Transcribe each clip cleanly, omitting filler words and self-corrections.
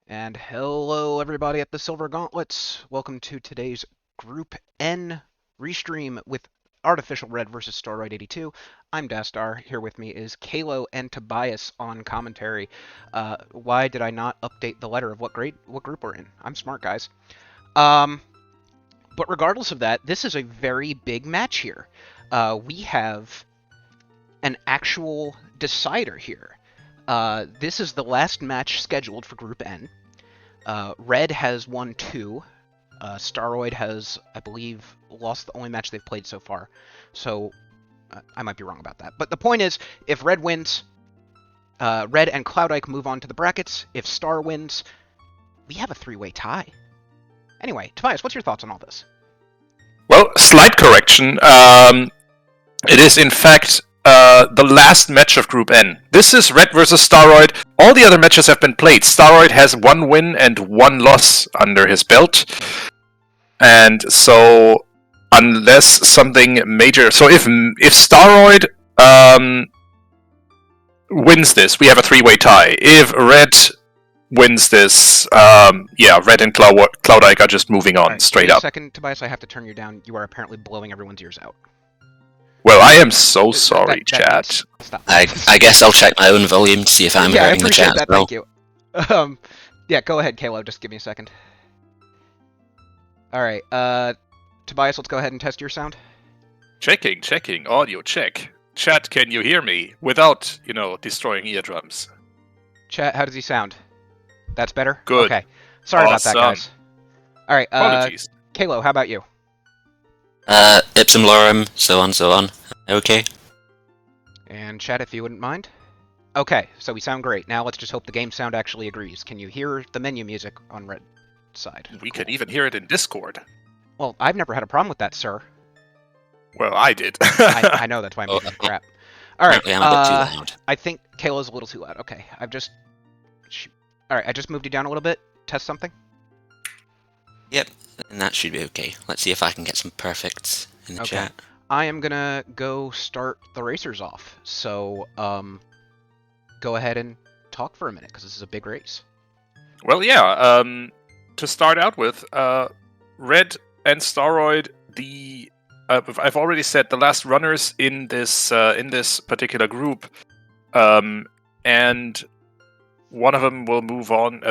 And hello, everybody at the Silver Gauntlets. Welcome to today's Group N restream with Artificial Red versus Staroid82. I'm Dastar. Here with me is Kalo and Tobias on commentary. Why did I not update the letter of what group we're in? I'm smart, guys. But regardless of that, this is a very big match here. We have an actual decider here. This is the last match scheduled for Group N. Red has won 2. Staroid has, I believe, lost the only match they've played so far. So, I might be wrong about that. But the point is, if Red wins, Red and Cloudike move on to the brackets. If Star wins, we have a 3-way tie. Anyway, Tobias, what's your thoughts on all this? Well, slight correction. It is, in fact, the last match of Group N. This is Red versus Staroid. All the other matches have been played. Staroid has 1 win and 1 loss under his belt. And so, unless something major... So if Staroid wins this, we have a 3-way tie. If Red wins this, Red and Cloudike are just moving on, straight up. Wait a second, Tobias, I have to turn you down. You are apparently blowing everyone's ears out. Well, I am so sorry, chat. Stop. I guess I'll check my own volume to see if I'm hearing the chat that, as well. Thank you. Yeah, go ahead, Kalo. Just give me a second. Alright, Tobias, let's go ahead and test your sound. Checking, audio check. Chat, can you hear me? Without, destroying eardrums. Chat, how does he sound? That's better? Good. Okay. Sorry about that, guys. Alright, Apologies. Kalo, how about you? Ipsum lorem, so on. Okay. And chat, if you wouldn't mind. Okay, so we sound great. Now let's just hope the game sound actually agrees. Can you hear the menu music on Red side? We can even hear it in Discord. Well, I've never had a problem with that, sir. Well, I did. I know, that's why I'm giving you crap. Alright, Apparently I'm a bit too loud. I think Kalo's a little too loud. Okay, Alright, I just moved you down a little bit. Test something. Yep, and that should be okay. Let's see if I can get some perfects in the chat. I am gonna go start the racers off. So, go ahead and talk for a minute, because this is a big race. Well, yeah, to start out with, Red and Staroid, I've already said the last runners in this particular group, and one of them will move on,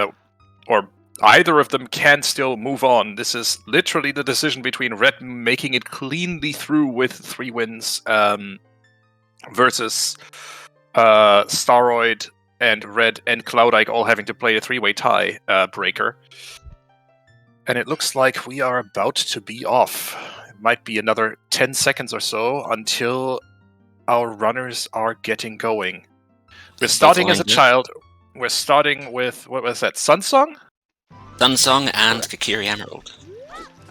or either of them can still move on. This is literally the decision between Red making it cleanly through with 3 wins, versus Staroid and Red and Cloudike all having to play a 3-way tie breaker. And it looks like we are about to be off. It might be another 10 seconds or so until our runners are getting going. We're starting as a child. We're starting with, what was that, Sunsong? Sunsong and Kakiri Emerald.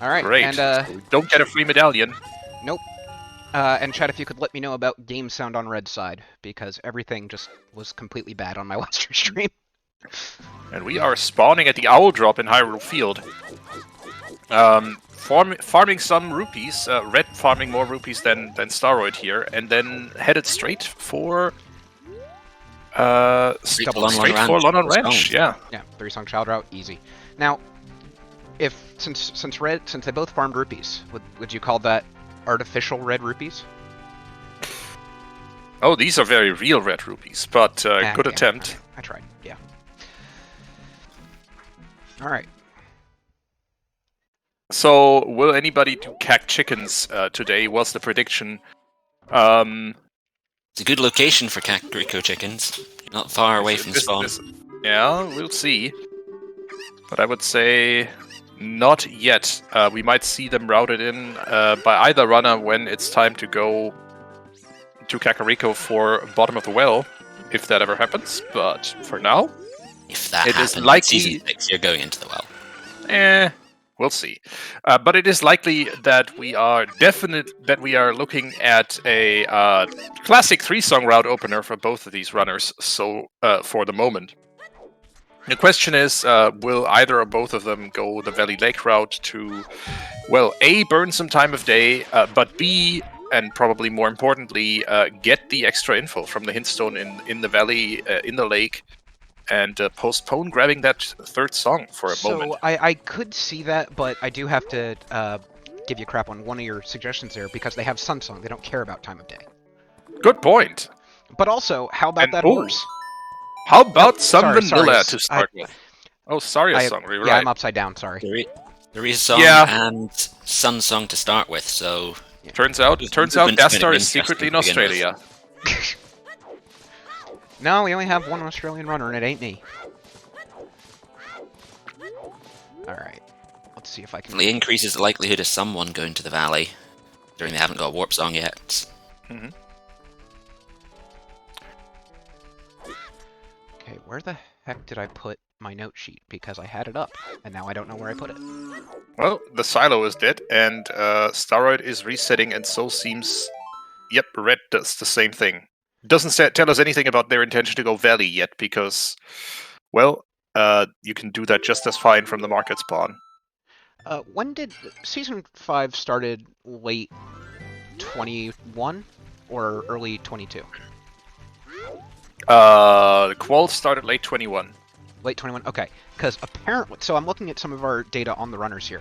Alright, Great. and So we don't get a free medallion. nope. And chat, if you could let me know about game sound on Red's side, because everything just was completely bad on my last stream. And we are spawning at the Owl Drop in Hyrule Field. Farming some rupees, Red farming more rupees than Staroid here, and then headed straight for London Ranch. Yeah. Yeah, 3-song child route, easy. Now, since they both farmed rupees, would you call that artificial red rupees? Oh, these are very real red rupees, but good attempt. I tried, yeah. Alright. So, will anybody do cack chickens today? What's the prediction? It's a good location for Kakariko chickens. Not far away from spawn. Yeah, we'll see. But I would say not yet. We might see them routed in by either runner when it's time to go to Kakariko for bottom of the well, if that ever happens. But for now, If that it happens, is likely Season 6, you're going into the well. we'll see. But it is likely that we are looking at a classic 3-song route opener for both of these runners. So for the moment, the question is, will either or both of them go the Valley Lake route to, well, A, burn some time of day, but B, and probably more importantly, get the extra info from the hintstone in the valley, in the lake, and postpone grabbing that third song for a moment. So I could see that, but I do have to give you crap on one of your suggestions there because they have Sun Song. They don't care about time of day. Good point. But also, how about And- that oh, horse? How about some sorry, vanilla sorry, to start with? Oh, sorry, a song. You're Yeah, right. I'm upside down. Sorry. There is Song Yeah. and Sun Song to start with, so... Turns out Movement's Dastar kind of is secretly in interesting to begin Australia. No, we only have one Australian runner, and it ain't me. Alright. Let's see if I can... It increases the likelihood of someone going to the valley, considering they haven't got a warp song yet. Mhm. Okay, where the heck did I put my note sheet? Because I had it up, and now I don't know where I put it. Well, the silo is dead, and Staroid is resetting, and so seems... Yep, Red does the same thing. Doesn't tell us anything about their intention to go valley yet, because, well, you can do that just as fine from the market spawn. When did... Season 5 started late 21? Or early 22? The Qual started late 21. Late 21? Okay. Because apparently... So I'm looking at some of our data on the runners here.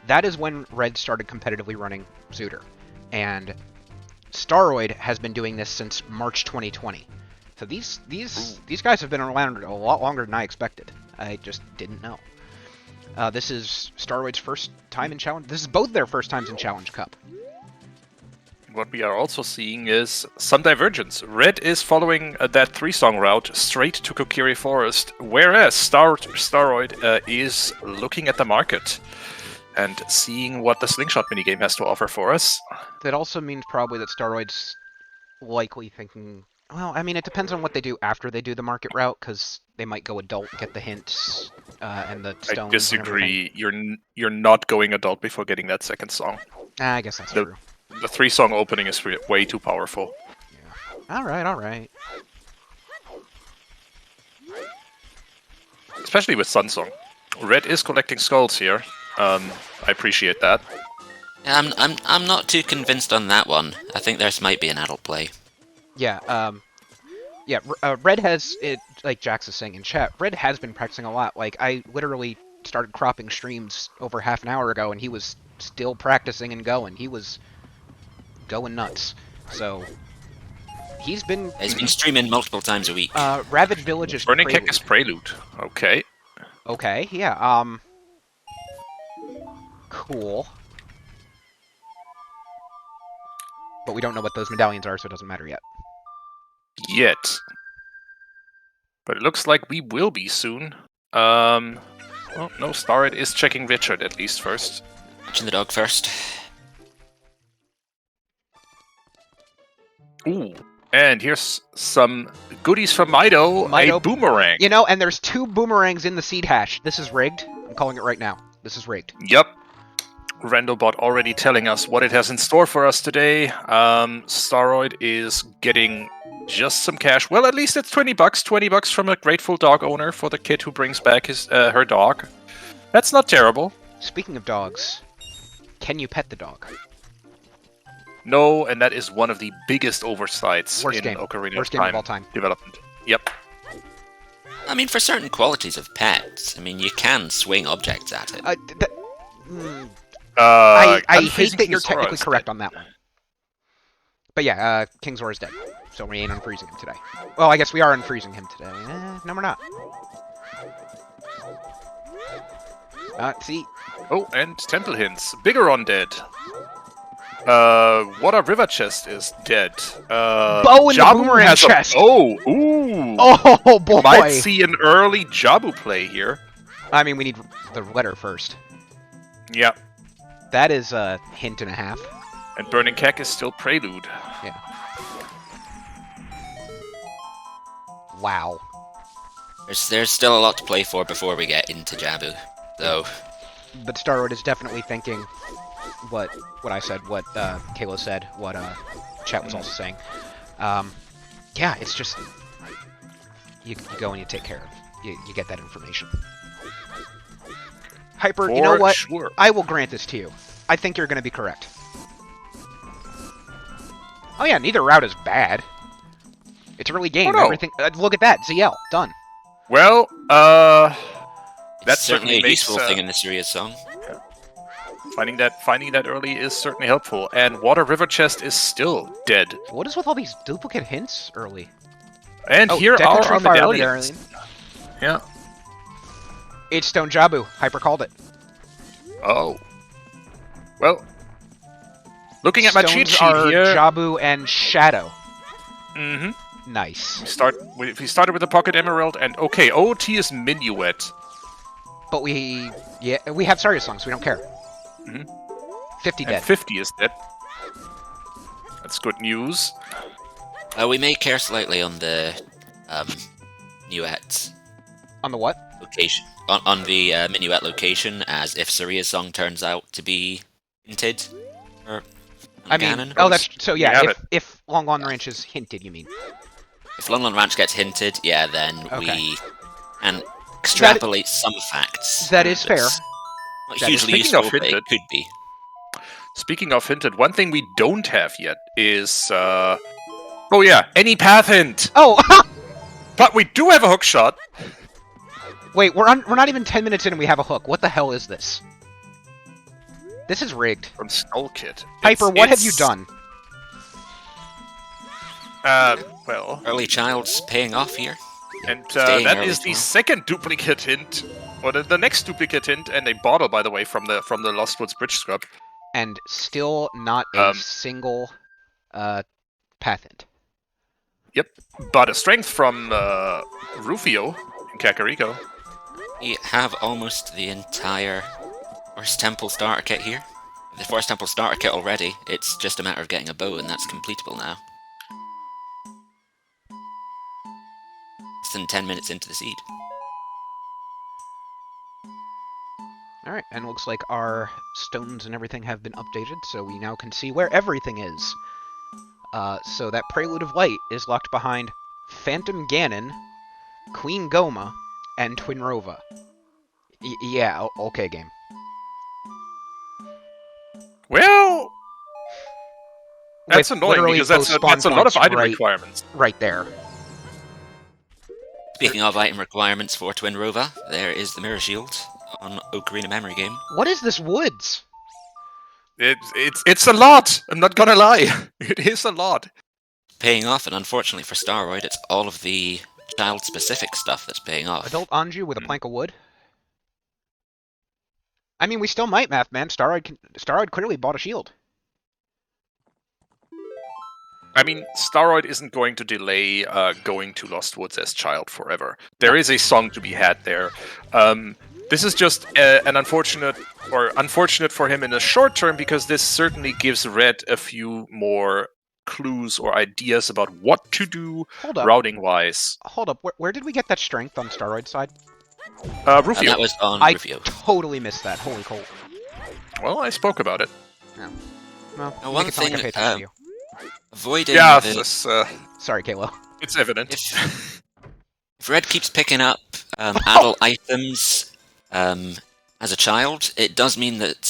That is when Red started competitively running Zooter. And Staroid has been doing this since March 2020. So these guys have been around a lot longer than I expected. I just didn't know. This is Staroid's first time in Challenge. This is both their first times in Challenge Cup. What we are also seeing is some divergence. Red is following that 3-song route straight to Kokiri Forest, whereas Staroid is looking at the market and seeing what the Slingshot minigame has to offer for us. That also means probably that Staroid's likely thinking... Well, I mean, it depends on what they do after they do the market route, because they might go adult, get the hints, and the stones. I disagree. You're not going adult before getting that second song. I guess that's true. The 3-song opening is way too powerful. Yeah. Alright. Especially with Sunsong. Red is collecting skulls here. I appreciate that. I'm not too convinced on that one. I think this might be an adult play. Yeah, Red has, like Jax is saying in chat, Red has been practicing a lot. Like, I literally started cropping streams over half an hour ago, and he was still practicing and going. He was going nuts. So, he's been streaming multiple times a week. Ravage Village is Burning Prelude. Kick is Prelude. Okay. Okay, yeah, cool. But we don't know what those medallions are, so it doesn't matter yet. Yet. But it looks like we will be soon. Well, no, Staroid is checking Richard at least first. Watching the dog first. Ooh. And here's some goodies from Mido. A boomerang. You know, and there's 2 boomerangs in the seed hash. This is rigged. I'm calling it right now. This is rigged. Yep. Randobot already telling us what it has in store for us today. Staroid is getting just some cash. Well, at least it's $20. $20 from a grateful dog owner for the kid who brings back her dog. That's not terrible. Speaking of dogs, can you pet the dog? No, and that is one of the biggest oversights Worst in game. Ocarina Worst of game Time of all time. development. Yep. I mean, for certain qualities of pets, I mean, you can swing objects at it. I hate unfreezing that you're King Zora technically is correct dead. on that one. But yeah, King Zora's dead. So we ain't unfreezing him today. Well, I guess we are unfreezing him today. No, we're not. See? Oh, and Temple Hints. Biggeron dead. Water River Chest is dead. Bow in the Jabu boomerang has chest. Ooh. Oh, boy! You might see an early Jabu play here. I mean, we need the letter first. Yep. That is a hint and a half. And Burning Keck is still Prelude. Yeah. Wow. There's still a lot to play for before we get into Jabu, though. But Staroid is definitely thinking what I said, what Kayla said, what chat was also saying. Yeah, it's just you go and you take care of. You get that information. Hyper, you know what? Sure. I will grant this to you. I think you're going to be correct. Oh yeah, neither route is bad. It's early game. Oh, no. Everything. Look at that, ZL done. Well, It's that certainly certainly a makes useful thing in the serious song. finding that early is certainly helpful. And Water River Chest is still dead. What is with all these duplicate hints early? And Oh, here are Decantry our Fire medallions. Medallion. Yeah. It's Stone Jabu. Hyper called it. Oh. Well, looking at my cheat Stones sheet are here. Jabu and Shadow. Mm-hmm. Nice. We started with the Pocket Emerald, and okay, OoT is Minuet. But we have Saria songs, we don't care. Mhm. 50 And dead. 50 is dead. That's good news. We may care slightly on the Minuet On the what? location. On the Minuet location, as if Saria's song turns out to be hinted. Or I mean, Ganon. oh, that's so. We Yeah, have it. if Long Long Ranch is hinted, you mean? If Lon Lon Ranch gets hinted, yeah, then Okay. we can extrapolate some facts. That is fair. Not That is- hugely Speaking of useful, but it hinted- could be. Speaking of hinted, one thing we don't have yet is oh yeah, any path hint. Oh, But we do have a hook shot. wait, we're not even 10 minutes in and we have a hook. What the hell is this? This is rigged. From Skull Kid. Hyper, what have you done? Well, Early child's paying off here. and Staying that early is the child. second duplicate hint, or the next duplicate hint, and a bottle, by the way, from the Lost Woods Bridge Scrub. And still not a Um, single path hint. Yep, but a strength from Rufio in Kakariko. We have almost the entire Forest Temple starter kit here. The Forest Temple starter kit already. It's just a matter of getting a bow, and that's completable now. Less than 10 minutes into the seed. Alright, and it looks like our stones and everything have been updated, so we now can see where everything is. So that Prelude of Light is locked behind Phantom Ganon, Queen Goma, and Twinrova. Yeah, okay, game. Well, that's With annoying literally because both spawn that's a lot of points item right- requirements. Right there. Speaking of item requirements for Twinrova, there is the Mirror Shield on Ocarina Memory Game. What is this woods? It's a lot. I'm not gonna lie. It is a lot. Paying off, and unfortunately for Staroid, it's all of the child-specific stuff that's paying off. Adult Anju with a plank of wood? I mean, we still might, Math Man. Staroid clearly bought a shield. I mean, Staroid isn't going to delay going to Lost Woods as child forever. There is a song to be had there. This is just an unfortunate for him in the short term, because this certainly gives Red a few more clues or ideas about what to do Hold up. routing-wise. Hold up. Where did we get that strength on Staroid's side? And Rufio. that was on I Rufio. totally missed that. Holy cold. Well, I spoke about it. Well, Now, you one make it sound like I thing, pay attention to you. Avoiding Yeah, the... Sorry, Kalo. it's evident. If Red keeps picking up adult items as a child, it does mean that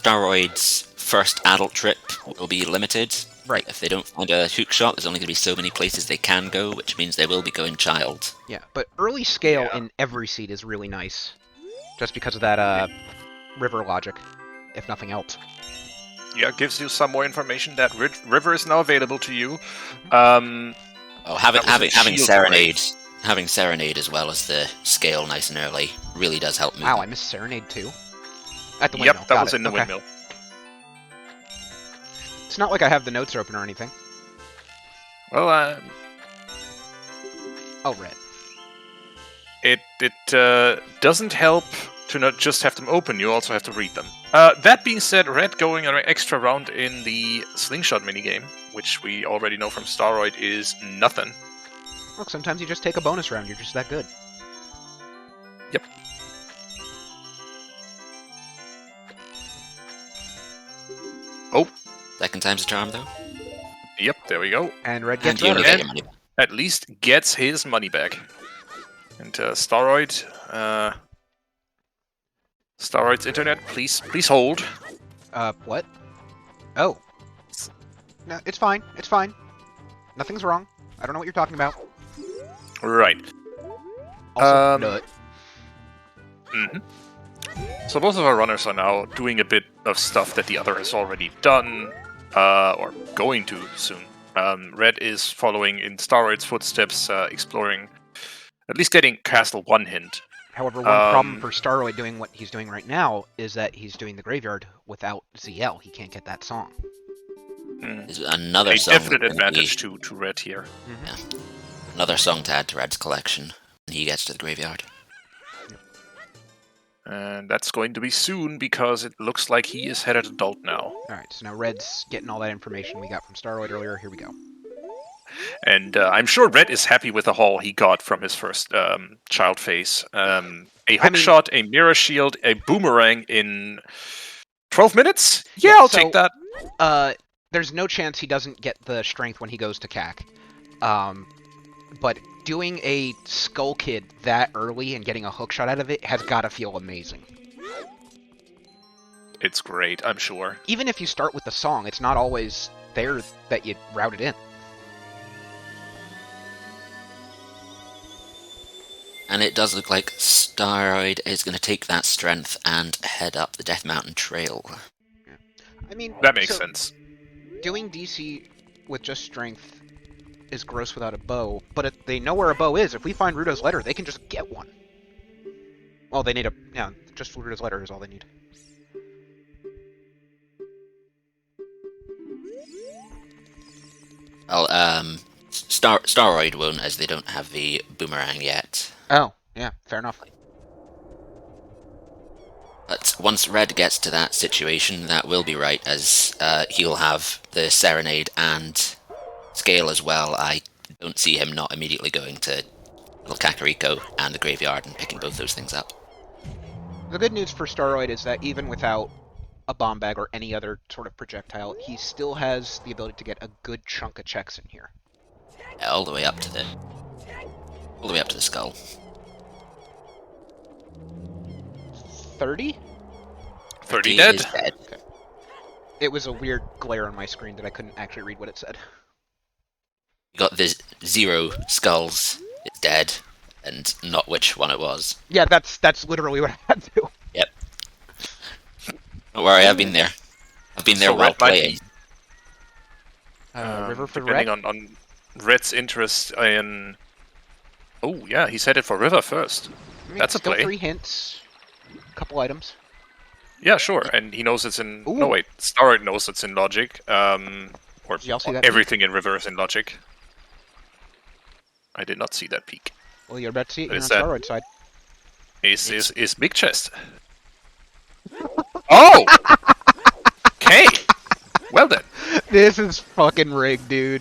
Staroid's first adult trip will be limited. Right. If they don't find a hook shot, there's only going to be so many places they can go, which means they will be going child. Yeah, but early scale Yeah. in every seed is really nice. Just because of that, river logic, if nothing else. Yeah, gives you some more information that River is now available to you. Oh, having That was a having shield Serenade, having Serenade as well as the scale nice and early really does help me. Wow, I missed Serenade too. At the windmill. Yep, that Got was it. in the Okay. windmill. It's not like I have the notes open or anything. Well, Oh, red. it doesn't help to not just have them open, you also have to read them. That being said, Red going an extra round in the slingshot minigame, which we already know from Staroid, is nothing. Look, sometimes you just take a bonus round. You're just that good. Yep. Oh, Second time's a charm, though. yep, there we go. And red And gets you rid only of get it. your money back. At least gets his money back. And Staroid's internet, please hold. What? Oh. No, it's fine. It's fine. Nothing's wrong. I don't know what you're talking about. Right. Also, nut. Mhm. So both of our runners are now doing a bit of stuff that the other has already done, or going to soon. Red is following in Staroid's footsteps, exploring, at least getting Castle 1 hint. However, one problem for Staroid doing what he's doing right now is that he's doing the graveyard without ZL. He can't get that song. There's another A song definite that's gonna be- advantage to Red here. Yeah. Another song to add to Red's collection when he gets to the graveyard. And that's going to be soon because it looks like he is headed adult now. Alright, so now Red's getting all that information we got from Staroid earlier. Here we go. And I'm sure Red is happy with the haul he got from his first child phase. A hookshot, a mirror shield, a boomerang in 12 minutes? Yeah, I'll take that. There's no chance he doesn't get the strength when he goes to CAC. But doing a Skull Kid that early and getting a hookshot out of it has got to feel amazing. It's great, I'm sure. Even if you start with the song, it's not always there that you route it in. And it does look like Staroid is going to take that strength and head up the Death Mountain Trail. I mean, that makes sense. Doing DC with just strength is gross without a bow, but if they know where a bow is, if we find Rudo's letter, they can just get one. Well, they need just Rudo's letter is all they need. Well, Staroid won't, as they don't have the boomerang yet. Oh, yeah, fair enough. But once Red gets to that situation, that will be right, as he'll have the Serenade and Scale as well. I don't see him not immediately going to Little Kakariko and the Graveyard and picking both those things up. The good news for Staroid is that even without a bomb bag or any other sort of projectile, he still has the ability to get a good chunk of checks in here. Yeah, all the way up to the skull. 30? 30 dead? Is dead. Okay. It was a weird glare on my screen that I couldn't actually read what it said. You got the 0 skulls. It's dead, and not which one it was. Yeah, that's literally what I had to do. Yep. Don't worry, I've been there. I've been there So while Red might playing. River for depending Red? on Red's interest in... Oh, yeah, he's headed for River first. I mean, That's a still play. 3 hints, a couple items. Yeah, sure, and he knows it's in... Ooh. No, wait, Staroid knows it's in Logic. Or Did y'all see that everything in River is in Logic. I did not see that peak. Well, you're about to see it What on is that? Staroid side. Is Big Chest. Oh! Okay! Well then. This is fucking rigged, dude.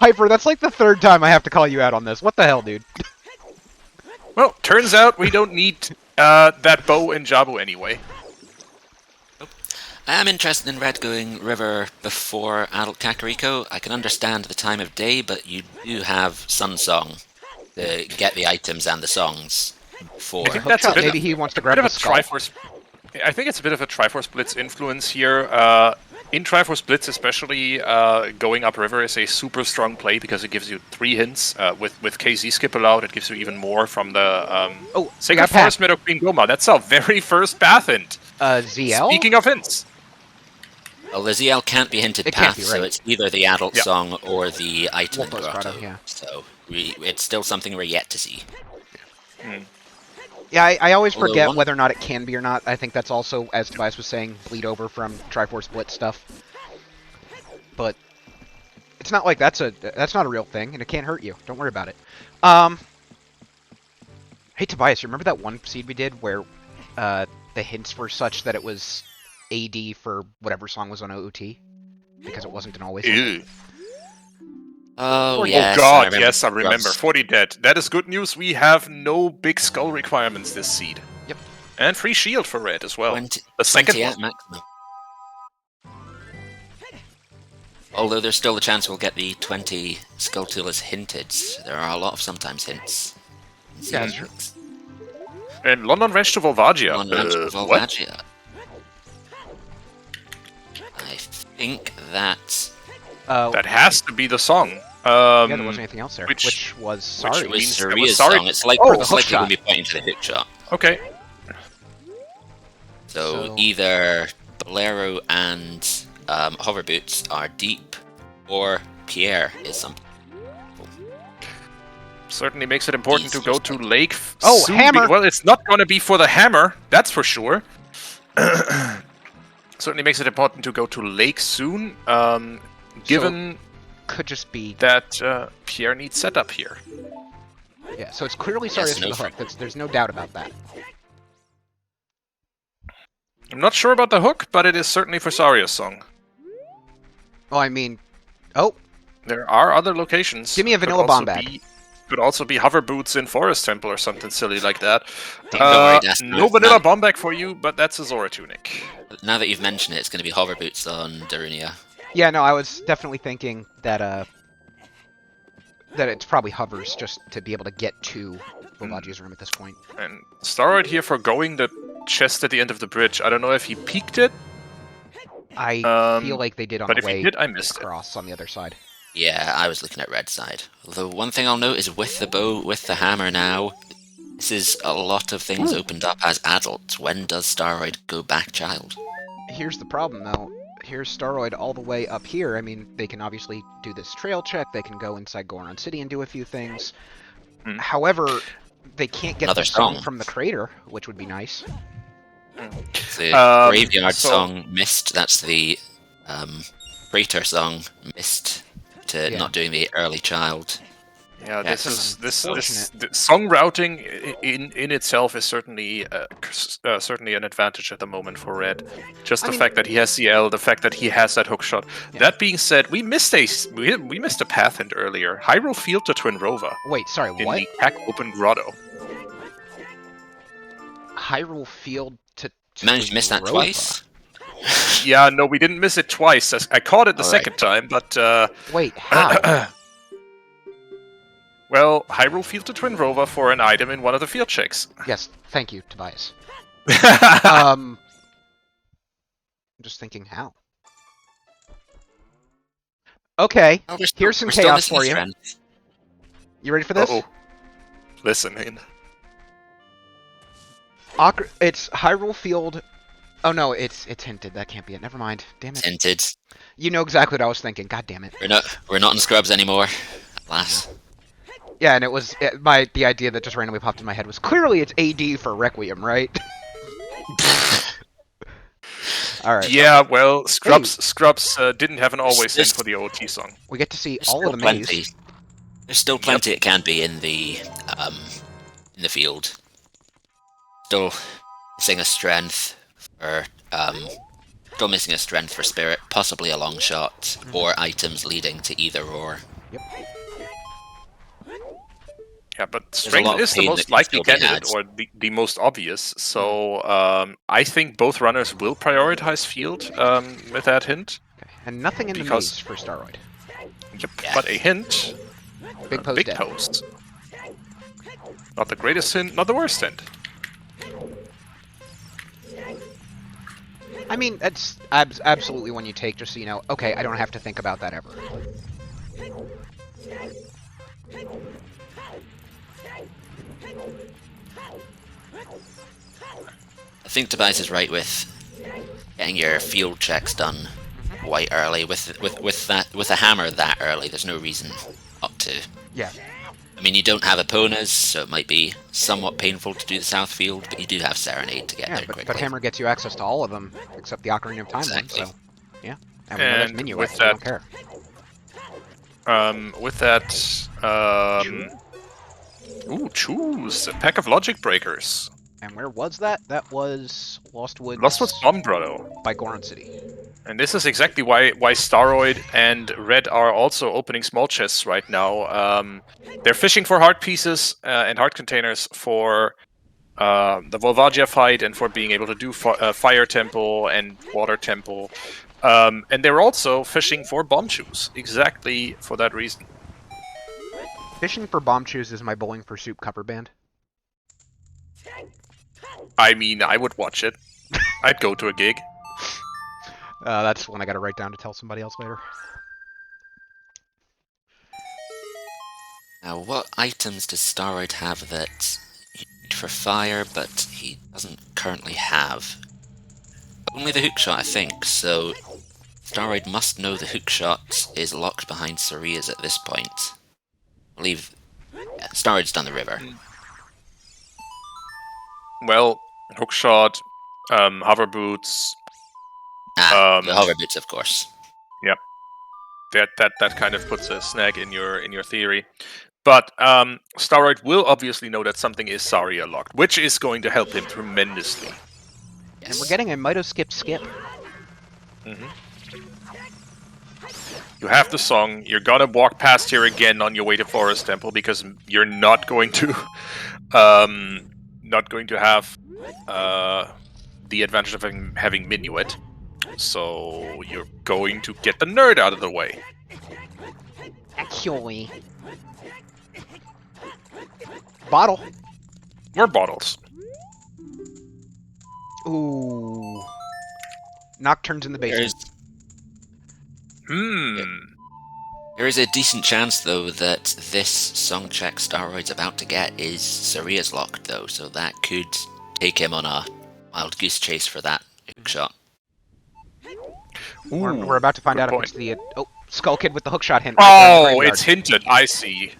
Hyper, that's like the 3rd time I have to call you out on this. What the hell, dude? Well, turns out we don't need that bow in Jabu anyway. I am interested in Red going River before Adult Kakariko. I can understand the time of day, but you do have Sun Song to get the items and the songs before. I think that's a bit Maybe of, he wants to a grab bit the of a skull. Triforce. I think it's a bit of a Triforce Blitz influence here. In Triforce Blitz, especially, going upriver is a super strong play because it gives you 3 hints. With KZ skip allowed, it gives you even more from the Sacred Forest Meadow Queen Goma. That's our very first path hint. ZL? Speaking of hints. Well, the ZL can't be hinted It path, can't be, so right. it's either the adult song or the item in Wolfos Grotto. Grotto, yeah. So it's still something we're yet to see. Yeah, I always Although forget one- whether or not it can be or not. I think that's also, as Tobias was saying, bleed over from Triforce Blitz stuff. But it's not like that's not a real thing, and it can't hurt you. Don't worry about it. Hey Tobias, you remember that one seed we did where the hints were such that it was AD for whatever song was on OoT? Because it wasn't an always. Ew. Oh, yes. Oh god, remember. yes, I remember. Gross. 40 dead. That is good news. We have no big skull requirements this seed. Yep. And free shield for Red as well. 20, The second 20 one. at maximum. Although there's still the chance we'll get the 20 Skull Tool as hinted. There are a lot of sometimes hints. Yeah, that's true. And London Ranch to Volvagia. On Ranch of What? Volvagia. I think that That has to be the song. Yeah, there wasn't anything else there, which was Which sorry. was means that Saria's was sorry. song. It's like, Oh, the it's hook like you're shot. going to be pointing to the hook shot. Okay. So either Bolero and Hover Boots are deep, or Pierre is something. Certainly makes it important to Easy go to mistake. Lake. Oh, soon hammer! well, it's not going to be for the hammer, that's for sure. Certainly makes it important to go to Lake soon, given could just be that Pierre needs setup here. yeah. So it's clearly Sarius no for the hook. There's no doubt about that. I'm not sure about the hook, but it is certainly for Saria's song. Well, I mean, oh, There are other locations. give me a vanilla bomb bag. Could also be hover boots in Forest Temple or something silly like that. Don't worry, Dastar. No vanilla bomb bag for you, but that's a Zora tunic. Now that you've mentioned it, it's going to be Hover Boots on Darunia. Yeah, no, I was definitely thinking that that it's probably hovers just to be able to get to Volvagi's room at this point. And Staroid here for going the chest at the end of the bridge. I don't know if he peeked it, I feel like they did on but the if way he did, I missed it. across on the other side. Yeah, I was looking at red side. Although one thing I'll note is with the bow, with the hammer now, this is a lot of things opened up as adults. When does Staroid go back child? Here's the problem, though. Here's Staroid all the way up here. I mean, they can obviously do this trail check. They can go inside Goron City and do a few things. However, they can't get Another the song song. from the crater, which would be nice. The Graveyard song missed. That's the Crater song missed to not doing the early child. Yeah, Yeah, this song routing in itself is certainly certainly an advantage at the moment for Red. Just the fact that he has CL, the fact that he has that hook shot. Yeah. That being said, we missed a path hint earlier. Hyrule Field to Twin Rova Wait, sorry, in what? the Pack Open Grotto. Hyrule Field to Managed to miss that Rova. twice. Yeah, no, we didn't miss it twice. I caught it the second time, but Wait, how? well, Hyrule Field to Twin Rova for an item in one of the field checks. Yes, thank you, Tobias. I'm just thinking how. Okay, Oh, we're here's some we're still chaos missing for a you. friend. You ready for this? Uh-oh. Listening. It's Hyrule Field. Oh no, it's hinted. That can't be it. Never mind. Damn it. Tinted. You know exactly what I was thinking. God damn it. We're not in scrubs anymore. Alas. Yeah, and it was the idea that just randomly popped in my head was clearly it's AD for Requiem, right? All right. Yeah, well, Scrubs didn't have an always in for the OoT song. We get to see There's all still of the plenty. maze. There's still plenty it can be in the field. Still missing a strength for still missing a strength for spirit, possibly a long shot, or items leading to either or. Yep. Yeah, but a lot strength of is the pain most that likely can still be candidate, had. or the most obvious. So I think both runners will prioritize field with that hint. Okay. And nothing in the Because- maze for Staroid. Yep, Yeah. but a hint. Big a post big dead. post. Not the greatest hint, not the worst hint. I mean, that's absolutely one you take just so you know, okay, I don't have to think about that ever. I think Tobias is right with getting your field checks done quite early. With a hammer that early, there's no reason up to. Yeah. I mean, you don't have Eponas, so it might be somewhat painful to do the south field, but you do have Serenade to get Yeah, there but quickly. Hammer gets you access to all of them, except the Ocarina of Time Exactly. one, so... Yeah. And we know there's And Minuet, with so we don't care. With that, ooh, choose a pack of Logic Breakers. And where was that? That was Lost Woods... Lost Woods Bomb Grotto. by Goron City. And this is exactly why Staroid and Red are also opening small chests right now. They're fishing for heart pieces and heart containers for the Volvagia fight and for being able to do Fire Temple and Water Temple. And they're also fishing for bomb shoes, exactly for that reason. Fishing for bomb shoes is my bowling for soup cover band. I mean, I would watch it. I'd go to a gig. That's one I gotta write down to tell somebody else later. Now, what items does Staroid have that you need for fire, but he doesn't currently have? Only the hookshot, I think, so Staroid must know the hookshot is locked behind Saria's at this point. I believe Staroid's down the river. Well, hookshot, hover boots. The hover boots, of course. Yep. That kind of puts a snag in your theory. But Staroid will obviously know that something is Saria locked, which is going to help him tremendously. Yes. And we're getting a Mito skip. You have the song. You're gonna walk past here again on your way to Forest Temple because you're not going to, have the advantage of having Minuet. So you're going to get the nerd out of the way. Actually. Bottle. More bottles. Ooh. Nocturne's in the basement. There is a decent chance, though, that this song check Staroid's about to get is Saria's locked, though, so that could take him on a wild goose chase for that hookshot. We're about to find out if it's the Skull Kid with the hookshot hint. Oh, it's hinted. I see.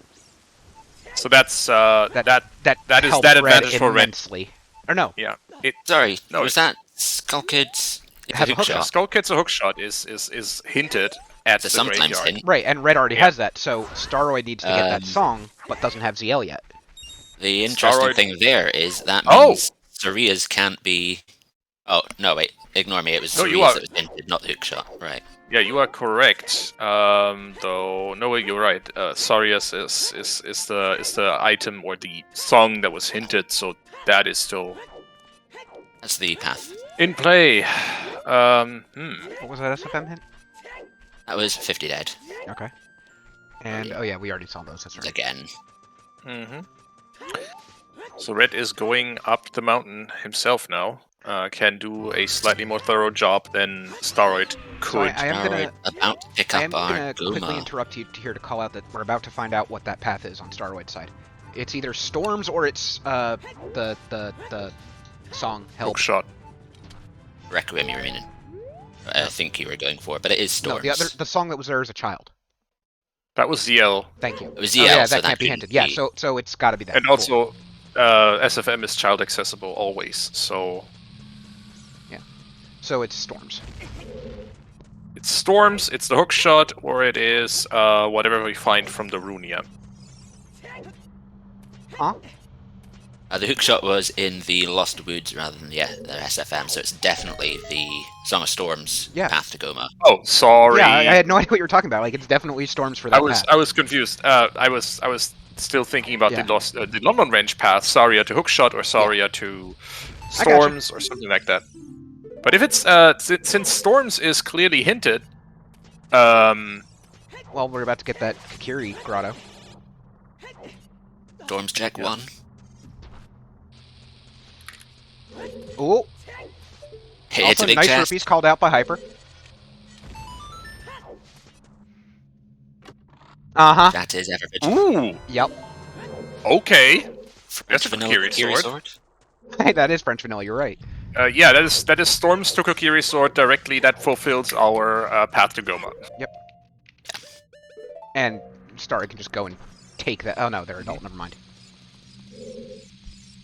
So that's that is that advantage for Red. Immensely. Or no? Yeah. Was that Skull Kid's hookshot? Skull Kid's a hookshot is hinted at the sometimes graveyard. hint. Right, and Red already has that, so Staroid needs to get that song, but doesn't have ZL yet. The interesting thing there is that means Saria's can't be. Oh no! Wait, ignore me. It was Saria's that was hinted, not the hookshot. Right. Yeah, you are correct. Though no, you're right. Sarias is the item or the song that was hinted, so that is still. That's the path. In play. What was that SFM hint? That was 50 dead. Okay. And oh yeah, we already saw those. That's right. Again. So Red is going up the mountain himself now. Can do a slightly more thorough job than Staroid could. So I am gonna about to pick up our quickly interrupt you here to call out that we're about to find out what that path is on Staroid's side. It's either Storms or it's the song Help. Hookshot. Requiem, you're meaning. I think you were going for, but it is Storms. No, the song that was there as a child. That was ZL. Thank you. It was ZL, yeah, so that can't be hinted. Yeah, so it's got to be that. And also, SFM is child accessible always, so. Yeah. So it's Storms. It's Storms, it's the hookshot, or it is whatever we find from the Runia. Huh? The hookshot was in the Lost Woods rather than the SFM, so it's definitely the Song of Storms path to Goma. Oh, sorry. Yeah, I had no idea what you were talking about. Like, it's definitely Storms for that path. I was confused. I was still thinking about the London Range path, Saria to hookshot or Saria to Storms or something like that. But if it's since Storms is clearly hinted, well, we're about to get that Kakiri grotto. Storms check 1. Ooh. Hey, also, it's a big nice chest. rupees called out by Hyper. Uh-huh. That is Everbridge. Ooh. Yep. Okay. That's a Kokiri sword. Hey, that is French vanilla. You're right. Yeah, that is Storms to Kokiri sword directly. That fulfills our path to Goma. Yep. And Star can just go and take that. Oh no, they're adult. Never mind.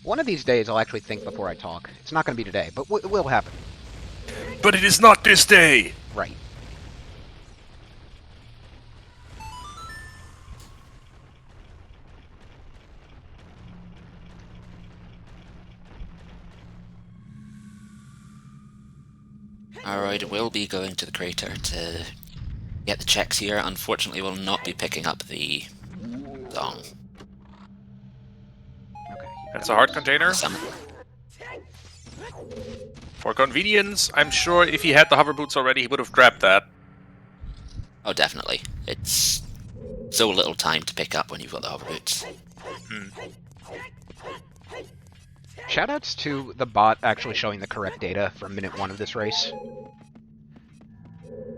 One of these days, I'll actually think before I talk. It's not going to be today, but it will happen. But it is not this day! Right. Alright, we'll be going to the crater to get the checks here. Unfortunately, we'll not be picking up the song. Okay. That's a heart container. For convenience, I'm sure if he had the hover boots already, he would have grabbed that. Oh, definitely. It's so little time to pick up when you've got the hover boots. Shoutouts to the bot actually showing the correct data from minute 1 of this race.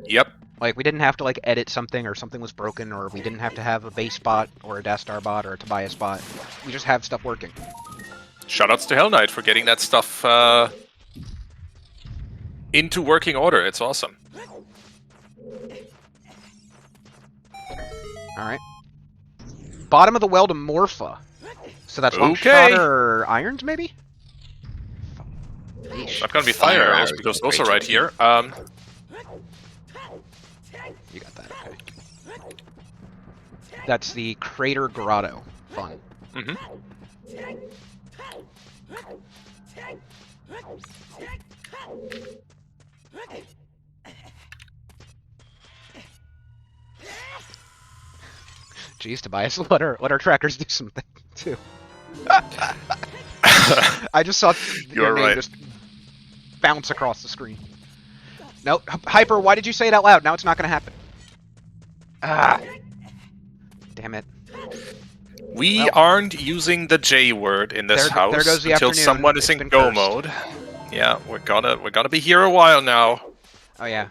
Yep. Like, we didn't have to, like, edit something or something was broken, or we didn't have to have a base bot or a Dastar bot or a Tobias bot. We just have stuff working. Shoutouts to Hell Knight for getting that stuff into working order. It's awesome. Alright. Bottom of the well to Morpha. So that's long Okay. shot or irons, maybe? I've got to be fire arrows because those are right here. You got that, okay. That's the Crater Grotto. Fun. Mm-hmm. Jeez, Tobias, let our trackers do something too. I just saw your name just bounce across the screen. No, Hyper, why did you say it out loud? Now it's not going to happen. Ah, damn it. We aren't using the J word in this house there goes the until afternoon. someone is in go mode. Yeah, we're gonna be here a while now. Oh yeah.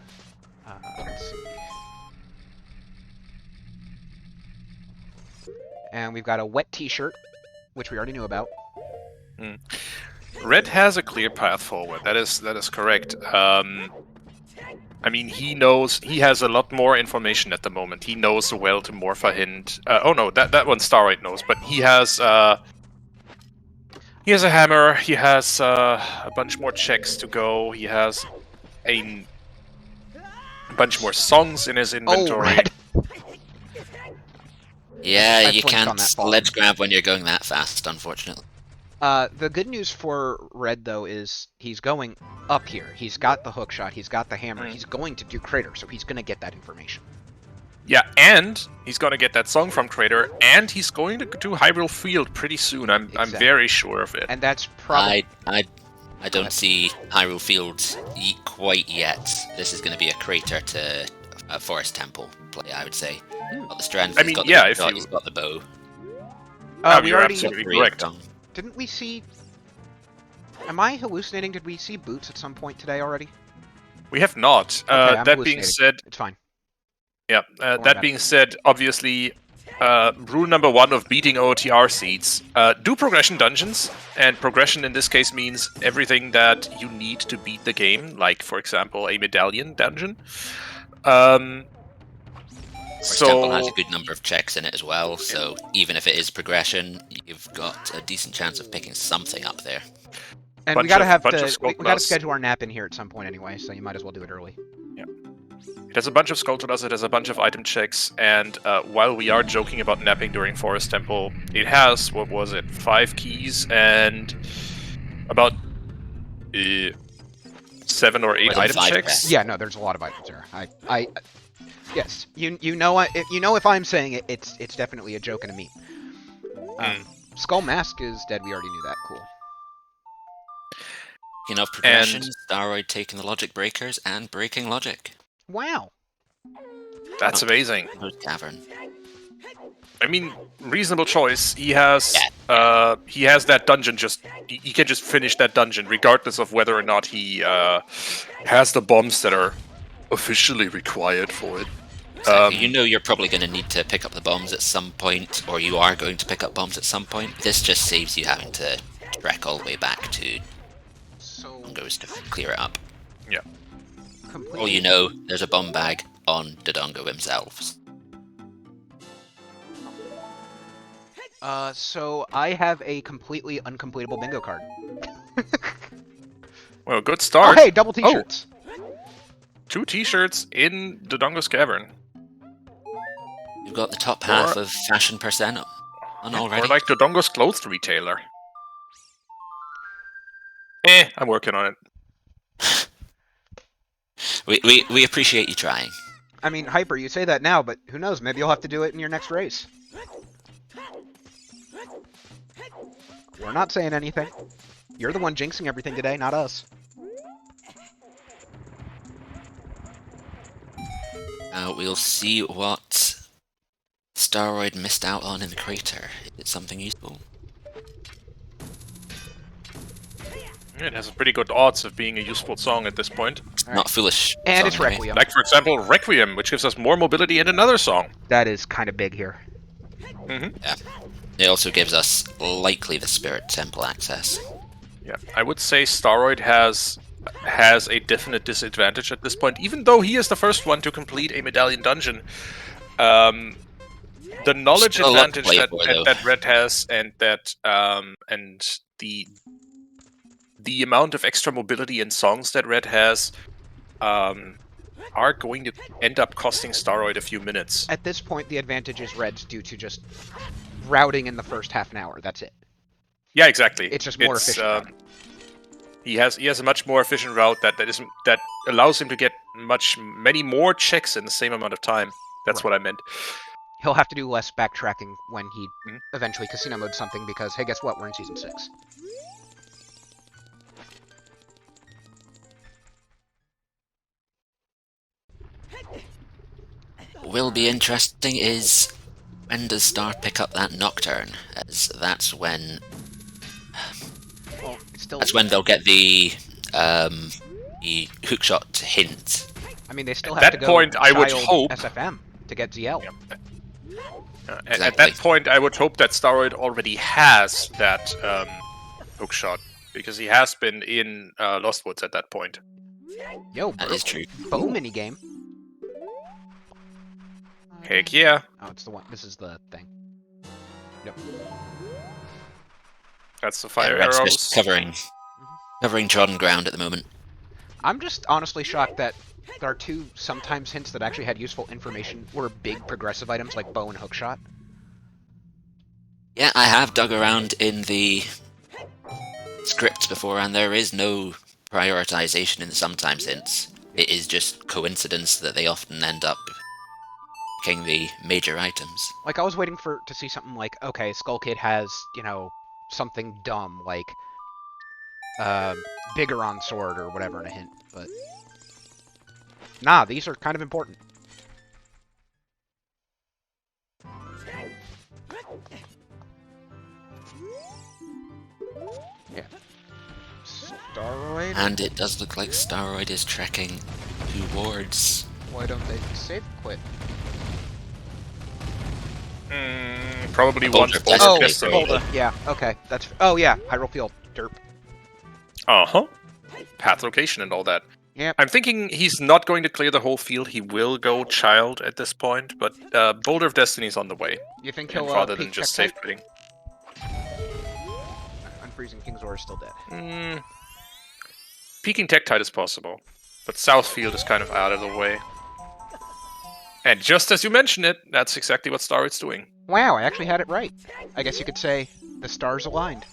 Let's see. And we've got a wet T-shirt, which we already knew about. Red has a clear path forward. That is correct. I mean, he knows. He has a lot more information at the moment. He knows the well to Morpha hint. Oh no, that one Staroid knows, but he has a hammer. He has a bunch more checks to go. He has a bunch more songs in his inventory. Oh, Red. Yeah, you flinched on can't that ball. ledge grab when you're going that fast, unfortunately. The good news for Red, though, is he's going up here. He's got the hook shot. He's got the hammer. He's going to do Crater, so he's going to get that information. Yeah, and he's going to get that song from Crater, and he's going to do Hyrule Field pretty soon. I'm very sure of it. And that's probably... I don't see Hyrule Field quite yet. This is going to be a Crater to a Forest Temple play, I would say. Got the strength, I mean, he's got the yeah, big shot, he's got the bow. we you're already... absolutely correct. Didn't we see... Am I hallucinating? Did we see Boots at some point today already? We have not. Okay, I'm that being hallucinating. said, It's fine. yeah. about That it. being said, obviously, rule number 1 of beating OTR seeds: do progression dungeons, and progression in this case means everything that you need to beat the game, like for example a medallion dungeon. Forest Temple has a good number of checks in it as well, so even if it is progression, you've got a decent chance of picking something up there. And we gotta we gotta Skulltulas. schedule our nap in here at some point anyway, so you might as well do it early. It has a bunch of Skulltulas, it has a bunch of item checks, and while we are joking about napping during Forest Temple, it has, what was it, 5 keys and about 7 or 8 More than item 5 checks. checks. Yeah, no, there's a lot of items there. Yes, you know if I'm saying it, it's definitely a joke and a meme. Skull Mask is dead. We already knew that. Cool. Enough progression, Staroid taking the logic breakers and breaking logic. Wow. That's amazing. Cavern. I mean, reasonable choice. He has that dungeon. He can just finish that dungeon, regardless of whether or not he has the bombs that are officially required for it. You know you're probably going to need to pick up the bombs at some point, or you are going to pick up bombs at some point. This just saves you having to trek all the way back to Dongos to clear it up. Yeah. Completely. All you know, there's a bomb bag on Dodongo himself. So I have a completely uncompletable bingo card. Well, good start. Oh, hey, double T-shirts. 2 T-shirts in Dodongo's Cavern. You've got the top half of Fashion Percent on already. Or like Dodongo's clothes retailer. I'm working on it. We appreciate you trying. I mean, Hyper, you say that now, but who knows? Maybe you'll have to do it in your next race. We're not saying anything. You're the one jinxing everything today, not us. We'll see what Staroid missed out on in the crater. Is it something useful? It has pretty good odds of being a useful song at this point. Not foolish. And song, it's anyway. Requiem. Like, for example, Requiem, which gives us more mobility in another song. That is kind of big here. It also gives us likely the Spirit Temple access. Yeah, I would say Staroid has a definite disadvantage at this point, even though he is the first one to complete a medallion dungeon. The knowledge Still a lot advantage to play that, for, that, though. that Red has, and that and the amount of extra mobility in songs that Red has, are going to end up costing Staroid a few minutes. At this point, the advantage is Red's due to just routing in the first half an hour. That's it. Yeah, exactly. It's just more efficient route. He has a much more efficient route that allows him to get many more checks in the same amount of time. That's what I meant. He'll have to do less backtracking when he eventually casino mode something because, hey, guess what? We're in Season 6. What will be interesting is when does Star pick up that Nocturne? As that's when Well, it's still... that's when they'll get the hookshot hint. I mean, they still At have that to go point, I would child hope- SFM to get ZL. At Exactly. that point, I would hope that Staroid already has that hookshot, because he has been in Lost Woods at that point. Yo, That is true. bow minigame. Heck yeah. Oh, it's the one. This is the thing. Yep. That's the fire Red's arrows. just covering trodden ground at the moment. I'm just honestly shocked that there are two sometimes hints that actually had useful information were big progressive items like bow and hookshot. Yeah, I have dug around in the script before, and there is no prioritization in the sometimes hints. It is just coincidence that they often end up picking the major items. Like, I was waiting to see something like, okay, Skull Kid has, something dumb, like, Bigoron Sword or whatever in a hint, but... Nah, these are kind of important. Yeah. Staroid? And it does look like Staroid is trekking towards... Why don't they save quit? Probably Boulder once Destiny. Boulder Oh, Destiny. Boulder. Yeah, okay. That's... Oh, yeah, Hyrule Field. Derp. Uh-huh. Path location and all that. Yep. I'm thinking he's not going to clear the whole field. He will go Child at this point, but Boulder of Destiny is on the way. You think And he'll rather peek than just Tektite? safe quitting. Unfreezing King's Roar is still dead. Peeking Tektite is possible, but Southfield is kind of out of the way. And just as you mentioned it, that's exactly what Staroid's doing. Wow, I actually had it right. I guess you could say the stars aligned.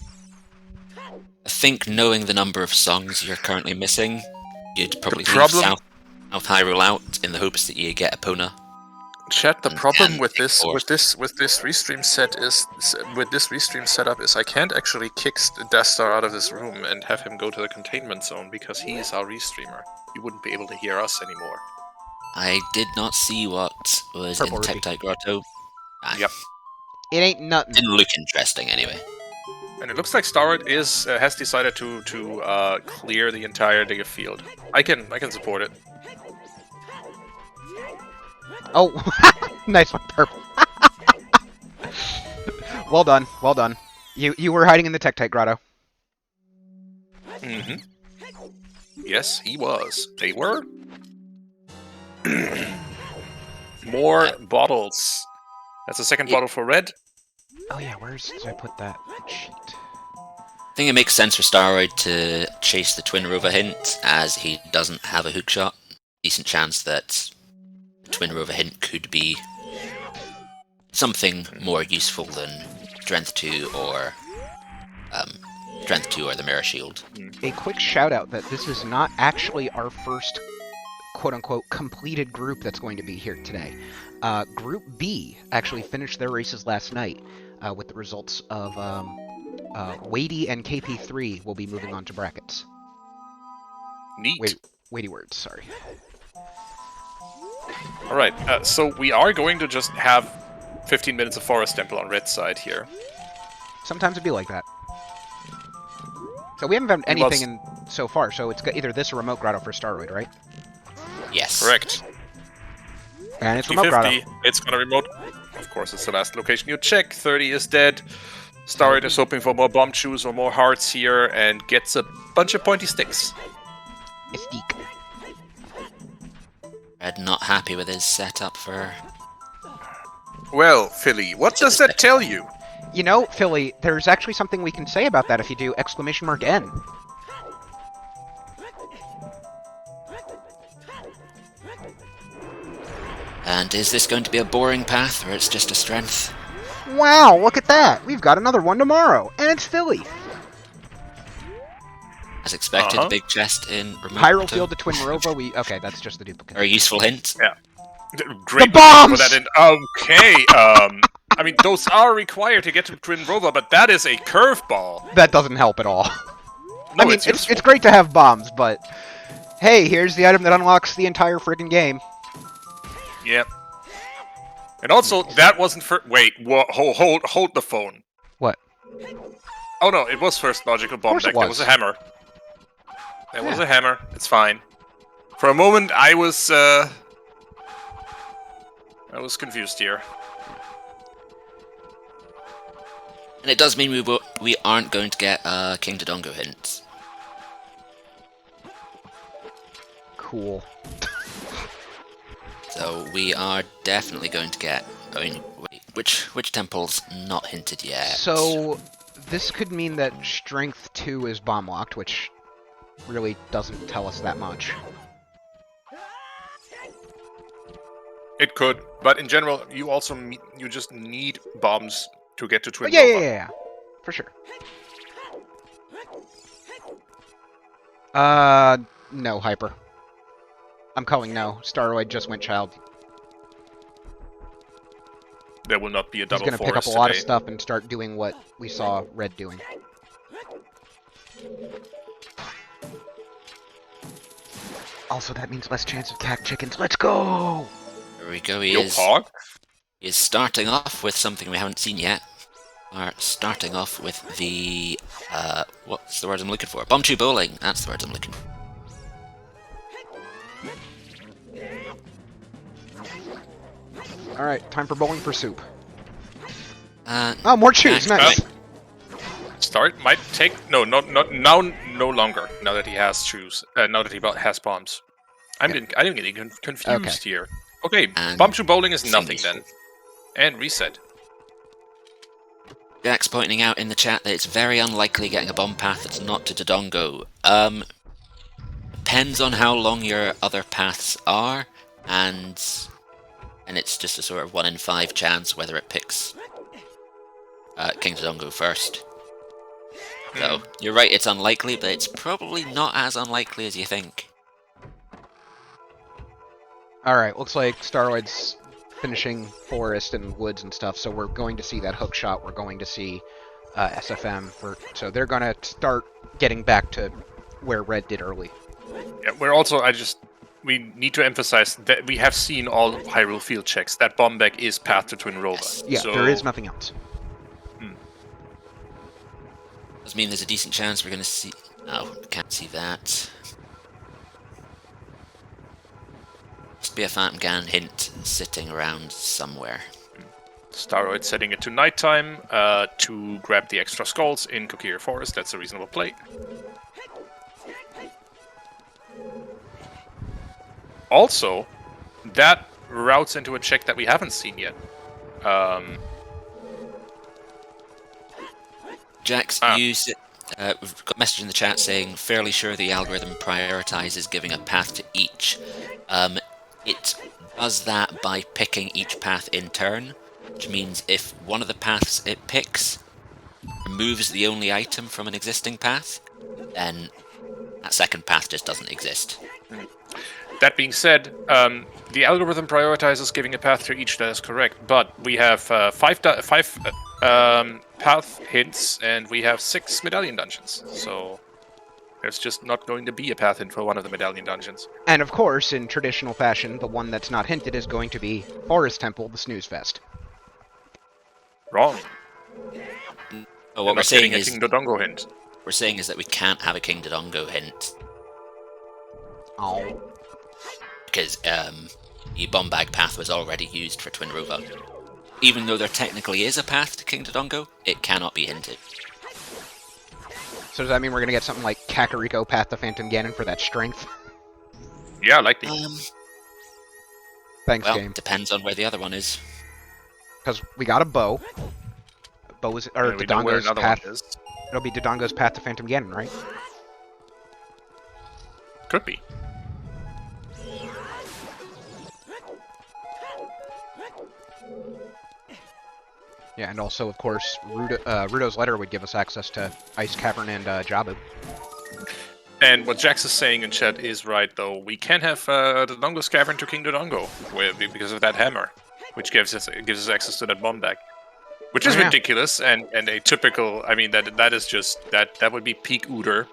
I think knowing the number of songs you're currently missing, you'd probably leave problem- South Hyrule out in the hopes that you get Epona. Chat, the And problem with pick this four. with this restream setup is I can't actually kick Dastar out of this room and have him go to the containment zone because he is our restreamer. He wouldn't be able to hear us anymore. I did not see what was Purple in the Ruby. Tektite Grotto. Yep. It ain't nothing. Didn't look interesting anyway. And it looks like Staroid has decided to clear the entire Digger field. I can support it. Oh, nice one, Purple. Well done, well done. You were hiding in the Tektite Grotto. Mm-hmm. Yes, he was. They were. More bottles. That's a second bottle for Red. Oh yeah, did I put that? Shit. I think it makes sense for Staroid to chase the Twin Rover hint, as he doesn't have a hookshot. Decent chance that Twin Rover hint could be something more useful than Strength 2 or the Mirror Shield. A quick shout out that this is not actually our first quote-unquote completed group that's going to be here today. Group B actually finished their races last night with the results of Weighty and KP3 will be moving on to brackets. Neat. Weighty words, sorry. Alright, so we are going to just have 15 minutes of Forest Temple on Red's side here. Sometimes it'd be like that. So we haven't found He anything was- so far, so it's got either this or Remote Grotto for Staroid, right? Yes. Correct. And it's Remote Grotto. 50-50. It's gonna remote. Of course, it's the last location you check. 30 is dead. Staroid is hoping for more bomb chews or more hearts here and gets a bunch of pointy sticks. Mystique. Red not happy with his setup for... Well, Philly, what does that tell you? You know, Philly, there's actually something we can say about that if you do !N. And is this going to be a boring path, or it's just a strength? Wow, look at that! We've got another one tomorrow, and it's Philly! As expected, big chest in remote Pyro Grotto. Field to Twin Rova, okay, that's just the duplicate. Very useful hint. Yeah. Great. The bombs! That in. Okay. I mean, those are required to get to Twin Rova, but that is a curveball. That doesn't help at all. No, I mean, it's useful. it's great to have bombs, but... Hey, here's the item that unlocks the entire friggin' game. Yeah. And also, that wasn't for. Wait, hold the phone. What? Oh no, it was first logical bomb course it deck. There was. was a hammer. There was a hammer. It's fine. For a moment, I was confused here. And it does mean we aren't going to get King Dodongo hints. Cool. So we are definitely going to get... I mean, wait, which temple's not hinted yet? So, this could mean that Strength 2 is bomb locked, which really doesn't tell us that much. It could, but in general, you also you just need bombs to get to Twin Yeah, Nova. yeah, for sure. No, Hyper. I'm calling no. Staroid just went child. There will not be a He's double gonna pick up forest a lot of today. stuff and start doing what we saw Red doing. Also, that means less chance of cack chickens. Let's go! There we go, he Yo, is Pog. starting off with something we haven't seen yet. We're starting off with the... what's the word I'm looking for? Bomb Tree Bowling, that's the word I'm looking for. Alright, time for bowling for soup. Uh, Oh, more chews, Max, nice. Start might take no longer. Now that he has shoes, now that he has bombs. I'm getting confused Okay. here. Okay, And bomb to bowling is nothing single. then, and reset. Jack's pointing out in the chat that it's very unlikely getting a bomb path that's not to Dodongo. Depends on how long your other paths are, and it's just a sort of 1 in 5 chance whether it picks King Dodongo first. So, you're right, it's unlikely, but it's probably not as unlikely as you think. Alright, looks like Staroid's finishing forest and woods and stuff, so we're going to see that hook shot, we're going to see SFM, so they're gonna start getting back to where Red did early. Yeah, we're also. We need to emphasize that we have seen all Hyrule field checks. That bomb deck is path to Twin Rova. Yeah, so, there is nothing else. Does mean there's a decent chance we're going to see... No, can't see that. Must be a Phantom Gan hint sitting around somewhere. Staroid setting it to nighttime to grab the extra skulls in Kokiri Forest. That's a reasonable play. Also, that routes into a check that we haven't seen yet. Jax, we've got a message in the chat saying, fairly sure the algorithm prioritizes giving a path to each. It does that by picking each path in turn, which means if one of the paths it picks removes the only item from an existing path, then that second path just doesn't exist. That being said, the algorithm prioritizes giving a path to each. That is correct, but we have five path hints, and we have 6 medallion dungeons. So there's just not going to be a path hint for one of the medallion dungeons. And of course, in traditional fashion, the one that's not hinted is going to be Forest Temple, the Snooze Fest. Wrong. What we're not saying getting a is King Dodongo hint. we're saying is that we can't have a King Dodongo hint Oh. because the bomb bag path was already used for Twin Robot. Even though there technically is a path to King Dodongo, it cannot be hinted. So does that mean we're gonna get something like Kakariko Path to Phantom Ganon for that strength? Yeah, likely. Thanks, Well, game. depends on where the other one is. Because we got a bow. Bow is or And we know where Dodongo's another path. one is. It'll be Dodongo's Path to Phantom Ganon, right? Could be. Yeah, and also, of course, Rudo's letter would give us access to Ice Cavern and Jabu. And what Jax is saying in chat is right, though. We can have the Dodongo's Cavern to King Dodongo because of that hammer, which gives us access to that bomb bag, which is Oh, yeah. ridiculous and a typical. I mean, that is just that would be peak Ooter.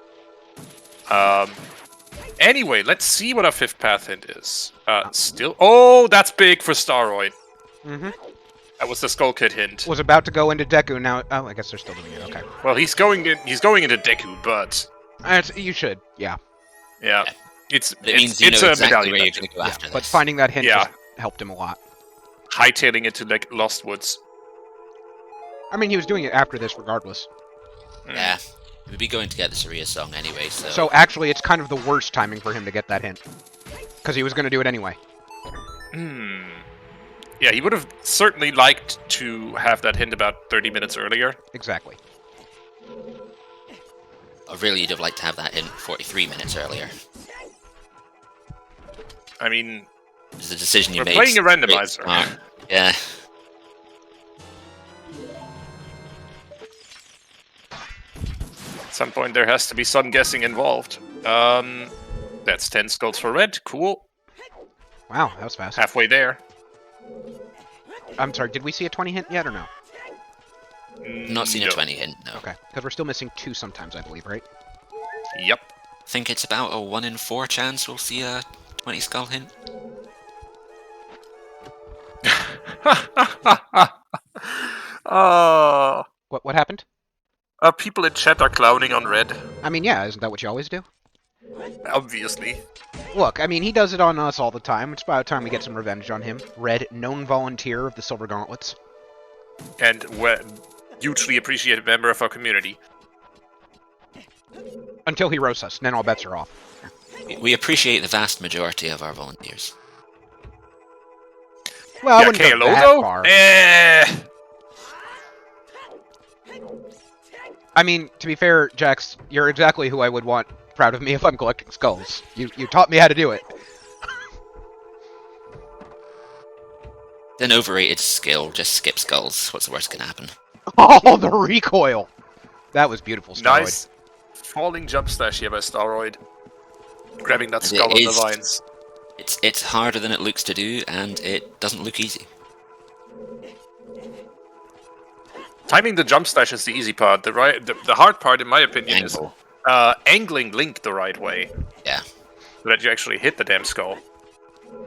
Anyway, let's see what our fifth path hint is. Still, oh, that's big for Staroid. Mm-hmm. That was the Skull Kid hint. Was about to go into Deku, now... Oh, I guess they're still doing it, okay. Well, he's going into Deku, but You should, yeah. yeah, it's It means you it's know a exactly medallion where you're dungeon. going to go after But this. finding that hint Yeah. just helped him a lot. Hightailing it to like Lost Woods. I mean, he was doing it after this regardless. Yeah, we'd be going to get the Saria song anyway, so... So actually, it's kind of the worst timing for him to get that hint. Because he was going to do it anyway. Hmm. Yeah, he would have certainly liked to have that hint about 30 minutes earlier. Exactly. I really would have liked to have that hint 43 minutes earlier. I mean, It was the decision you we're made. playing a Great randomizer. smart. Yeah. At some point, there has to be some guessing involved. That's 10 skulls for red. Cool. Wow, that was fast. Halfway there. I'm sorry, did we see a 20 hint yet or no? Not seen a No. 20 hint, no. Okay, because we're still missing 2 sometimes, I believe, right? Yep. I think it's about a 1 in 4 chance we'll see a 20 skull hint. Oh, What happened? people in chat are clowning on red. I mean, yeah, isn't that what you always do? Obviously. Look, I mean, he does it on us all the time. It's about time we get some revenge on him. Red, known volunteer of the Silver Gauntlets. And hugely appreciated member of our community. Until he roasts us, then all bets are off. We appreciate the vast majority of our volunteers. Well, I Yeah, wouldn't go KLO that though? far. I mean, to be fair, Jax, you're exactly who I would want proud of me if I'm collecting skulls. You taught me how to do it. Then overrated skill, just skip skulls. What's the worst can happen? Oh, the recoil! That was beautiful, Staroid. Nice falling jump slash here by Staroid. Grabbing that And skull it on the is- vines. It's harder than it looks to do, and it doesn't look easy. Timing the jump slash is the easy part. The hard part, in my opinion, Angle. is angling Link the right way. Yeah. So that you actually hit the damn skull.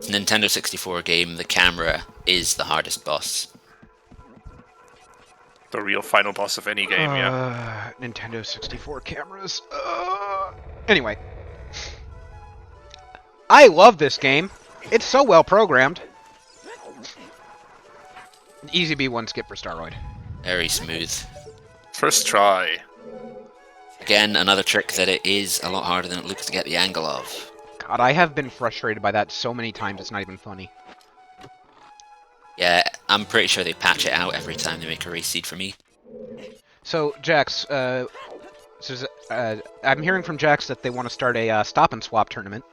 Nintendo 64 game, the camera is the hardest boss. The real final boss of any game, yeah. Nintendo 64 cameras. Anyway. I love this game. It's so well programmed. Easy B1 skip for Staroid. Very smooth. First try. Again, another trick that it is a lot harder than it looks to get the angle of. God, I have been frustrated by that so many times it's not even funny. Yeah, I'm pretty sure they patch it out every time they make a race seed for me. So, Jax, I'm hearing from Jax that they want to start a stop and swap tournament.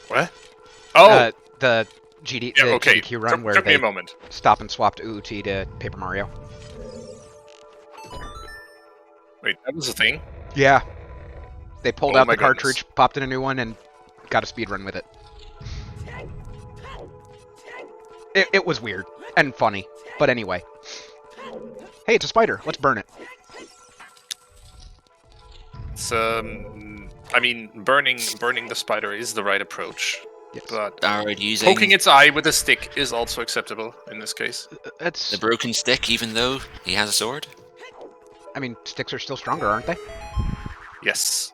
What? Oh! The GD, yeah, the okay. GDQ run where Took me they a moment. stop and swapped OoT to Paper Mario. Wait, that was a thing? Yeah. They pulled Oh out my the cartridge, popped in a new one, and got a speed run with it. It was weird and funny, but anyway. Hey, it's a spider. Let's burn it. It's, I mean, burning the spider is the right approach. Yes. But Staroid using poking its eye with a stick is also acceptable in this case. That's. the broken stick, even though he has a sword. I mean, sticks are still stronger, aren't they? Yes.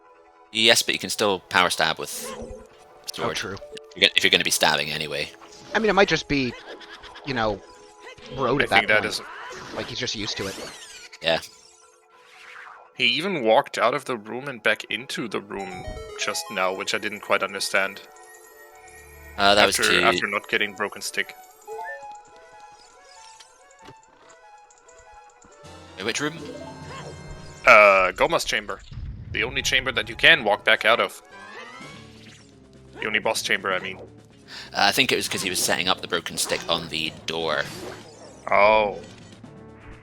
Yes, but you can still power stab with sword. Oh, true. If you're going to be stabbing anyway. I mean, it might just be, you know, road I at that think that point. is. Like he's just used to it. Yeah. He even walked out of the room and back into the room just now, which I didn't quite understand. That was after not getting broken stick. Which room? Goma's chamber. The only chamber that you can walk back out of. The only boss chamber, I mean. I think it was because he was setting up the broken stick on the door. Oh.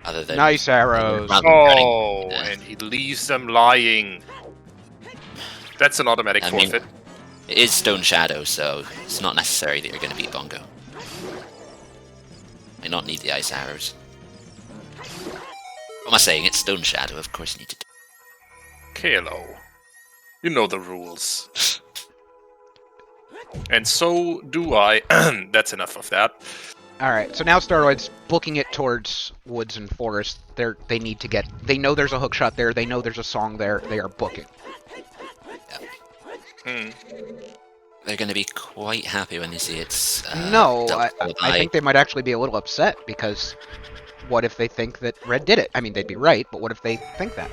Other than Nice arrows. rather than cutting- Oh, and he leaves them lying. That's an automatic I mean- forfeit. It is Stone Shadow, so it's not necessary that you're going to beat Bongo. You not need the ice arrows. What am I saying? It's Stone Shadow, of course you need to do. KLO. You know the rules. And so do I. That's enough of that. All right, so now Staroid's booking it towards woods and forest. They need to get. They know there's a hookshot there. They know there's a song there. They are booking. Hmm. They're going to be quite happy when they see it's. No, Delta I think they might actually be a little upset because what if they think that Red did it? I mean, they'd be right, but what if they think that?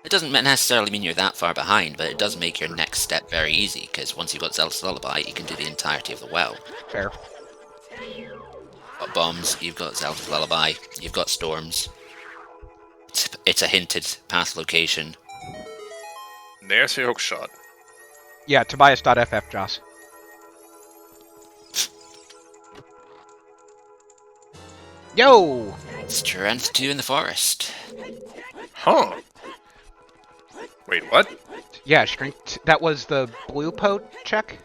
It doesn't necessarily mean you're that far behind, but it does make your next step very easy, because once you've got Zelda's Lullaby, you can do the entirety of the well. Fair. You've got bombs, you've got Zelda's Lullaby, you've got storms. It's a hinted path location. There's your hookshot. Yeah, Tobias.ff, Joss. Yo! Strength 2 in the forest. Huh. Wait, what? Yeah, strength. That was the blue po check?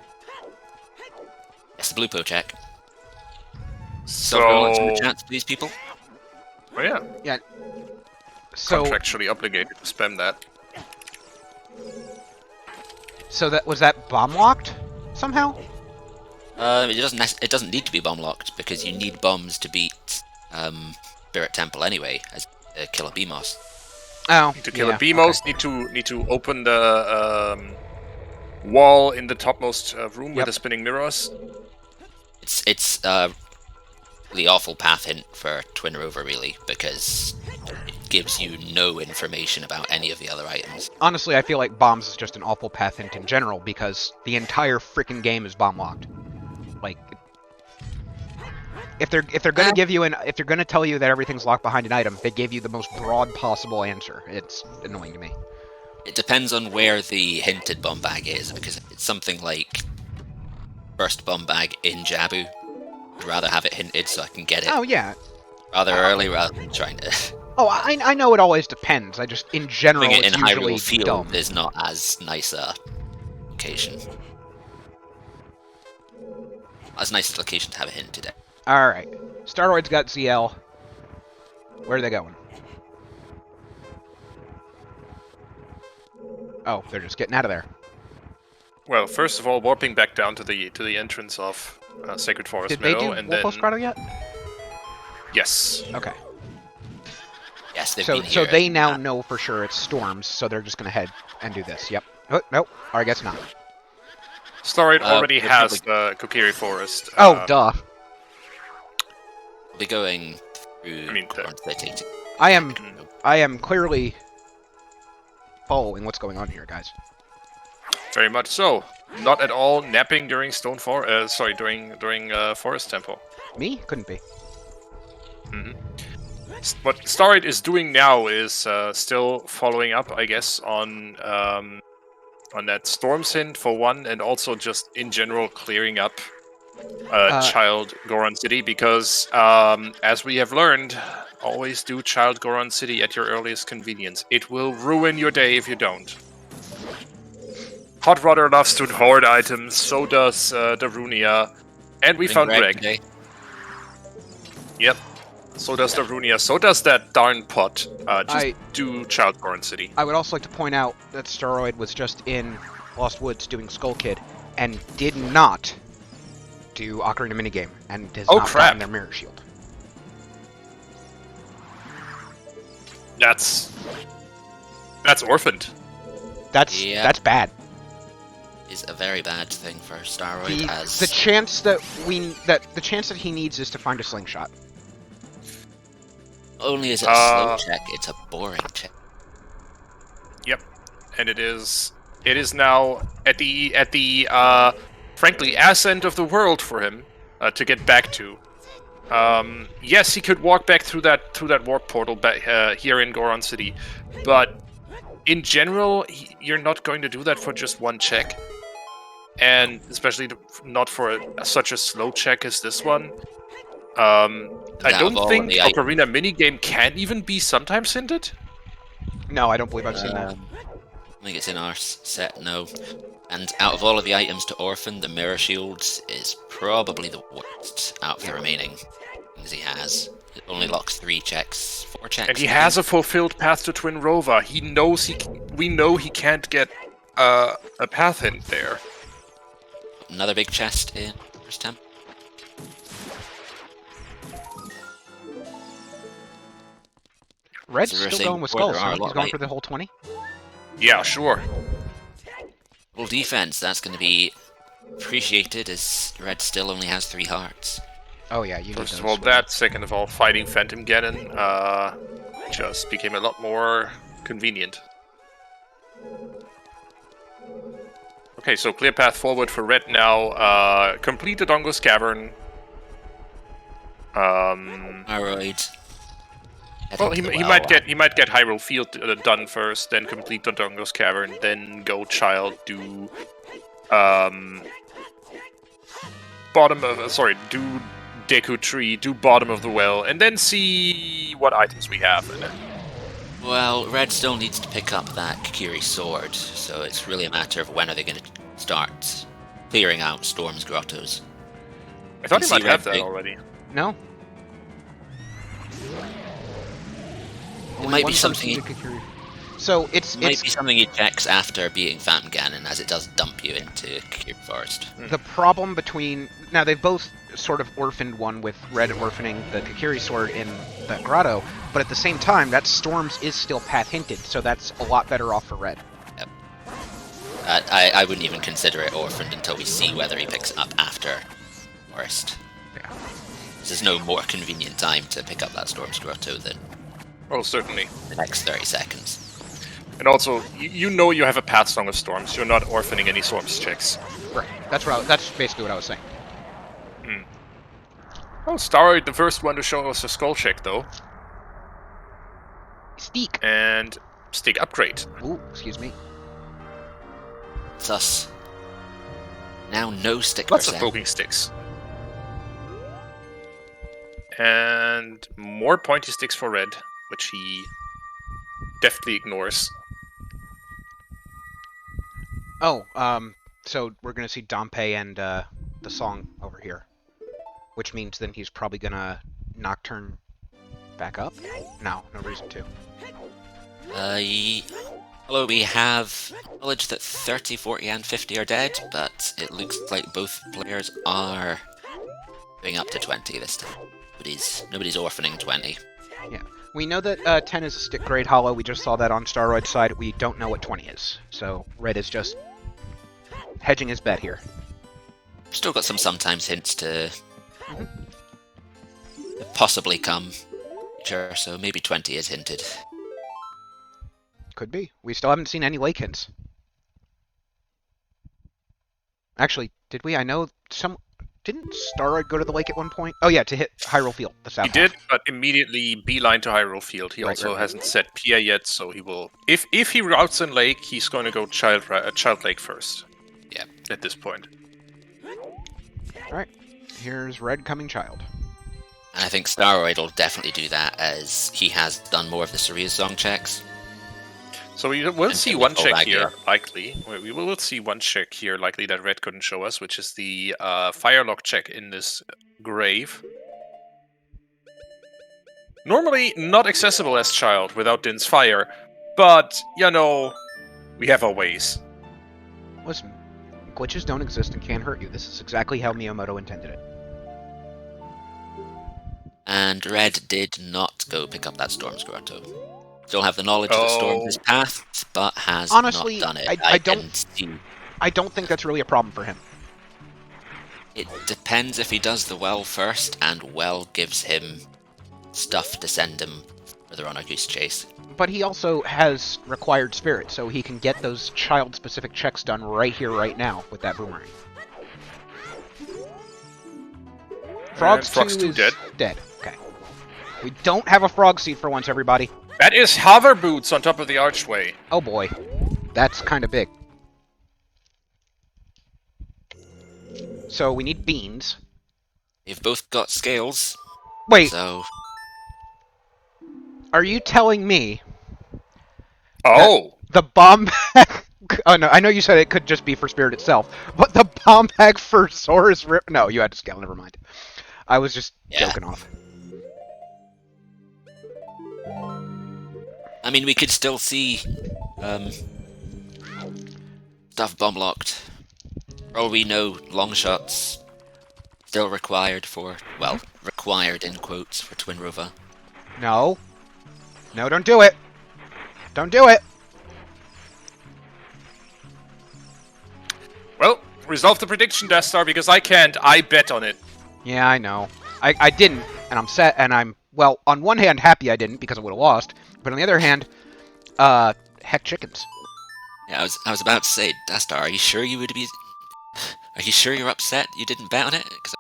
It's the blue po check. So... So, chance to these people. Oh yeah. Yeah. So, Contractually obligated to spam that. so that was that bomb locked somehow? It doesn't need to be bomb locked because you need bombs to beat Spirit Temple anyway, as kill a Beamos. Oh, To kill yeah, a Beamos, okay. need to open the wall in the topmost room with Yep. the spinning mirrors. It's the awful path hint for Twin Rover really, because it gives you no information about any of the other items. Honestly, I feel like bombs is just an awful path hint in general because the entire freaking game is bomb locked. Like, if they're gonna give you if they're gonna tell you that everything's locked behind an item, they give you the most broad possible answer. It's annoying to me. It depends on where the hinted bomb bag is, because if it's something like first bomb bag in Jabu, I'd rather have it hinted so I can get it Oh yeah. rather early rather than trying to... Oh, I know it always depends. I just in general Doing it it's in usually Hyrule Field dumb. is not as nice a location. As nice a location to have a hint today. All right, Staroid's got ZL. Where are they going? Oh, they're just getting out of there. Well, first of all, warping back down to the entrance of Sacred Forest Did they Meadow, do and then Wolfos Grotto yet? yes, Okay. Yes, they've So been here. they now know for sure it's storms, so they're just gonna head and do this. Yep. Oh, nope. Or I guess not. Staroid already they're has the Kokiri Forest. Oh, duh. They'll be going through... I mean, I am clearly following what's going on here, guys. Very much so. Not at all napping during during Forest Temple. Me? Couldn't be. What Staroid is doing now is still following up, I guess, on that storm hint for one, and also just in general clearing up Child Goron City, because as we have learned, always do Child Goron City at your earliest convenience. It will ruin your day if you don't. Hot Rodder loves to hoard items, so does Darunia, and we found Greg. today. Yep. So does Darunia, so does that darn pot. Just I- do Child Goron City. I would also like to point out that Staroid was just in Lost Woods doing Skull Kid, and did not do Ocarina minigame, and has Oh, not crap. gotten their mirror shield. That's orphaned. That's bad. Is a very bad thing for Staroid. The chance that he needs is to find a slingshot. Only is it a slow check, it's a boring check. Yep, and it is now at the frankly ass end of the world for him to get back to. Yes, he could walk back through that warp portal back here in Goron City, but in general, you're not going to do that for just one check, and especially not for such a slow check as this one. I don't think Ocarina minigame can even be sometimes hinted. No, I don't believe I've seen that. I think it's in our set, no. And out of all of the items to orphan, the mirror shields is probably the worst out of the remaining things he has. It only locks 4 checks. And he has a fulfilled path to Twin Rova. He knows we know he can't get a path hint there. Another big chest in first temp. Red's still going with Skull, so he's going for the whole 20? Yeah, sure. Well, defense, that's going to be appreciated as Red still only has 3 hearts. Oh yeah, you First of all that, second of all, fighting Phantom Ganon just became a lot more convenient. Okay, so clear path forward for Red now. Complete the Dongo's Cavern. Staroid. Well, he might get Hyrule Field done first, then complete the Dongo's Cavern, then go Child, do do Deku Tree, do Bottom of the Well, and then see what items we have in it. Well, Red still needs to pick up that Kakiri sword, so it's really a matter of when are they going to start clearing out Storm's grottos. I thought he might have that already. No. It might be something. So it might be something he checks after beating Phantom Ganon, as it does dump you into Kakiri Forest. The problem between now they've both sort of orphaned one with Red orphaning the Kakiri sword in the grotto, but at the same time that Storms is still path hinted, so that's a lot better off for Red. Yep. I wouldn't even consider it orphaned until we see whether he picks it up after Forest. Yeah. There's no more convenient time to pick up that Storm's grotto than. Oh, certainly. The next 30 seconds. And also, you know you have a path song of Storms. You're not orphaning any Storms checks. Right. That's basically what I was saying. Oh, Staroid, the first one to show us a skull check, though. Steak. And stick upgrade. Ooh, excuse me. Thus, now no stick Lots percent. of poking sticks. And more pointy sticks for Red, which he deftly ignores. Oh, so we're gonna see Dompe and the song over here, which means then he's probably gonna Nocturne back up. No reason to. Although we have knowledge that 30, 40, and 50 are dead, but it looks like both players are going up to 20 this time. Nobody's orphaning 20. Yeah. We know that 10 is a stick grade hollow. We just saw that on Staroid's side. We don't know what 20 is. So Red is just hedging his bet here. Still got some sometimes hints to possibly come. Sure, so maybe 20 is hinted. Could be. We still haven't seen any lake hints. Actually, did we? I know some... Didn't Staroid go to the lake at one point? Oh yeah, to hit Hyrule Field, the south. He did, but immediately beeline to Hyrule Field. He also hasn't set Pia yet, so he will... If he routes in Lake, he's going to go Child Lake first. Yeah. At this point. Alright. Here's Red coming Child. And I think Staroid will definitely do that, as he has done more of the Saria's Song checks. So we will see one check here, likely. We will see one check here, likely, that Red couldn't show us, which is the Firelock check in this grave. Normally not accessible as Child without Din's Fire, but, you know, we have our ways. Listen, Glitches don't exist and can't hurt you. This is exactly how Miyamoto intended it. And Red did not go pick up that Storm's Grotto. Still have the knowledge that Storm his path, but has Honestly, not done it. I can see. I don't think that's really a problem for him. It depends if he does the well first, and well gives him stuff to send him further on a goose chase. But he also has required spirit, so he can get those child-specific checks done right here, right now, with that boomerang. Frog's 2 is dead. Okay. We don't have a frog seed for once, everybody. That is hover boots on top of the archway. Oh boy. That's kind of big. So we need beans. They've both got scales. Wait, So are you telling me Oh! the bomb bag... Oh no, I know you said it could just be for spirit itself, but the bomb bag for Sora's Rip... No, you had to scale, never mind. I was just joking off. I mean, we could still see stuff bomb locked. For all we know, long shots still required for, well, required in quotes for Twin Rover. No. No, don't do it! Don't do it! Well, resolve the prediction, Dastar, because I can't. I bet on it. Yeah, I know. I didn't, and I'm sad, and I'm, well, on one hand happy I didn't because I would have lost, but on the other hand, heck chickens. Yeah, I was about to say, Dastar, are you sure you would be? Are you sure you're upset you didn't bet on it? Because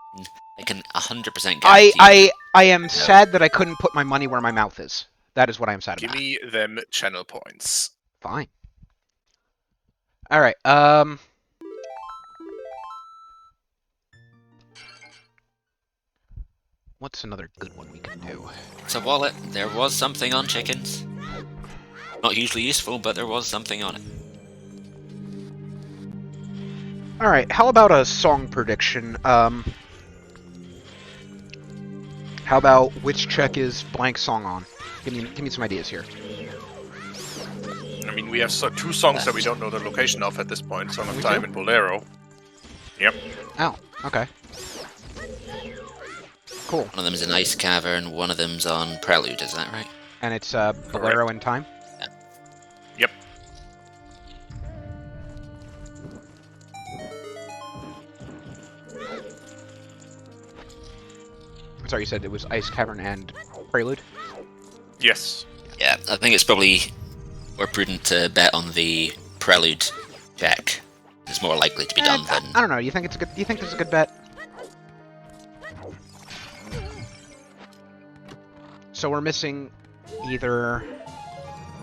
I can 100% guarantee. I am sad that I couldn't put my money where my mouth is. That is what I am sad Give about. me them channel points. Fine. All right. What's another good one we can do? It's a wallet. There was something on chickens. Not hugely useful, but there was something on it. All right. How about a song prediction? How about which check is blank song on? Give me some ideas here. I mean, we have two songs that we don't know the location of at this point. Song of We Time do? and Bolero. Yep. Oh, okay. Cool. One of them's an ice cavern. One of them's on Prelude. Is that right? And it's Bolero in Time? Yep. I'm sorry, you said it was Ice Cavern and Prelude? Yes. Yeah, I think it's probably more prudent to bet on the Prelude check. It's more likely to be done than. I don't know. You think it's a good? You think this is a good bet? So we're missing either.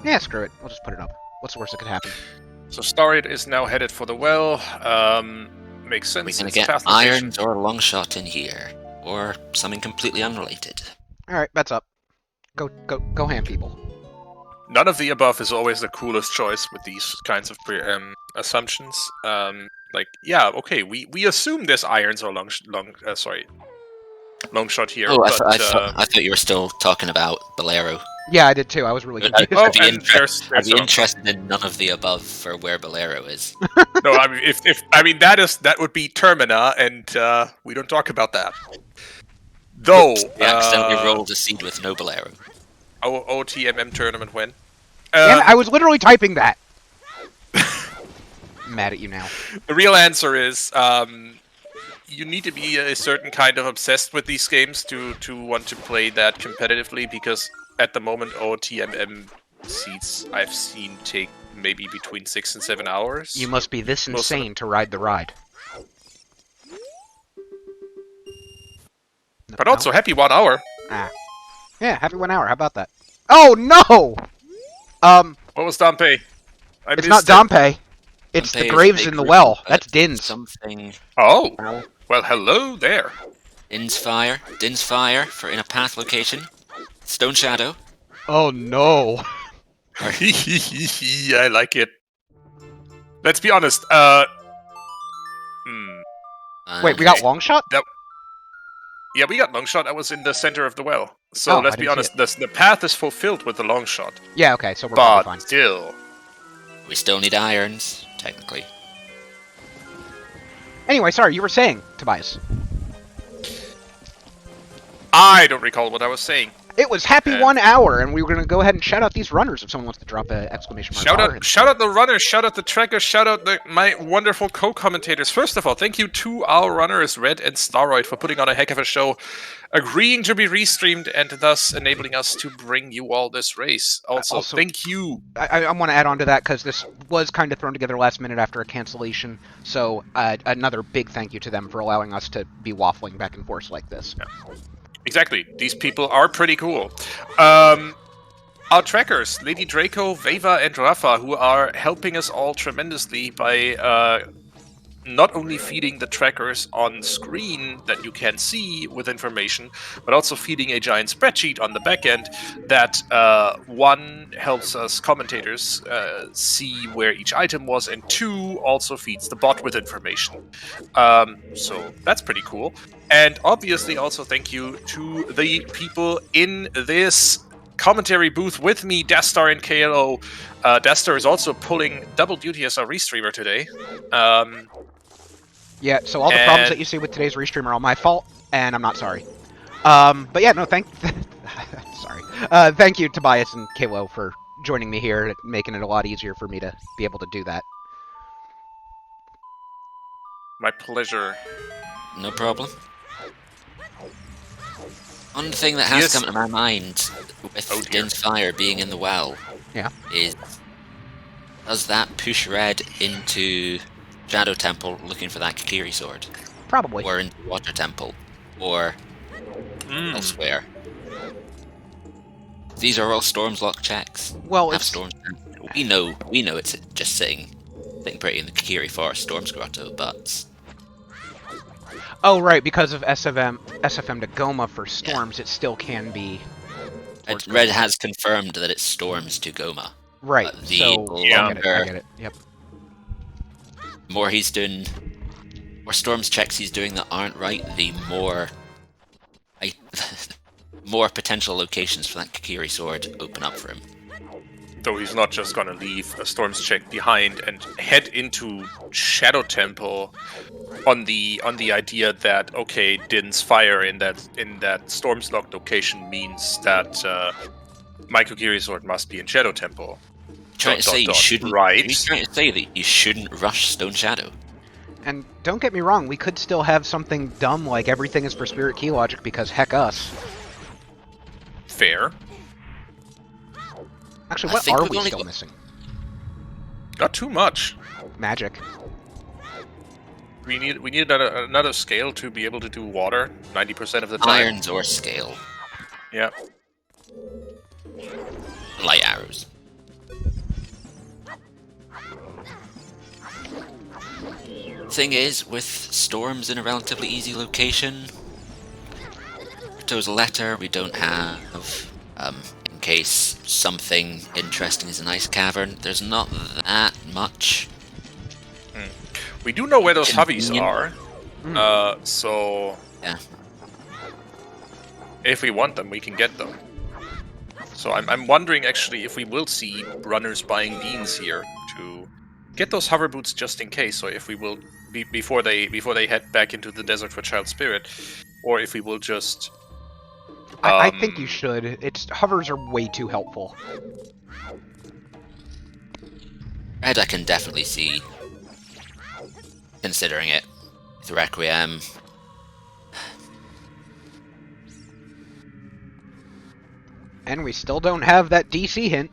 Yeah, screw it. We'll just put it up. What's the worst that could happen? So Staroid is now headed for the well. Makes sense. We're gonna It's get path location. irons or a long shot in here, or something completely unrelated. All right, bets up. Go ham, people. None of the above is always the coolest choice with these kinds of assumptions. Like, yeah, okay, we assume there's irons or long shot here. Oh, but, I thought you were still talking about Bolero. Yeah, I did too. I was really confused. Oh, I'd be, and there's I'd be no- interested in none of the above for where Bolero is. No, I mean, that would be Termina, and we don't talk about that. Though, We accidentally rolled a seed with no Bolero. OTMM tournament win. Damn it, I was literally typing that. I'm mad at you now. The real answer is you need to be a certain kind of obsessed with these games to want to play that competitively, because at the moment OTMM seats I've seen take maybe between 6 and 7 hours. You must be this Most of insane to ride the ride. But also, happy 1 hour. Ah. Yeah, happy 1 hour. How about that? Oh no! What was Dampe? It's not Dompe. It's the Dompe is graves a in the group, well. but That's Din's. Something. Oh, well, hello there. Din's Fire for in a path location. Stone Shadow. Oh no. I like it. Let's be honest. Wait, we got long shot? Yeah, we got long shot. I was in the center of the well. So Oh, let's I be didn't honest. The path is fulfilled with the long shot, Yeah, okay, so we're probably but fine. still. We still need irons, technically. Anyway, sorry, you were saying, Tobias. I don't recall what I was saying. It was happy And 1 hour, and we were going to go ahead and shout out these runners if someone wants to drop an exclamation mark. Shout out the runners, shout out the trackers, shout out my wonderful co-commentators. First of all, thank you to our runners, Red and Staroid, for putting on a heck of a show, agreeing to be restreamed, and thus enabling us to bring you all this race. Also thank you. I want to add on to that, because this was kind of thrown together last minute after a cancellation, so another big thank you to them for allowing us to be waffling back and forth like this. Yeah. Exactly. These people are pretty cool. Our trackers, Lady Draco, Veva, and Rafa, who are helping us all tremendously by not only feeding the trackers on screen that you can see with information, but also feeding a giant spreadsheet on the back end that one helps us commentators see where each item was, and two also feeds the bot with information. So that's pretty cool. And obviously also thank you to the people in this commentary booth with me, Dastar and KLO. Dastar is also pulling double duty as our restreamer today. Yeah, so all the problems that you see with today's restream are all my fault, and I'm not sorry. But yeah, no, sorry. Thank you, Tobias and KLO, for joining me here, making it a lot easier for me to be able to do that. My pleasure. No problem. One thing that has come to my mind with Din's Fire being in the well is, does that push Red into Shadow Temple looking for that Kakiri sword? Probably. Or into Water Temple, or elsewhere. These are all Storm's Lock checks. Well, we know it's just sitting pretty in the Kakiri Forest Storm's Grotto, but... Oh, right, because of SFM to Goma for Storms, it still can be... Red has confirmed that it's Storms to Goma. Right, I get it, yep. More Storms checks he's doing that aren't right, the more potential locations for that Kakiri sword open up for him. Though he's not just gonna leave a Storms check behind and head into Shadow Temple on the idea that, okay, Din's Fire in that Storms locked location means that my Kakiri sword must be in Shadow Temple. Trying to say you shouldn't. Right? He's trying to say that you shouldn't rush Stone Shadow. And don't get me wrong, we could still have something dumb like everything is for Spirit Key logic because heck us. Fair. Actually, what are we still missing? Not too much. Magic. We need another scale to be able to do water 90% of the time. Irons or scale. Yeah. Light arrows. Thing is, with Storms in a relatively easy location, To's letter we don't have. In case something interesting is an ice cavern, there's not that much. We do know where those hubbies are, so yeah. If we want them, we can get them. So I'm wondering actually if we will see runners buying beans here to get those hover boots just in case, or if we will before they head back into the desert for Child Spirit, or if we will just. I think you should. Hovers are way too helpful. Red, I can definitely see considering it. With Requiem. And we still don't have that DC hint.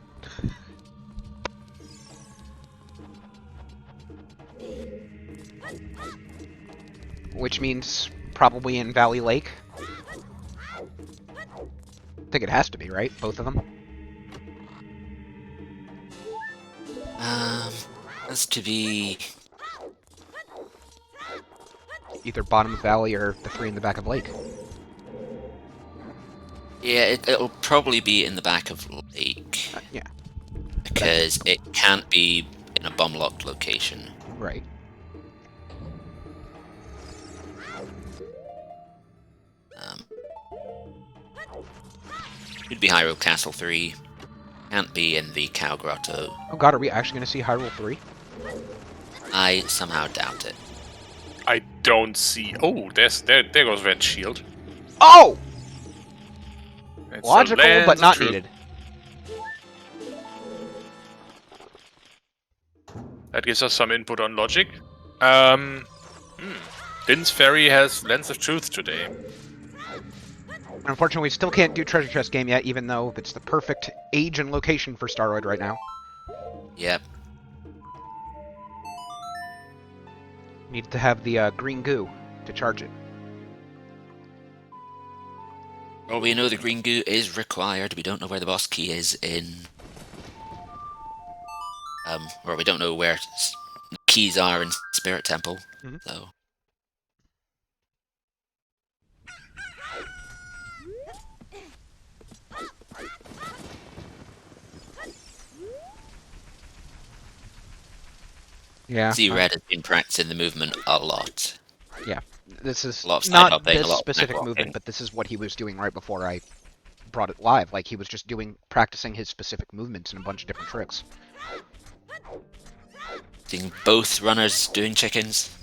Which means probably in Valley Lake. I think it has to be, right? Both of them? Has to be... either bottom of Valley or the 3 in the back of Lake. Yeah, it'll probably be in the back of Lake. Yeah. Because it can't be in a bomb-locked location. Right. Could be Hyrule Castle 3. Can't be in the Cow Grotto. Oh god, are we actually going to see Hyrule 3? I somehow doubt it. I don't see. Oh, there goes Red Shield. Oh! It's a Logical, but Lance not troop. needed. That gives us some input on logic. Din's Ferry has Lens of Truth today. Unfortunately, we still can't do treasure chest game yet, even though it's the perfect age and location for Staroid right now. Yep. Need to have the green goo to charge it. Well, we know the green goo is required. We don't know where the boss key is in... or we don't know where keys are in Spirit Temple, so... Yeah. See, Red has been practicing the movement a lot. Yeah. This is A lot of side not hopping, a this lot of specific back movement, walking. but this is what he was doing right before I brought it live. Like, he was just practicing his specific movements and a bunch of different tricks. Seeing both runners doing chickens.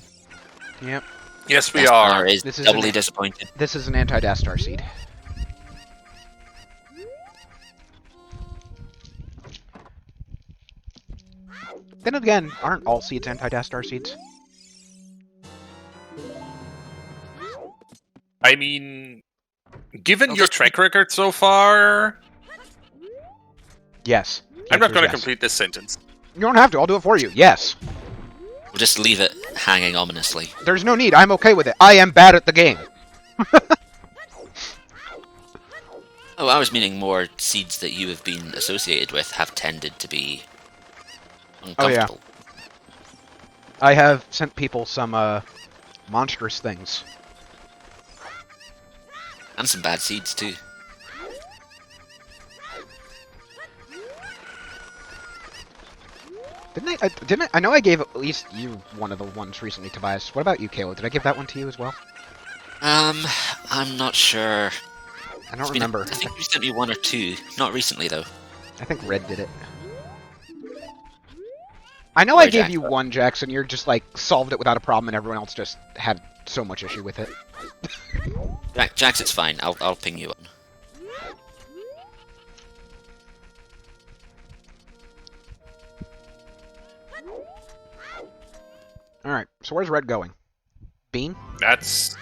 Yep. Yes, we Dastar are. is This is doubly an- disappointed. This is an anti-Dastar seed. Then again, aren't all seeds anti-Dastar seeds? I mean, given Well, your just- track record so far, Yes. I'm not Answer is going to yes. complete this sentence. You don't have to, I'll do it for you. Yes. We'll just leave it hanging ominously. There's no need, I'm okay with it. I am bad at the game. Oh, I was meaning more seeds that you have been associated with have tended to be uncomfortable. I have sent people some, monstrous things. And some bad seeds, too. I know I gave at least you one of the ones recently, Tobias. What about you, Kayla? Did I give that one to you as well? I'm not sure. I don't remember. I think you sent me one or two. Not recently, though. I think Red did it. I know I Or gave you Jackson. one, Jackson. You're just like solved it without a problem, and everyone else just had so much issue with it. Jax, it's fine. I'll ping you one. All right. So where's Red going? Bean? That's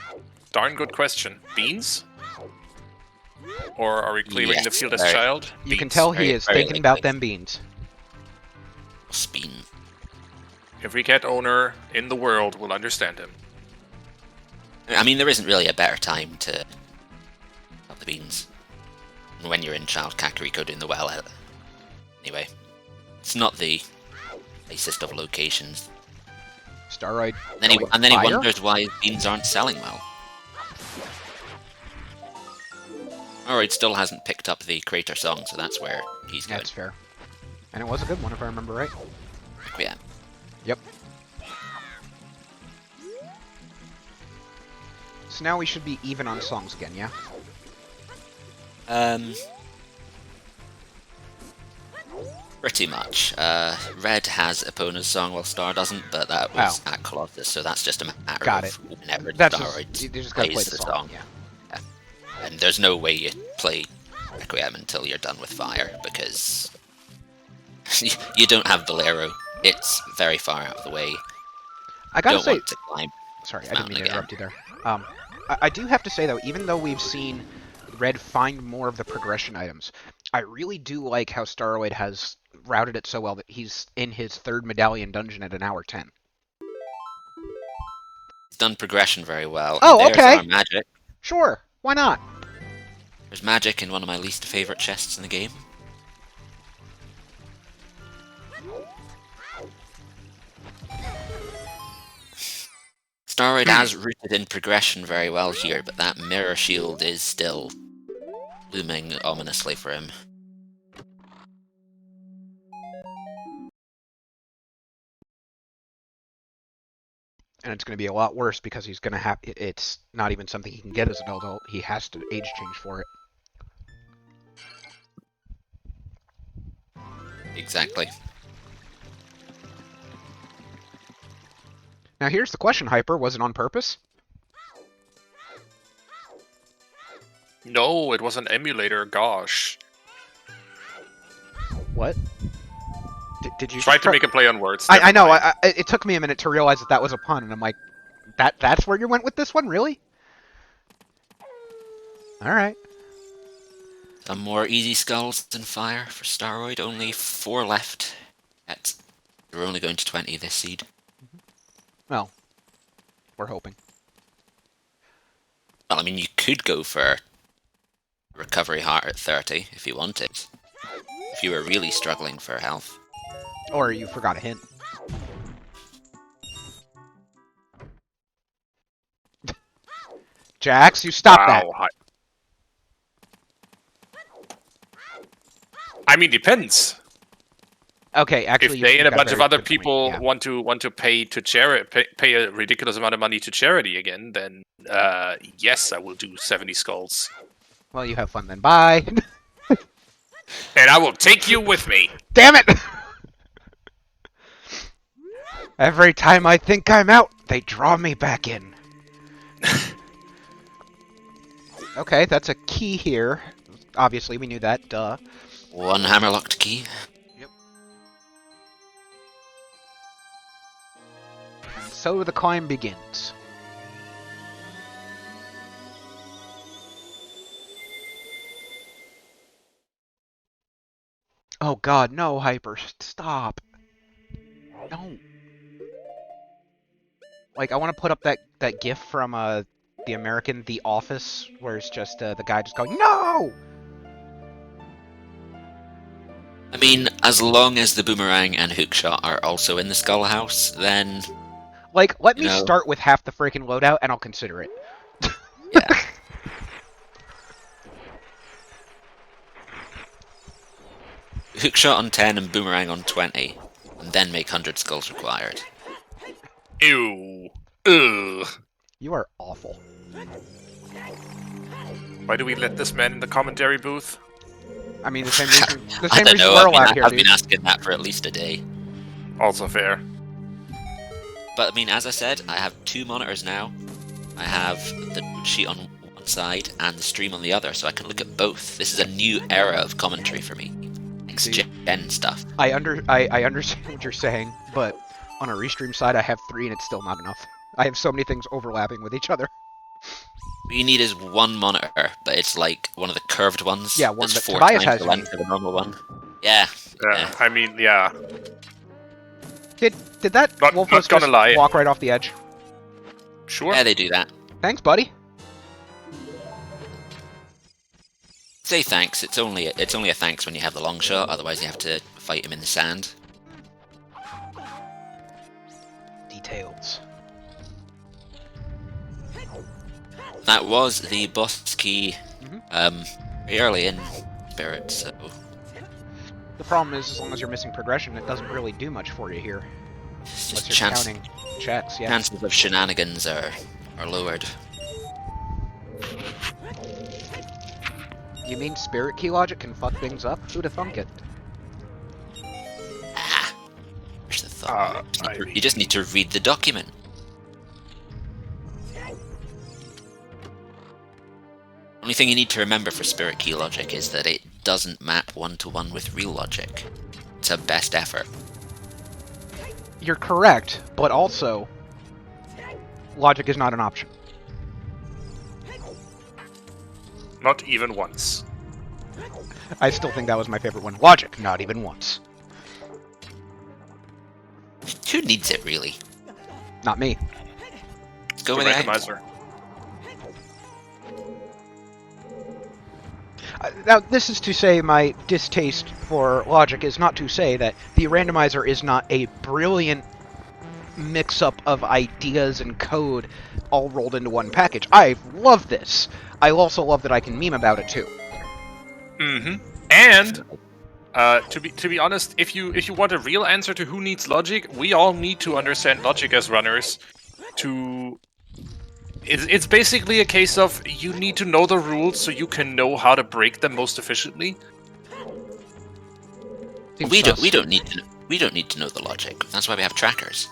darn good question. Beans? Or are we clearing the Yes, field as very- child? You can Beans. tell he very- is very thinking about likely. them beans. Spin. Every cat owner in the world will understand him. I mean, there isn't really a better time to have the beans than when you're in Child Kakariko doing the well. Anyway, it's not the nicest of locations. Staroid. And then he fire? wonders why beans aren't selling well. Alright, still hasn't picked up the Crater song, so that's where he's going. That's fair. And it was a good one, if I remember right. Yeah. Yep. So now we should be even on songs again, yeah? Pretty much. Red has Epona's song while Star doesn't, but that was at Colossus, so that's just a matter Got of whenever That's Staroid just, you just gotta play plays the the song. song. Yeah. And there's no way you play Requiem until you're done with Fire, because you don't have Bolero. It's very far out of the way. I gotta Don't say, want to climb. sorry, I Mountain didn't mean to again. interrupt you there. I do have to say though, even though we've seen Red find more of the progression items, I really do like how Staroid has routed it so well that he's in his third medallion dungeon at an hour 10. It's done progression very well. Oh, There's okay. our magic. Sure, why not? There's magic in one of my least favorite chests in the game. Staroid has rooted in progression very well here, but that mirror shield is still looming ominously for him. And it's going to be a lot worse because he's going to have. It's not even something he can get as an adult. He has to age change for it. Exactly. Now here's the question, Hyper. Was it on purpose? No, it was an emulator. Gosh. What? Did you Tried to make a play on words. I know. Never mind. It took me a minute to realize that was a pun, and I'm like, that's where you went with this one, really? All right. Some more easy skulls than fire for Staroid. Only 4 left. We're only going to 20 this seed. Well, we're hoping. Well, I mean, you could go for recovery heart at 30 if you wanted. If you were really struggling for health. Or you forgot a hint. Jax, you stop that. I mean, depends. Okay, actually, If they and a got bunch of very other good point, people yeah. want to pay to pay a ridiculous amount of money to charity again, then yes, I will do 70 skulls, Well, you have fun then. Bye. and I will take you with me. Damn it! Every time I think I'm out, they draw me back in. Okay, that's a key here. Obviously, we knew that, duh. 1 hammerlocked key. Yep. And so the climb begins. Oh god, no, Hyper, stop. No. Like, I want to put up that gif from the American The Office, where it's just the guy just going, no! I mean, as long as the boomerang and hookshot are also in the skull house, then Like, let me know. start with half the freaking loadout, and I'll consider it. yeah. Hookshot on 10 and boomerang on 20, and then make 100 skulls required. Ew. Ugh. You are awful. Why do we let this man in the commentary booth? I mean, the same reason, I don't know, we're allowed here, I've dude. been asking that for at least a day. Also fair. But I mean, as I said, I have 2 monitors now. I have the sheet on one side and the stream on the other, so I can look at both. This is a new era of commentary for me. Next-gen stuff. I understand what you're saying, but on a restream side, I have 3, and it's still not enough. I have so many things overlapping with each other. What you need is 1 monitor, but it's like one of the curved ones. Yeah, one that's that 4 Tobias times has, the you length of the normal one. Yeah. Yeah. I mean, yeah. Did that Not wolf gonna just lie. walk right off the edge? Sure. Yeah, they do that. Thanks, buddy. Say thanks. It's only a thanks when you have the long shot. Otherwise, you have to fight him in the sand. Details. That was the boss key. Very early in Spirit, so The problem is, as long as you're missing progression, it doesn't really do much for you here. it's Unless just you're counting checks, yeah. chances of shenanigans are lowered. You mean spirit key logic can fuck things up? Who'da thunk it? Where's the thought? You just need to read the document. Only thing you need to remember for spirit key logic is that it doesn't map 1-to-1 with real logic. It's a best effort. You're correct, but also, logic is not an option. Not even once. I still think that was my favorite one. Logic, not even once. Who needs it, really? Not me. Let's go The with it. randomizer. Now, this is to say my distaste for logic is not to say that the randomizer is not a brilliant mix-up of ideas and code all rolled into one package. I love this. I also love that I can meme about it too. Mm-hmm. And to be honest, if you want a real answer to who needs logic, we all need to understand logic as runners. It's basically a case of you need to know the rules so you can know how to break them most efficiently. Seems We sus. don't need to know the logic. That's why we have trackers.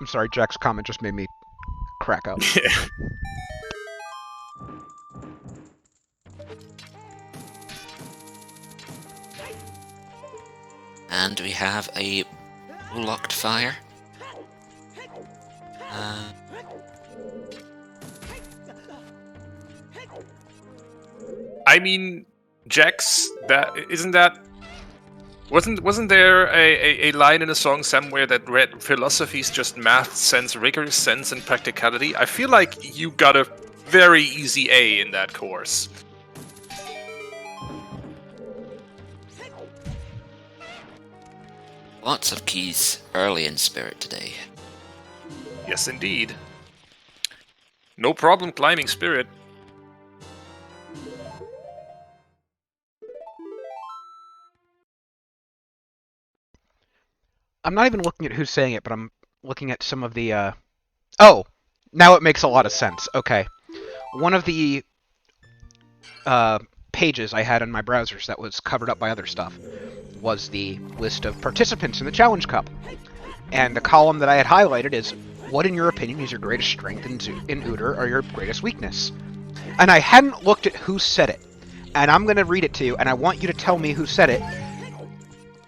I'm sorry, Jack's comment just made me crack up. And we have a locked fire. I mean, Jax, wasn't there a line in a song somewhere that read philosophy's just math, sense, rigorous sense, and practicality? I feel like you got a very easy A in that course. Lots of keys early in Spirit today. Yes, indeed. No problem climbing Spirit. I'm not even looking at who's saying it, but I'm looking at some of the, Oh! Now it makes a lot of sense. Okay. One of the, pages I had in my browsers that was covered up by other stuff was the list of participants in the Challenge Cup. And the column that I had highlighted is, what in your opinion is your greatest strength in Ooter or your greatest weakness? And I hadn't looked at who said it. And I'm going to read it to you, and I want you to tell me who said it.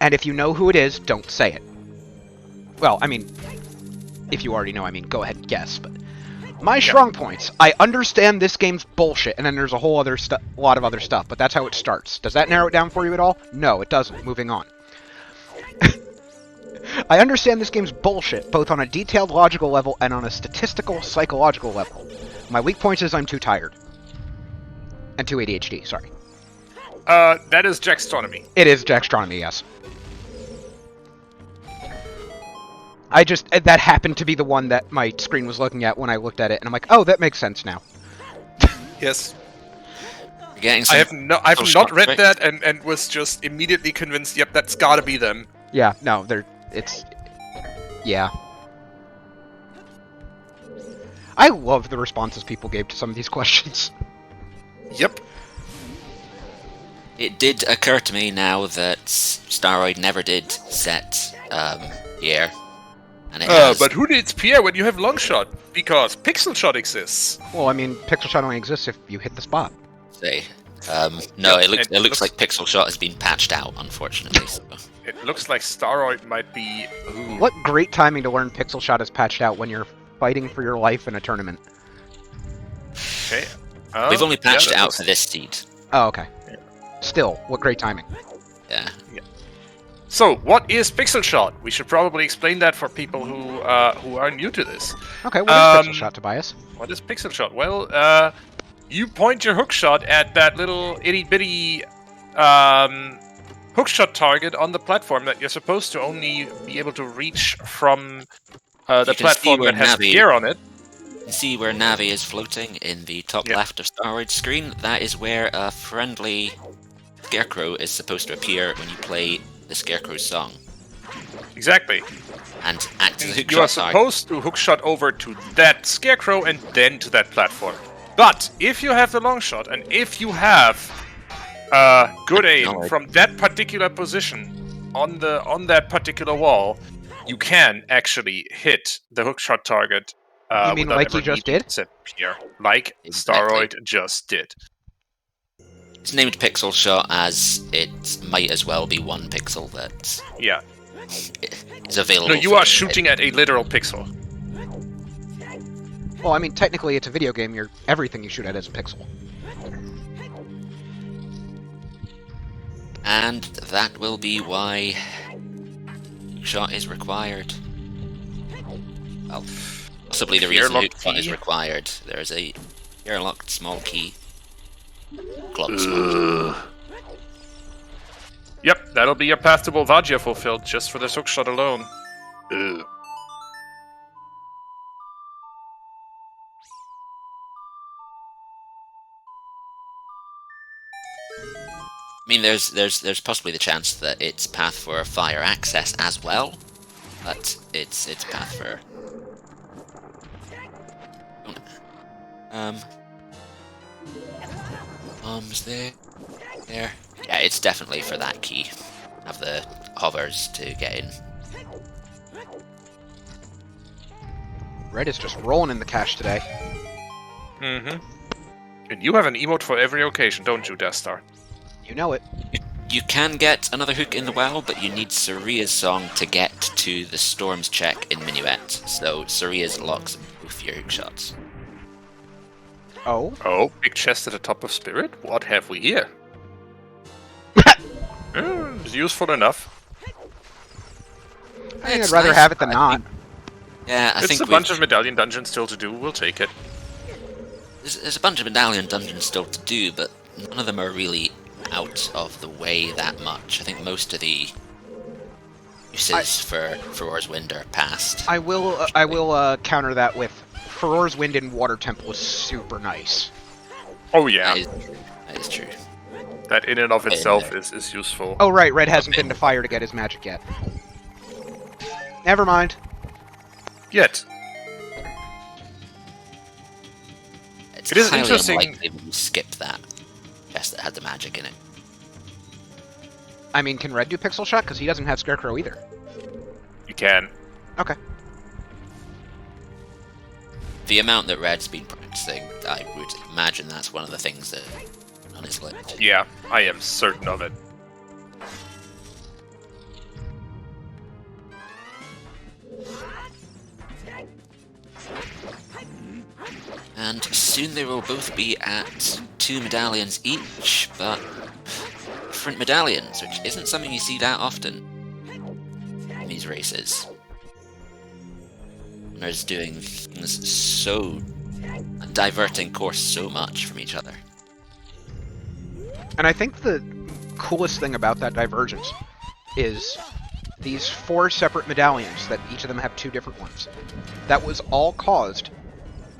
And if you know who it is, don't say it. Well, I mean, if you already know, I mean, go ahead and guess, but... My strong points. I understand this game's bullshit, and then there's a whole other lot of other stuff, but that's how it starts. Does that narrow it down for you at all? No, it doesn't. Moving on. I understand this game's bullshit, both on a detailed logical level and on a statistical psychological level. My weak points is I'm too tired. And too ADHD, sorry. That is Jackstronomy. It is Jackstronomy, yes. That happened to be the one that my screen was looking at when I looked at it, and I'm like, oh, that makes sense now. Yes. I have not read that and was just immediately convinced, yep, that's gotta be them. Yeah, no, yeah. I love the responses people gave to some of these questions. Yep. It did occur to me now that Staroid never did set Pierre. And but who needs Pierre when you have Longshot? Because Pixel Shot exists. Well, I mean, Pixel Shot only exists if you hit the spot. No, it looks like Pixel Shot has been patched out, unfortunately. So. It looks like Staroid might be... Ooh. What great timing to learn Pixel Shot is patched out when you're fighting for your life in a tournament. Okay. We've only patched it out for this seed. Oh, okay. Yeah. Still, what great timing. Yeah. So, what is Pixel Shot? We should probably explain that for people who are new to this. Okay, what is Pixel Shot, Tobias? What is Pixel Shot? Well, you point your hookshot at that little itty-bitty hookshot target on the platform that you're supposed to only be able to reach from the platform that has Pierre on it. You can see where Navi is floating in the top left of Staroid's screen. That is where a friendly Scarecrow is supposed to appear when you play the Scarecrow's song. Exactly. And act as a hookshot. You are supposed to hookshot over to that Scarecrow and then to that platform. But if you have the long shot and if you have good aim from that particular position on that particular wall, you can actually hit the hookshot target. You mean like you just did? Like Staroid just did. It's named Pixel Shot as it might as well be one pixel that is available. No, you are shooting at a literal pixel. Well, I mean, technically it's a video game. Everything you shoot at is a pixel. And that will be why shot is required. Well, possibly the reason hookshot is required. There is a airlocked small key. Yep, that'll be your path to Volvagia fulfilled just for this hookshot alone. I mean, there's possibly the chance that it's path for fire access as well, but it's path for bombs there. Yeah, it's definitely for that key. Have the hovers to get in. Red is just rolling in the cash today. Mm-hmm. And you have an emote for every occasion, don't you, Dastar? You know it. You can get another hook in the well, but you need Saria's song to get to the Storm's check in Minuet. So Saria's locks both your hook shots. Oh? Oh, big chest at the top of Spirit? What have we here? It's useful enough. I think I'd It's rather nice, have it than but not. Yeah, I It's think a bunch of medallion dungeons still to do, we'll take it. there's a bunch of medallion dungeons still to do, but none of them are really out of the way that much. I think most of the uses for Furor's Wind are past. I will counter that with Furor's Wind and Water Temple is super nice. Oh yeah, That is true. that in and of itself is useful. Oh right, Red hasn't been to fire to get his magic yet. Never mind. Yet. It's It is highly interesting- unlikely we skipped that chest that had the magic in it. I mean, can Red do Pixel Shot? Because he doesn't have Scarecrow either. You can. Okay. The amount that Red's been practicing, I would imagine that's one of the things that on his list. Yeah, I am certain of it. And soon they will both be at 2 medallions each, but different medallions, which isn't something you see that often in these races. Runners doing things so... diverting course so much from each other. And I think the coolest thing about that divergence is these 4 separate medallions that each of them have 2 different ones. That was all caused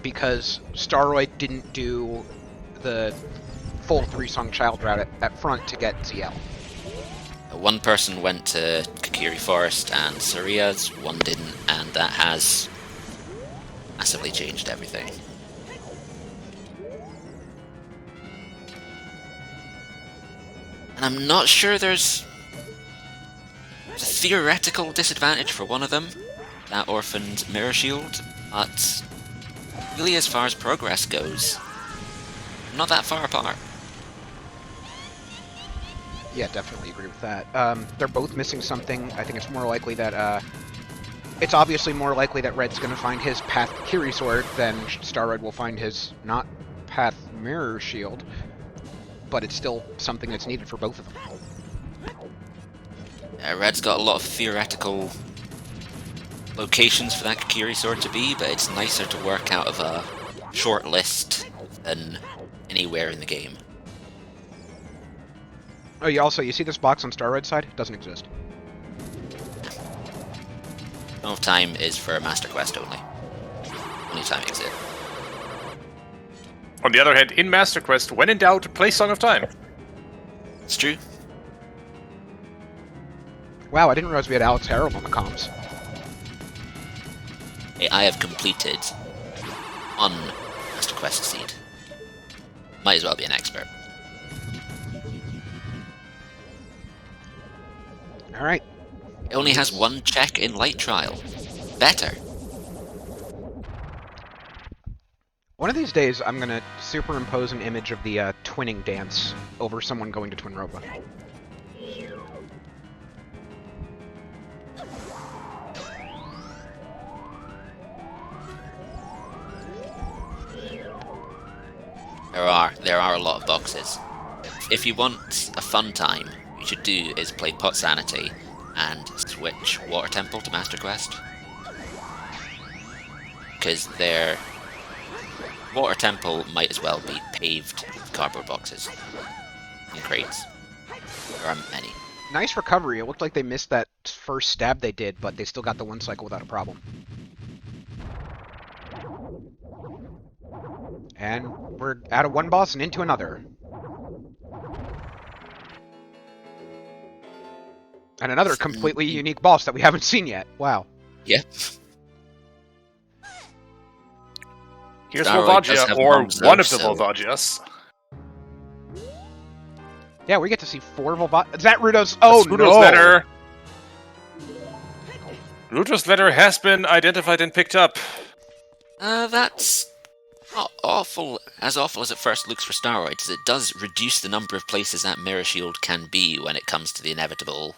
because Staroid didn't do the full 3-song child route at front to get ZL. One person went to Kakiri Forest and Saria's, one didn't, and that has massively changed everything. And I'm not sure there's a theoretical disadvantage for one of them, that orphaned Mirror Shield, but really as far as progress goes, not that far apart. Yeah, definitely agree with that. They're both missing something. I think it's more likely that, it's obviously more likely that Red's going to find his Path Kiri Sword than Staroid will find his not Path Mirror Shield, but it's still something that's needed for both of them. Red's got a lot of theoretical locations for that Kakiri Sword to be, but it's nicer to work out of a short list than anywhere in the game. Oh, you see this box on Staroid's side? It doesn't exist. Stone of Time is for Master Quest only. Only time it exists. On the other hand, in Master Quest, when in doubt, play Song of Time. It's true. Wow, I didn't realize we had Alex Harold on the comms. I have completed one Master Quest seed. Might as well be an expert. Alright. It only has one check in Light Trial. Better. One of these days, I'm gonna superimpose an image of the twinning dance over someone going to Twinrova. There are a lot of boxes. If you want a fun time, what you should do is play Pot Sanity and switch Water Temple to Master Quest. Because their Water Temple might as well be paved with cardboard boxes and crates. There are many. Nice recovery. It looked like they missed that first stab they did, but they still got the 1 cycle without a problem. And we're out of 1 boss and into another. And another completely unique boss that we haven't seen yet. Wow. Yep. Here's Staroid does Volvagia, have or bombs, one of though, the so- Volvagias. Yeah, we get to see 4 Volvagia. Is that Rudo's? Oh, That's Rudo's no! letter. Rudo's letter has been identified and picked up. That's not awful as it first looks for Staroids. It does reduce the number of places that Mirror Shield can be when it comes to the inevitable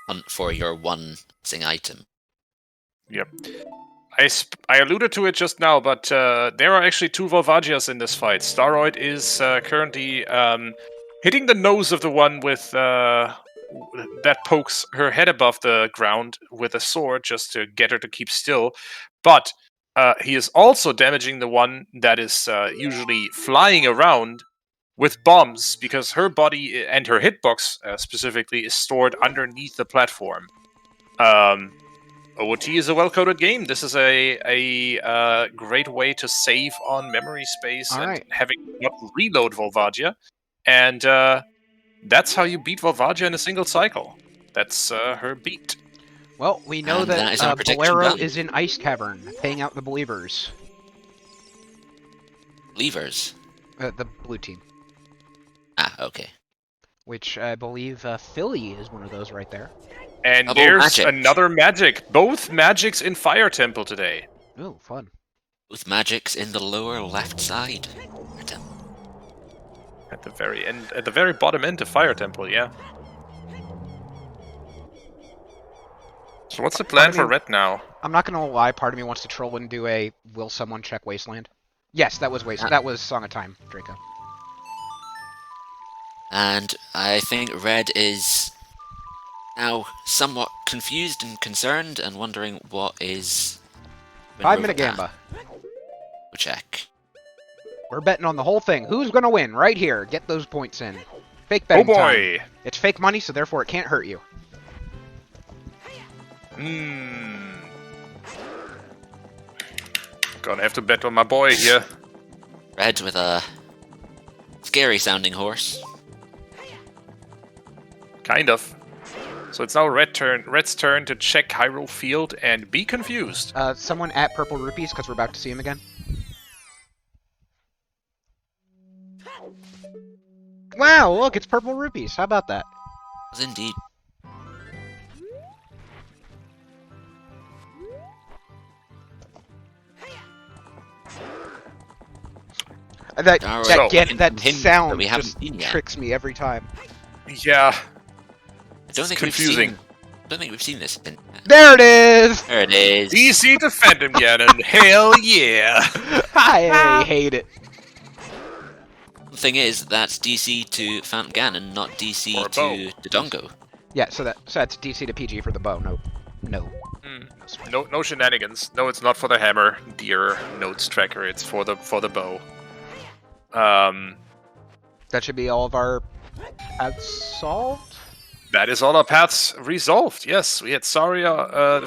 hunt for your one missing item. Yep. I alluded to it just now, but there are actually two Volvagias in this fight. Staroid is currently hitting the nose of the one with that pokes her head above the ground with a sword just to get her to keep still. But he is also damaging the one that is usually flying around with bombs, because her body and her hitbox specifically is stored underneath the platform. OoT is a well-coded game. This is a great way to save on memory space having not reload Volvagia. And that's how you beat Volvagia in a single cycle. That's her beat. Well, we know And that is our that prediction Bolero done. is in Ice Cavern, paying out the believers. Levers. The blue team. Ah, okay. Which I believe Philly is one of those right there. And Double there's magic. another magic. Both magics in Fire Temple today. Oh, fun. With magics in the lower left side. At the very end, at the very bottom end of Fire Temple, yeah. So what's the plan for Red now? I'm not gonna lie, part of me wants to troll and do a will someone check Wasteland? Yes, that was that was Song of Time, Draco. And I think Red is now somewhat confused and concerned and wondering what is... 5-minute Gamba. We'll check. We're betting on the whole thing. Who's gonna win? Right here. Get those points in. Fake betting time. It's fake money, so therefore it can't hurt you. Gonna have to bet on my boy here. Red with a scary sounding horse. Kind of. So it's now Red's turn to check Hyrule Field and be confused. Someone at Purple Rupees, because we're about to see him again. Wow, look, it's Purple Rupees. How about that? Was indeed. That So, sound we haven't just seen yet. tricks me every time. Yeah. I don't think confusing. we've seen this. There it is! There it is. DC to Phantom Ganon. Hell yeah. I hate it. The thing is, that's DC to Phantom Ganon, not DC to Dodongo. Yeah, so that's DC to PG for the bow. No. No shenanigans. No, it's not for the hammer, dear notes tracker. It's for the bow. That should be all of our paths solved. That is all our paths resolved. Yes, we had Saria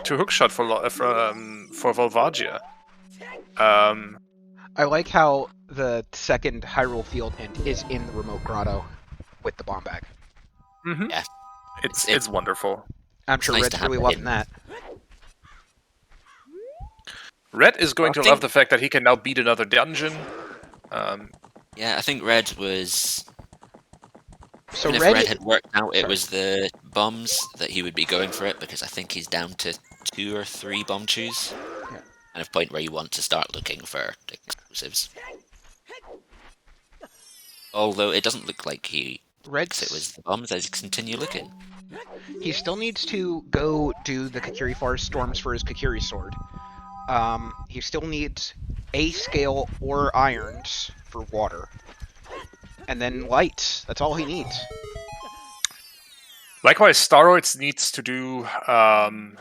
to hookshot for Volvagia. I like how the second Hyrule Field hint is in the remote grotto with the bomb bag. Mm-hmm. Yeah. It's wonderful. I'm sure nice Red's to have really it loving in. that. Red is going to love the fact that he can now beat another dungeon. Yeah, I think Red was... So Even if Red had worked out it was the bombs, that he would be going for it, because I think he's down to 2 or 3 bomb chews. Yeah. Kind of point where you want to start looking for explosives. Although it doesn't look like he thinks it was the bombs as you continue looking. He still needs to go do the Kakiri Forest Storms for his Kakiri Sword. He still needs A scale or irons for water. And then lights. That's all he needs. Likewise, Staroids needs to do Ocarina.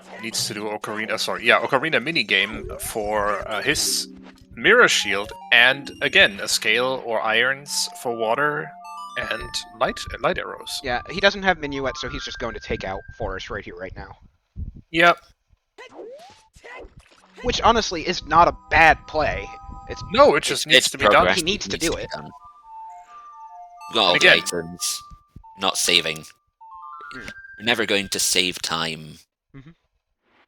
Ocarina minigame for his Mirror Shield, and again a scale or irons for water and light arrows. Yeah, he doesn't have Minuet, so he's just going to take out Forest right here, right now. Yep. Which honestly is not a bad play. It just needs to be done. He needs to do it. Got all the items, not saving. You're never going to save time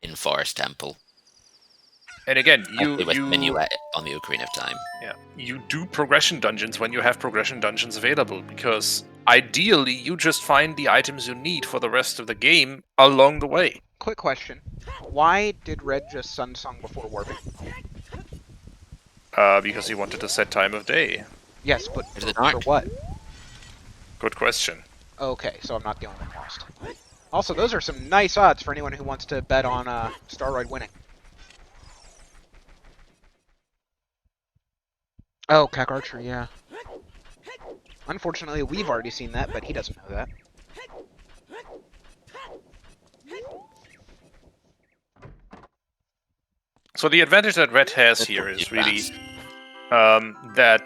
in Forest Temple. And again, you Minuet on the Ocarina of Time. Yeah, you do progression dungeons when you have progression dungeons available, because ideally you just find the items you need for the rest of the game along the way. Quick question: why did Red just Sun Song before warping? Because he wanted to set time of day. Yes, but Into the for dark. what? Good question. Okay, so I'm not the only one lost. Also, those are some nice odds for anyone who wants to bet on Staroid winning. Oh, Cack Archer, yeah. Unfortunately, we've already seen that, but he doesn't know that. So the advantage that Red has That's here pretty is really fast. that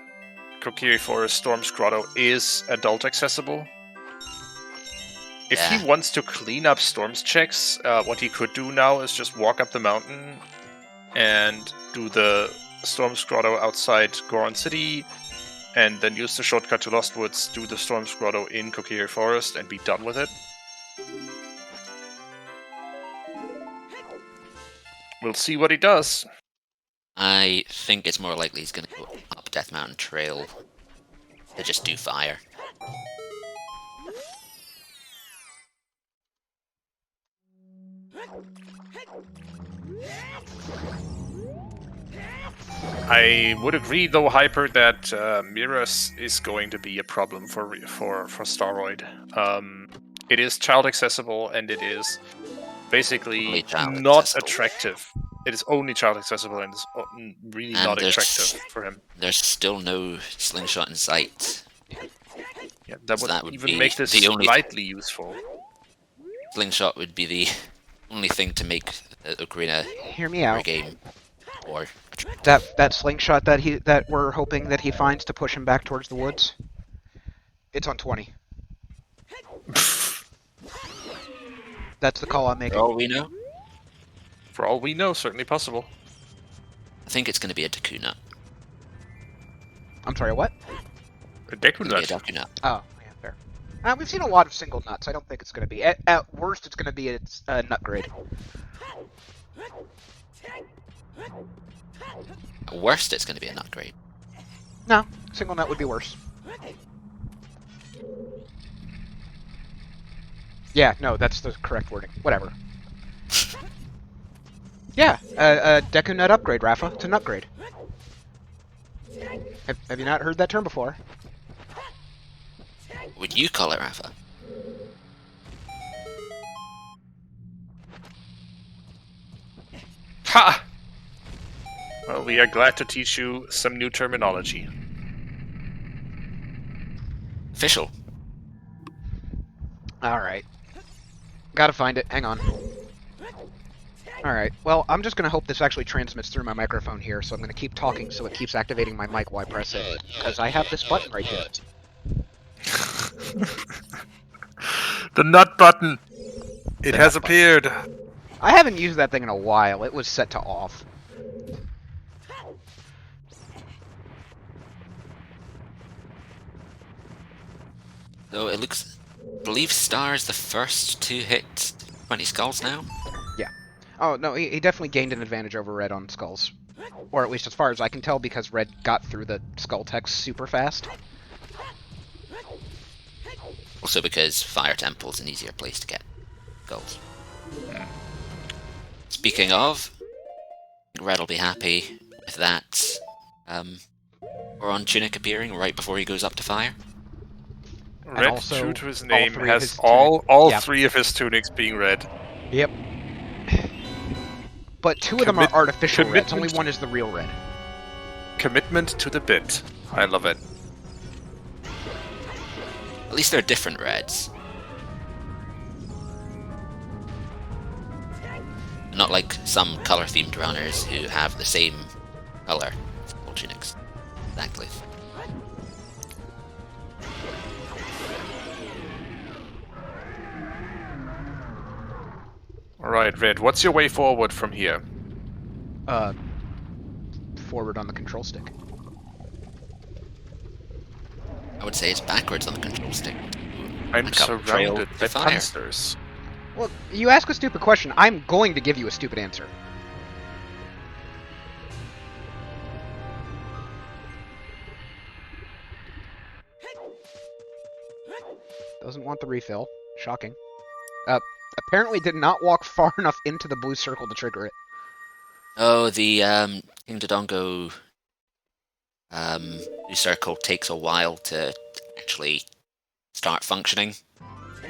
Kokiri Forest Storm's Grotto is adult accessible. If he Yeah. wants to clean up Storm's checks, what he could do now is just walk up the mountain and do the Storm's Grotto outside Goron City, and then use the shortcut to Lost Woods, do the Storm's Grotto in Kokiri Forest, and be done with it. We'll see what he does. I think it's more likely he's going to go up Death Mountain Trail to just do fire. I would agree, though, Hyper, that Miras is going to be a problem for Staroid. It is child accessible, and it is basically Only child not accessible. attractive. It is only child accessible, and is really And not there's- attractive for him. There's still no slingshot in sight. Yeah, that So would, that would even be make this the only slightly useful. Slingshot would be the only thing to make Ocarina Hear me a out. game or That slingshot that we're hoping that he finds to push him back towards the woods. It's on 20. That's the call I'm for making. all we know. For all we know, certainly possible. I think it's going to be a Deku Nut. I'm sorry, what? A Deku It's going Nut. to be a Deku Nut. Oh, yeah, fair. We've seen a lot of single nuts. I don't think it's going to be. At worst, it's going to be its nut grade. At worst, it's going to be a Nut grade. No, single nut would be worse. Yeah, no, that's the correct wording. Whatever. Yeah, a Deku Nut upgrade, Rafa. It's a nut grade. Have you not heard that term before? Would you call it Rafa? Ha! Well, we are glad to teach you some new terminology. Official. Alright. Gotta find it. Hang on. Alright, well, I'm just gonna hope this actually transmits through my microphone here, so I'm gonna keep talking so it keeps activating my mic while I press it, because I have this button right here. The nut button! It The has nut button. appeared! I haven't used that thing in a while. It was set to off. Though it looks... I believe Star's the first to hit 20 skulls now. Oh, no, he definitely gained an advantage over Red on skulls. Or at least as far as I can tell, because Red got through the skull text super fast. Also because Fire Temple's an easier place to get skulls. Speaking of, Red'll be happy with that. Goron Tunic appearing right before he goes up to fire. Red, also, true to his all name, three of has his all yeah. 3 of his tunics being red. Yep. But 2 of them are artificial reds. Only commitment. one is the real red. Commitment to the bit. I love it. At least they're different reds. Not like some color-themed runners who have the same color full tunics. Exactly. Alright, Red, what's your way forward from here? Forward on the control stick. I would say it's backwards on the control stick. I'm Back up, trail, surrounded by fire. panzers. Well, you ask a stupid question. I'm going to give you a stupid answer. Doesn't want the refill. Shocking. Apparently did not walk far enough into the blue circle to trigger it. Oh, the King Dodongo The circle takes a while to actually start functioning.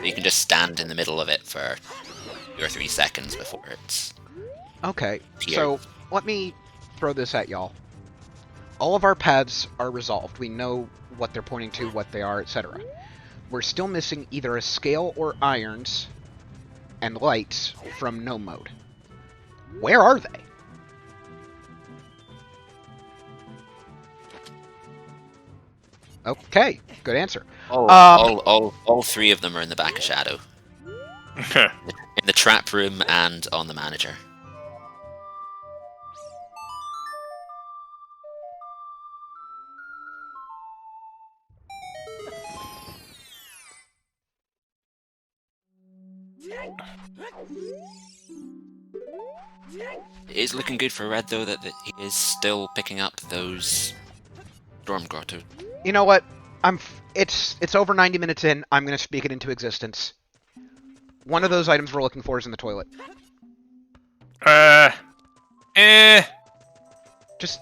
You can just stand in the middle of it for 2 or 3 seconds before it's Okay, appeared. so let me throw this at y'all. All of our paths are resolved. We know what they're pointing to, what they are, etc. We're still missing either a scale or irons and lights from no mode. Where are they? Okay, good answer. All 3 of them are in the back of Shadow. In the trap room and on the manager. It is looking good for Red, though, that he is still picking up those Storm Grotto. You know what? It's over 90 minutes in. I'm going to speak it into existence. One of those items we're looking for is in the toilet. Just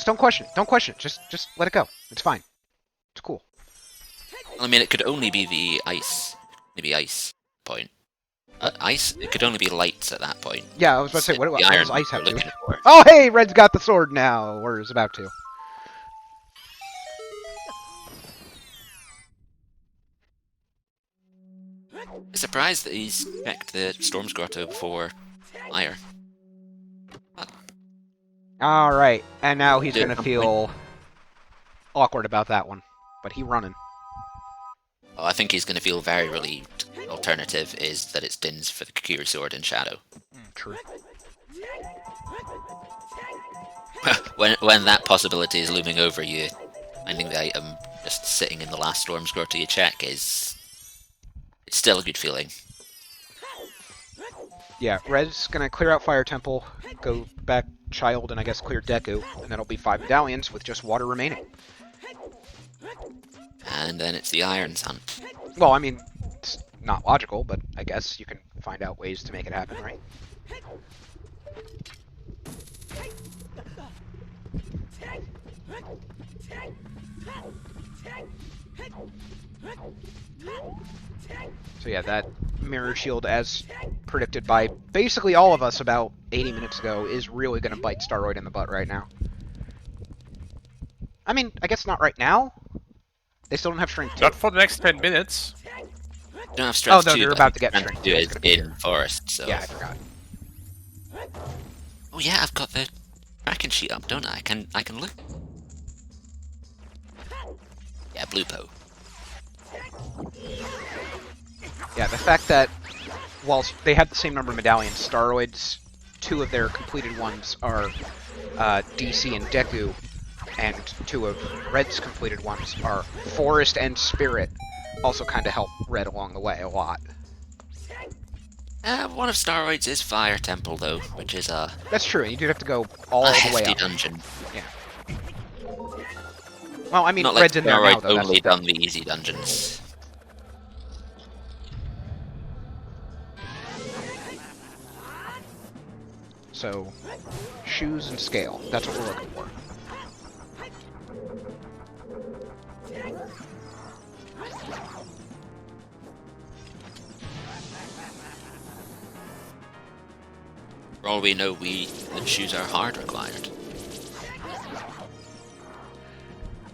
don't question it. Don't question it. Just let it go. It's fine. It's cool. I mean, it could only be the ice. Maybe ice point. Ice? It could only be lights at that point. Yeah, I was about to say, what does ice have to do? For. Oh, hey, Red's got the sword now, or is about to. I'm surprised that he's checked the Storm's Grotto before fire. Alright, and now he's gonna feel awkward about that one. But he running. Oh, I think he's going to feel very relieved. Alternative is that it's Din's for the Kukiri sword in Shadow. True. when that possibility is looming over you, finding the item just sitting in the last Storm's Grotto you check it's still a good feeling. Yeah, Red's gonna clear out Fire Temple, go back Child, and I guess clear Deku, and that'll be 5 medallions with just water remaining. And then it's the Irons hunt. Well, I mean, it's not logical, but I guess you can find out ways to make it happen, right? So yeah, that mirror shield, as predicted by basically all of us about 80 minutes ago, is really going to bite Staroid in the butt right now. I mean, I guess not right now. They still don't have strength 2. Not for the next 10 minutes. They don't have strength 2. Oh, no, they're about to get strength strength 2 2. is in Forest, so... Yeah, I forgot. Oh yeah, I've got the tracking sheet up, don't I? I can look. Yeah, Blue Po. Yeah, the fact that whilst they have the same number of medallions, Staroid's 2 of their completed ones are DC and Deku, and 2 of Red's completed ones are Forest and Spirit. Also kind of help Red along the way a lot. One of Staroid's is Fire Temple, though, which is a... That's true, you do have to go all the way hefty up. dungeon. Yeah. Well, I mean, Not like Red's in there now, Staroid though. only done the easy dungeons. So, shoes and scale. That's what we're looking for. For all we know, the shoes are hard required.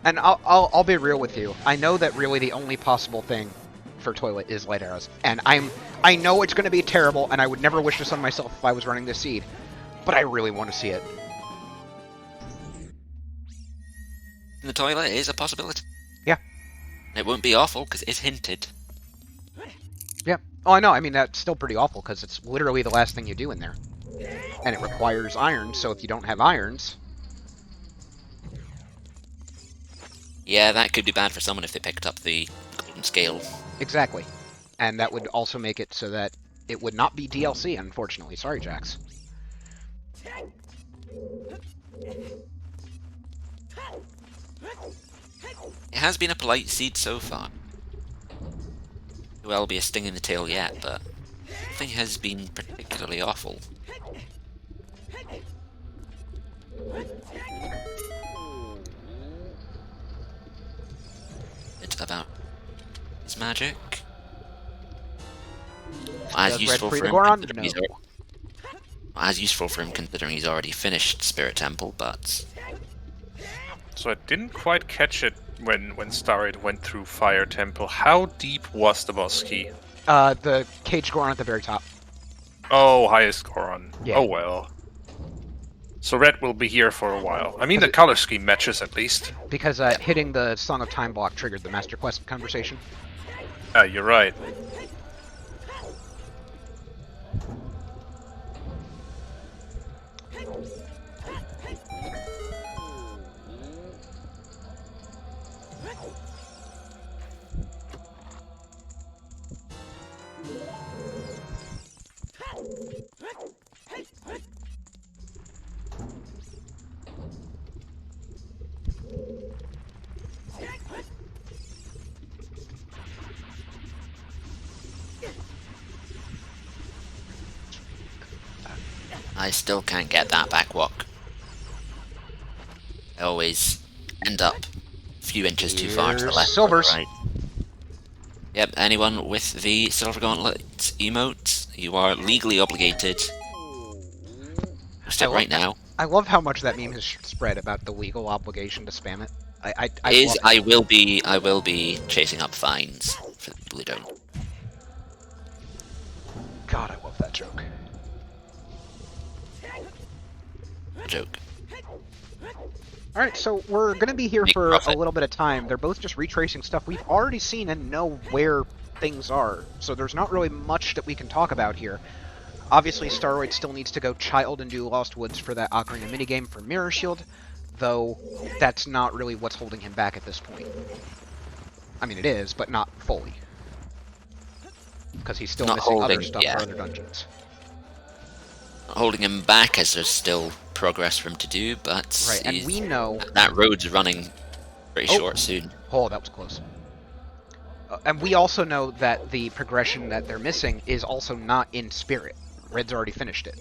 And I'll be real with you. I know that really the only possible thing for toilet is light arrows, and I know it's going to be terrible, and I would never wish this on myself if I was running this seed, but I really want to see it. And the toilet is a possibility. Yeah. It won't be awful because it's hinted. Yeah. Oh, I know. I mean, that's still pretty awful because it's literally the last thing you do in there, and it requires irons. So if you don't have irons. Yeah, that could be bad for someone if they picked up the golden scale. Exactly. And that would also make it so that it would not be DLC, unfortunately. Sorry, Jax. It has been a polite seed so far. Well, be a sting in the tail yet, but nothing has been particularly awful. about his magic. As Does Red useful free for the him, Goron? considering No. as useful for him considering he's already finished Spirit Temple, but So I didn't quite catch it when Staroid went through Fire Temple. How deep was the boss key? The Cage Goron at the very top. Oh, highest Goron. Yeah. Oh well. So Red will be here for a while. I mean, the color scheme matches at least. Because hitting the Song of Time block triggered the Master Quest conversation. You're right. I still can't get that back walk. I always end up a few inches too far to the Here's left Silvers. or the right. Yep, anyone with the Silver Gauntlet emote, you are legally obligated. Post it right now. I love how much that meme has spread about the legal obligation to spam it. I will be chasing up fines for the people who don't. God, I love that joke. Joke. Alright, so we're going to be here Make for profit. a little bit of time. They're both just retracing stuff we've already seen and know where things are. So there's not really much that we can talk about here. Obviously, Staroid still needs to go Child and do Lost Woods for that Ocarina minigame for Mirror Shield, though that's not really what's holding him back at this point. I mean, it is, but not fully. Because he's still Not missing other holding, stuff yeah. for other dungeons. Holding him back as there's still progress for him to do, but Right, and we know... that road's running pretty short soon. Oh, that was close. And we also know that the progression that they're missing is also not in Spirit. Red's already finished it.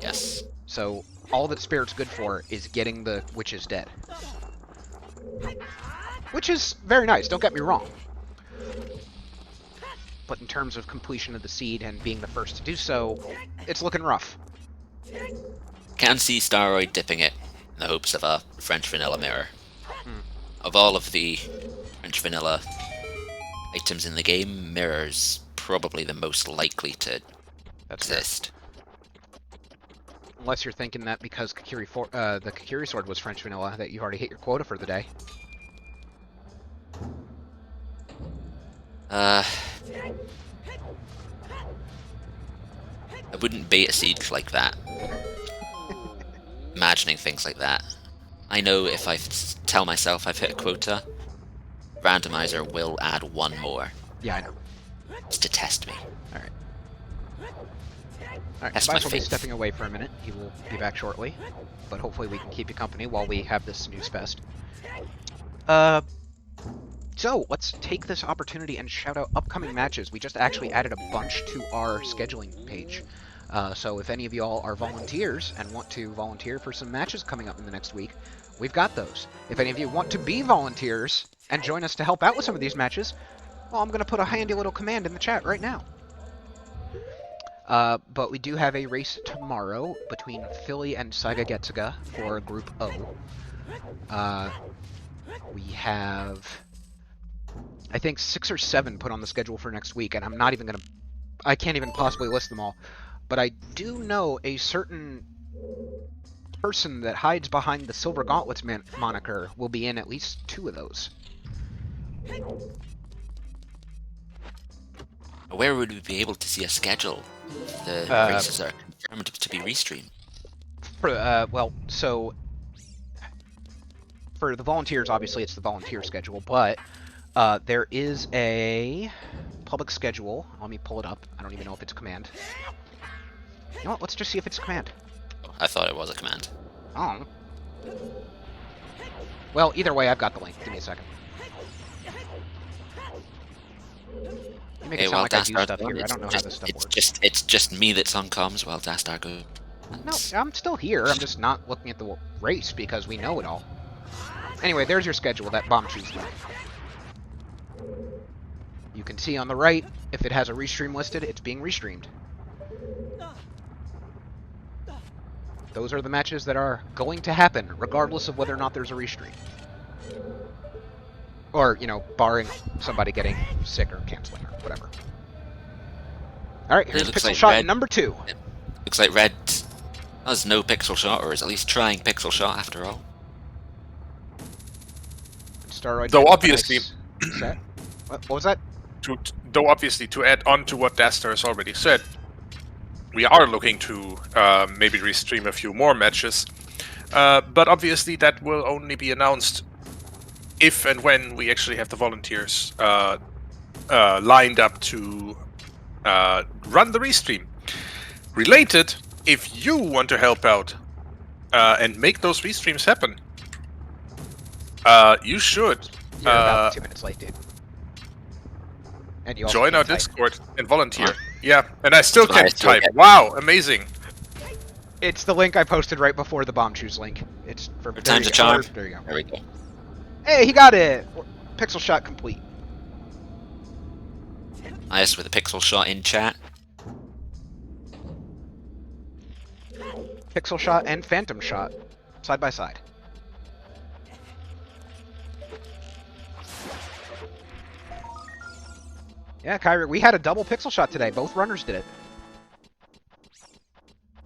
Yes. So, all that Spirit's good for is getting the witches dead. Which is very nice, don't get me wrong. But in terms of completion of the seed and being the first to do so, it's looking rough. Can see Staroid dipping it in the hopes of a French vanilla mirror. Of all of the French vanilla items in the game, mirror's probably the most likely to That's fair. exist. Unless you're thinking that because the Kakiri sword was French vanilla, that you've already hit your quota for the day. I wouldn't bait a siege like that. Imagining things like that. I know if I tell myself I've hit a quota, Randomizer will add one more. Yeah, I know. Just to test me. Alright. Alright, That's Tobias my will be faith. stepping away for a minute. He will be back shortly. But hopefully we can keep you company while we have this news fest. So, let's take this opportunity and shout out upcoming matches. We just actually added a bunch to our scheduling page. So if any of y'all are volunteers and want to volunteer for some matches coming up in the next week, we've got those. If any of you want to be volunteers and join us to help out with some of these matches, well, I'm going to put a handy little command in the chat right now. But we do have a race tomorrow between Philly and Saiga Getsuga for Group O. We have, I think, 6 or 7 put on the schedule for next week, and I'm not even going to... I can't even possibly list them all. But I do know a certain person that hides behind the Silver Gauntlets moniker will be in at least 2 of those. Where would we be able to see a schedule? The races are confirmed to be restreamed. Well, so for the volunteers, obviously it's the volunteer schedule, but there is a public schedule. Let me pull it up. I don't even know if it's a command. You know what? Let's just see if it's a command. I thought it was a command. Oh. Well, either way, I've got the link. Give me a second. You make it sound like I do stuff here. I don't know how this stuff works. It's just me that's on comms while Dastar goes. No, I'm still here. I'm just not looking at the race because we know it all. Anyway, there's your schedule, that bomb cheese link. You can see on the right, if it has a restream listed, it's being restreamed. Those are the matches that are going to happen, regardless of whether or not there's a restream. Or, you know, barring somebody getting sick or canceling or whatever. Alright, here's looks Pixel like Shot Red- number 2. Looks like Red has no pixel shot, or is at least trying pixel shot after all. Staroid. Though obviously, Nice set. What was that? though obviously, to add on to what Dastar has already said, we are looking to maybe restream a few more matches, but obviously that will only be announced if and when we actually have the volunteers lined up to run the restream. Related, if you want to help out and make those restreams happen, you should You're about 2 minutes late, dude. And you also join our can't type. Discord and volunteer. Yeah, and I still But I can't still type. get- Wow, amazing. It's the link I posted right before the bomb shoes link. It's for there Time's you a go. charm. There you go. There we go. Hey, he got it! Pixel Shot complete. Nice with a pixel shot in chat. Pixel Shot and Phantom Shot, side by side. Yeah, Kyrie, we had a double Pixel Shot today. Both runners did it.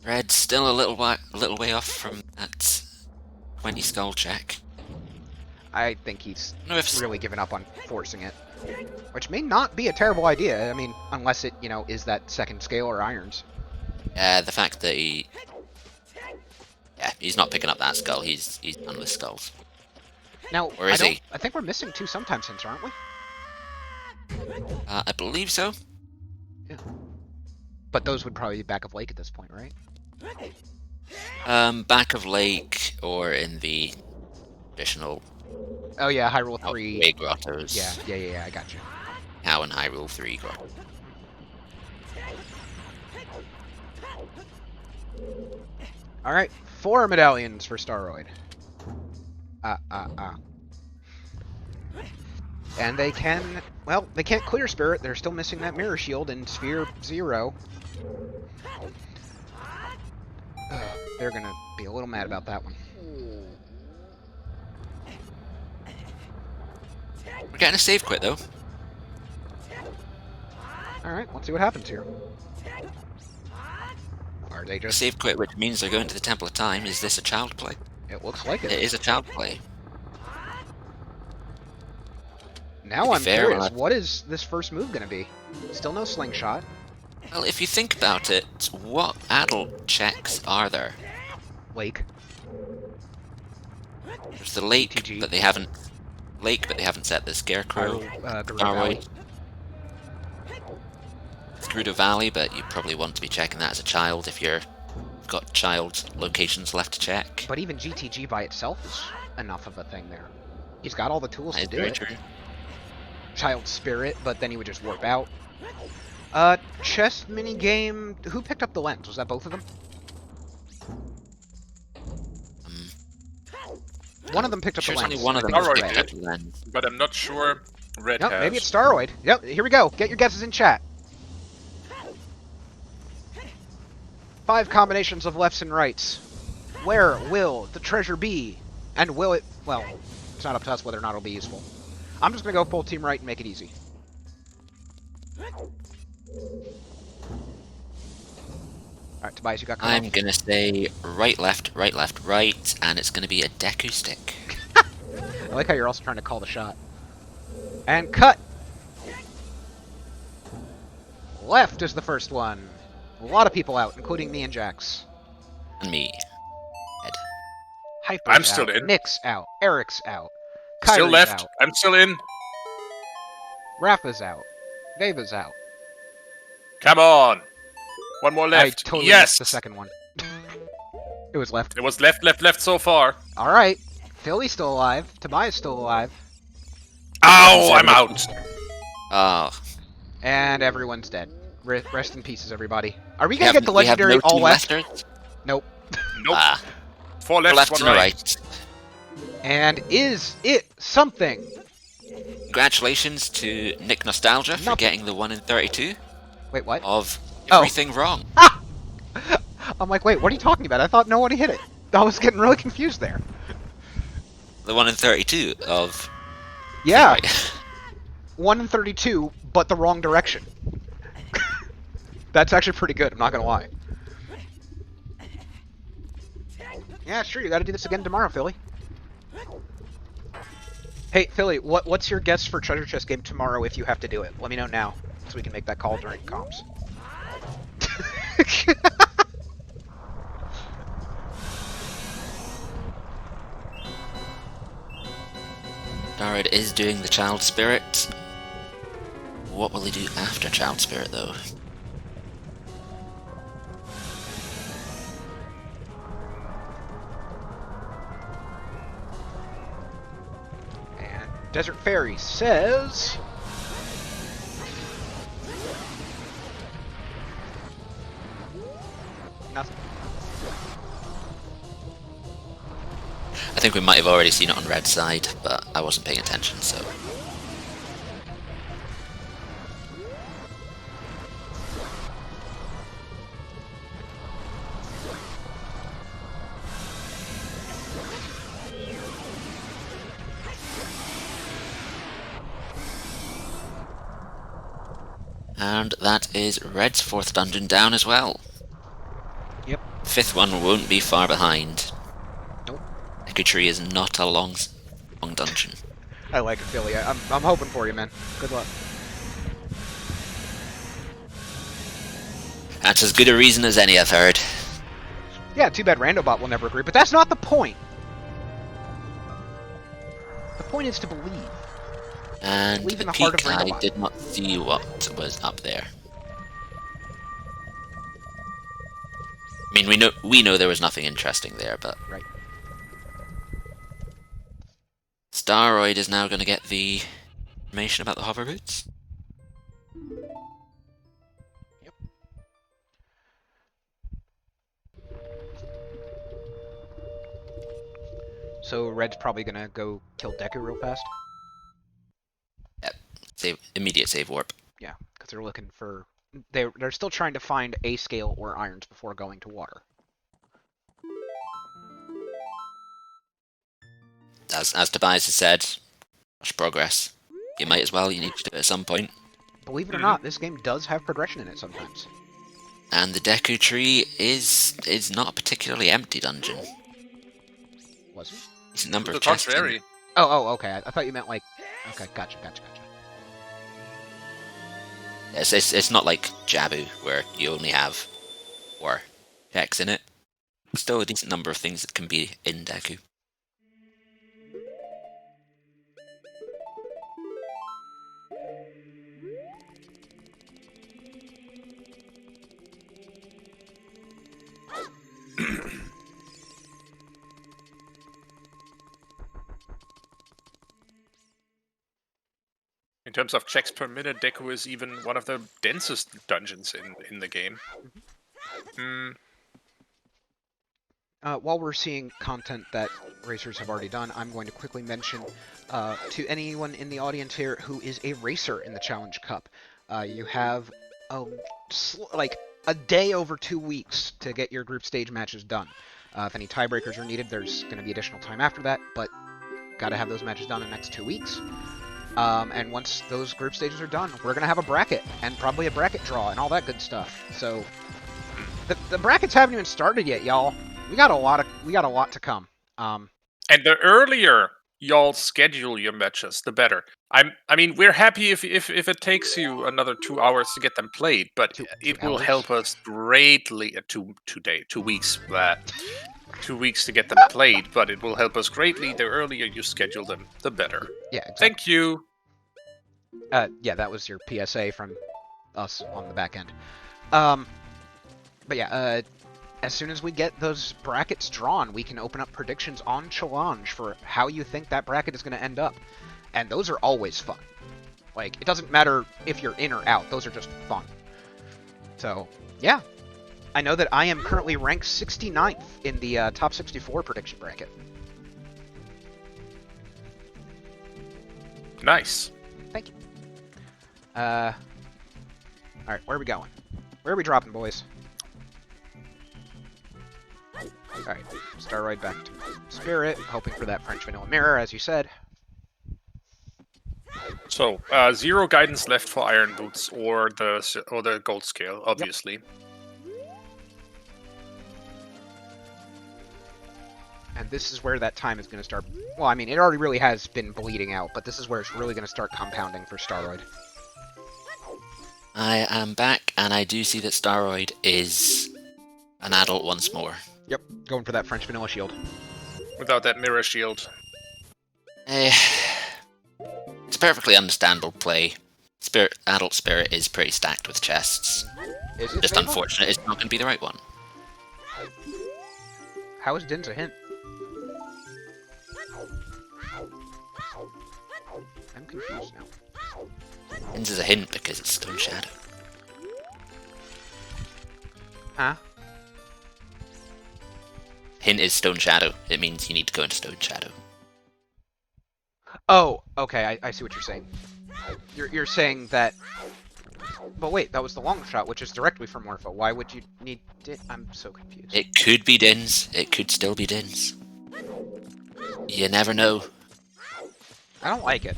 Red's still a little way off from that 20 skull check. I think he's No, if really given up on forcing it. Which may not be a terrible idea, I mean, unless it, you know, is that second scale or irons. the fact that he's not picking up that skull. He's done with skulls. Now, Or is he? I think we're missing 2 sometimes since, aren't we? I believe so. But those would probably be back of lake at this point, right? Back of lake or in the additional Oh yeah, Hyrule 3. Way grottos. Yeah, I got you. How in Hyrule 3 grotto. Alright, 4 medallions for Staroid. And they can, well, they can't clear Spirit. They're still missing that Mirror Shield in Sphere 0. They're gonna be a little mad about that one. We're getting a save quit though. Alright, let's see what happens here. Are they A just... save quit, which means they're going to the Temple of Time. Is this a child play? It looks like It it. is a child play. Now to be I'm fair, curious, what is this first move gonna be? Still no slingshot. Well, if you think about it, what adult checks are there? Lake. There's the lake, TG. but they haven't set the Scarecrow. Gerudo Valley. Staroid. Gerudo Valley, but you probably want to be checking that as a child if you've got child locations left to check. But even GTG by itself is enough of a thing there. He's got all the tools That to is do very it. true. Child Spirit, but then he would just warp out. Chess minigame. Who picked up the lens? Was that both of them? One of them picked up the Sure, lens. only one of them I think Staroid it was picked Red. up the lens. But I'm not sure Red Nope, has. maybe it's Staroid. Yep, here we go. Get your guesses in chat. 5 combinations of lefts and rights. Where will the treasure be? And will it... Well, it's not up to us whether or not it'll be useful. I'm just going to go full team right and make it easy. Alright, Tobias, you got cut I'm off. gonna say right, left, and it's gonna be a Deku stick. I like how you're also trying to call the shot. And cut! Left is the first one. A lot of people out, including me and Jax. And me. Hyper's I'm still out. in. Nick's out. Eric's out. Still Kyrie's left. out. I'm still in. Rafa's out. Vava's out. Come on. One more left. I totally yes. missed the second one. It was left. It was left so far. Alright. Philly's still alive. Tobias still alive. Ow! I'm out. Oh, And everyone's dead. Rest in pieces, everybody. Are we we gonna have, get the we have legendary no all team left? lefters? Nope. Nope. Ah, 4 left, left 1 and a right. right. And is it something? congratulations to Nick Nostalgia for getting the 1 in 32 Wait, what? of Oh. everything wrong. I'm like, wait, what are you talking about? I thought nobody hit it. I was getting really confused there. The 1 in 32 of... Yeah, Right. 1 in 32, but the wrong direction. That's actually pretty good, I'm not gonna lie. Yeah, sure, you gotta do this again tomorrow, Philly. Hey, Philly, what's your guess for Treasure Chest game tomorrow if you have to do it? Let me know now, so we can make that call during comms. Staroid is doing the Child Spirit. What will he do after Child Spirit, though? And Desert Fairy says... nothing. I think we might have already seen it on Red's side, but I wasn't paying attention, so... And that is Red's 4th dungeon down as well. Yep. 5th one won't be far behind. Nope. Echo Tree is not a long dungeon. I like it, Philly. I'm hoping for you, man. Good luck. That's as good a reason as any I've heard. Yeah, too bad Randobot will never agree, but that's not the point. The point is to believe. And Believe in a the heart of peek, I Randobot. did not see what was up there. I mean, we know there was nothing interesting there, but... Right. Staroid is now going to get the information about the hover boots. Yep. So Red's probably gonna go kill Deku real fast? Yep. Immediate save warp. Yeah, because they're looking for... They're still trying to find A scale or irons before going to water. As Tobias has said, rush progress. You might as well, you need to do it at some point. Believe it or not, this game does have progression in it sometimes. And the Deku Tree is not a particularly empty dungeon. Was it? It's a number To of the chests. contrary. Oh, okay. I thought you meant like... Okay, gotcha. It's not like Jabu, where you only have 4 checks in it. Still a decent number of things that can be in Deku. In terms of checks per minute, Deku is even one of the densest dungeons in the game. While we're seeing content that racers have already done, I'm going to quickly mention to anyone in the audience here who is a racer in the Challenge Cup, you have like a day over 2 weeks to get your group stage matches done. If any tiebreakers are needed, there's going to be additional time after that, but got to have those matches done in the next 2 weeks. And once those group stages are done, we're going to have a bracket, and probably a bracket draw, and all that good stuff. So, the brackets haven't even started yet, y'all. We got a lot to come. And the earlier y'all schedule your matches, the better. I mean, we're happy if it takes you another 2 hours to get them played, but it will help us greatly. 2 weeks. 2 weeks to get them played, but it will help us greatly. The earlier you schedule them, the better. Yeah, exactly. Thank you. Yeah, that was your PSA from us on the back end. But yeah, as soon as we get those brackets drawn, we can open up predictions on Challenge for how you think that bracket is going to end up. And those are always fun. Like, it doesn't matter if you're in or out, those are just fun. So, yeah. I know that I am currently ranked 69th in the top 64 prediction bracket. Nice. Alright, where are we going? Where are we dropping, boys? Alright, Staroid back to Spirit, hoping for that French vanilla mirror, as you said. So, 0 guidance left for Iron Boots or the Gold Scale, obviously. Yep. And this is where that time is going to start. Well, I mean, it already really has been bleeding out, but this is where it's really going to start compounding for Staroid. I am back, and I do see that Staroid is an adult once more. Yep, going for that French vanilla shield. Without that mirror shield. It's a perfectly understandable play. Adult Spirit is pretty stacked with chests. Is it just stable? Unfortunate it's not going to be the right one. How is Din's a hint? I'm confused now. Din's is a hint because it's Stone Shadow. Huh? Hint is Stone Shadow. It means you need to go into Stone Shadow. Oh, okay, I see what you're saying. You're saying that... But wait, that was the long shot, which is directly from Morpho. Why would you need Din? I'm so confused. It could be Din's. It could still be Din's. You never know. I don't like it.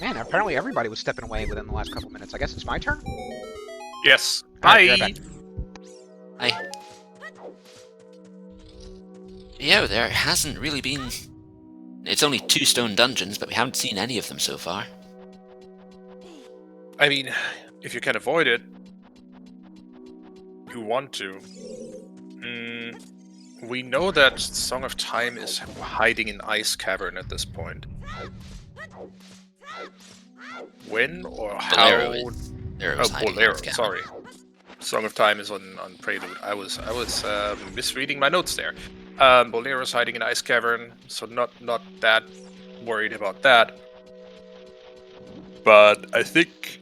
Man, apparently everybody was stepping away within the last couple minutes. I guess it's my turn? Yes. Right, Bye! Hi. Yeah, there hasn't really been... It's only 2 stone dungeons, but we haven't seen any of them so far. I mean, if you can avoid it, you want to. We know that Song of Time is hiding in Ice Cavern at this point. When or how? Bolero, sorry. Song of Time is on Prelude. I was misreading my notes there. Bolero's hiding in Ice Cavern, so not that worried about that. But I think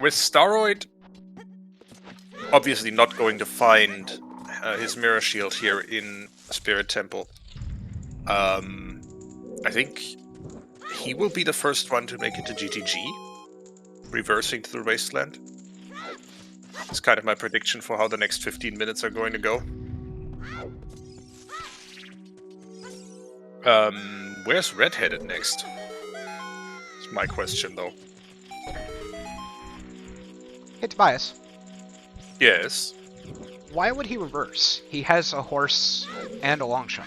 with Staroid, obviously not going to find his mirror shield here in Spirit Temple. I think he will be the first one to make it to GTG, reversing to the Wasteland. It's kind of my prediction for how the next 15 minutes are going to go. Where's Red headed next? It's my question, though. Hey, Tobias. Yes. Why would he reverse? He has a horse and a long shot.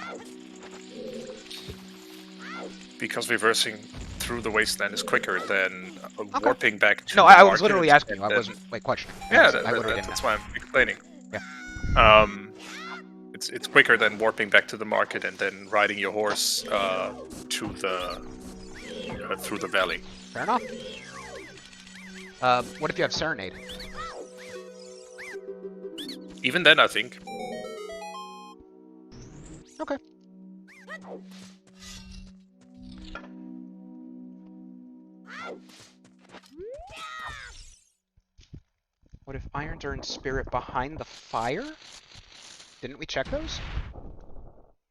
Because reversing through the Wasteland is quicker than warping back to No, the I was market literally asking you. I wasn't, like, questioning. Yeah, that's that's why I'm explaining. Yeah. It's quicker than warping back to the market and then riding your horse to the through the valley. Fair enough. What if you have Serenade? Even then, I think. Okay. What if irons are in Spirit behind the fire? Didn't we check those?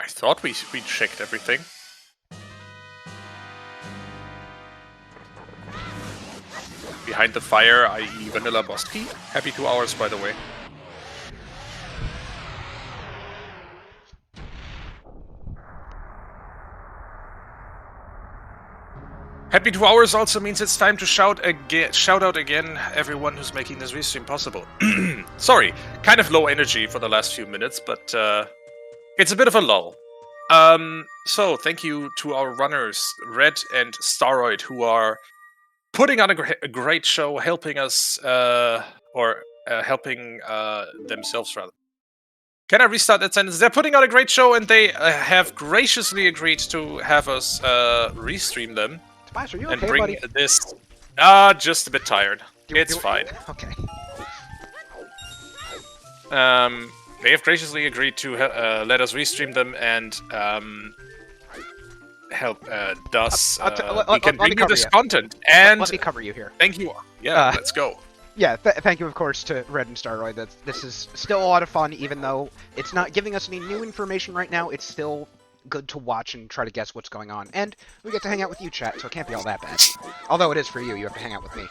I thought we checked everything. Behind the fire, i.e. Vanilla Boss Key. Happy 2 hours, by the way. Happy 2 hours also means it's time to shout out again everyone who's making this restream possible. Sorry, kind of low energy for the last few minutes, but it's a bit of a lull. So thank you to our runners, Red and Staroid, who are putting on a great show, helping us, helping themselves, rather. Can I restart that sentence? They're putting on a great show, and they have graciously agreed to have us restream them. Tobias, are you and okay, bring buddy? this. Just a bit tired. It's fine. Okay. They have graciously agreed to let us restream them and help us. We can bring you this content. And let me cover you here. thank you. Yeah, let's go. Yeah, thank you, of course, to Red and Staroid. This is still a lot of fun, even though it's not giving us any new information right now. It's still good to watch and try to guess what's going on. And we get to hang out with you, chat, so it can't be all that bad. Although it is for you. You have to hang out with me.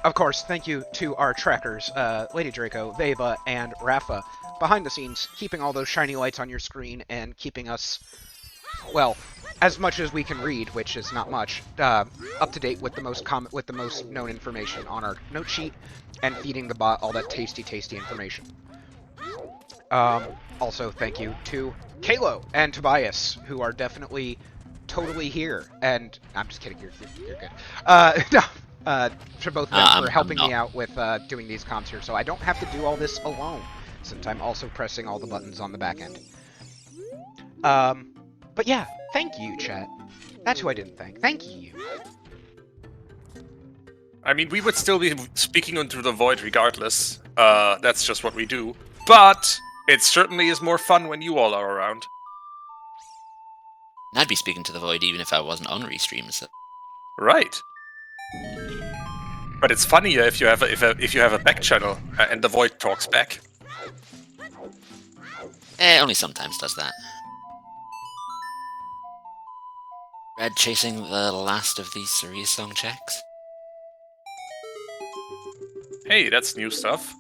Of course, thank you to our trackers, Lady Draco, Veba, and Rafa, behind the scenes, keeping all those shiny lights on your screen and keeping us, well, as much as we can read, which is not much, up to date with the most known information on our note sheet, and feeding the bot all that tasty information. Also, thank you to Kalo and Tobias, who are definitely totally here. And I'm just kidding, you're good. No, to both of them for helping me out with doing these comms here, so I don't have to do all this alone, since I'm also pressing all the buttons on the back end. But yeah, thank you, chat. That's who I didn't thank. Thank you. I mean, we would still be speaking into the void regardless. That's just what we do. But it certainly is more fun when you all are around. I'd be speaking to the void even if I wasn't on Restream. So. Right. But it's funnier if you have a back channel and the void talks back. Only sometimes does that. Red chasing the last of these Cerise song checks. Hey, that's new stuff.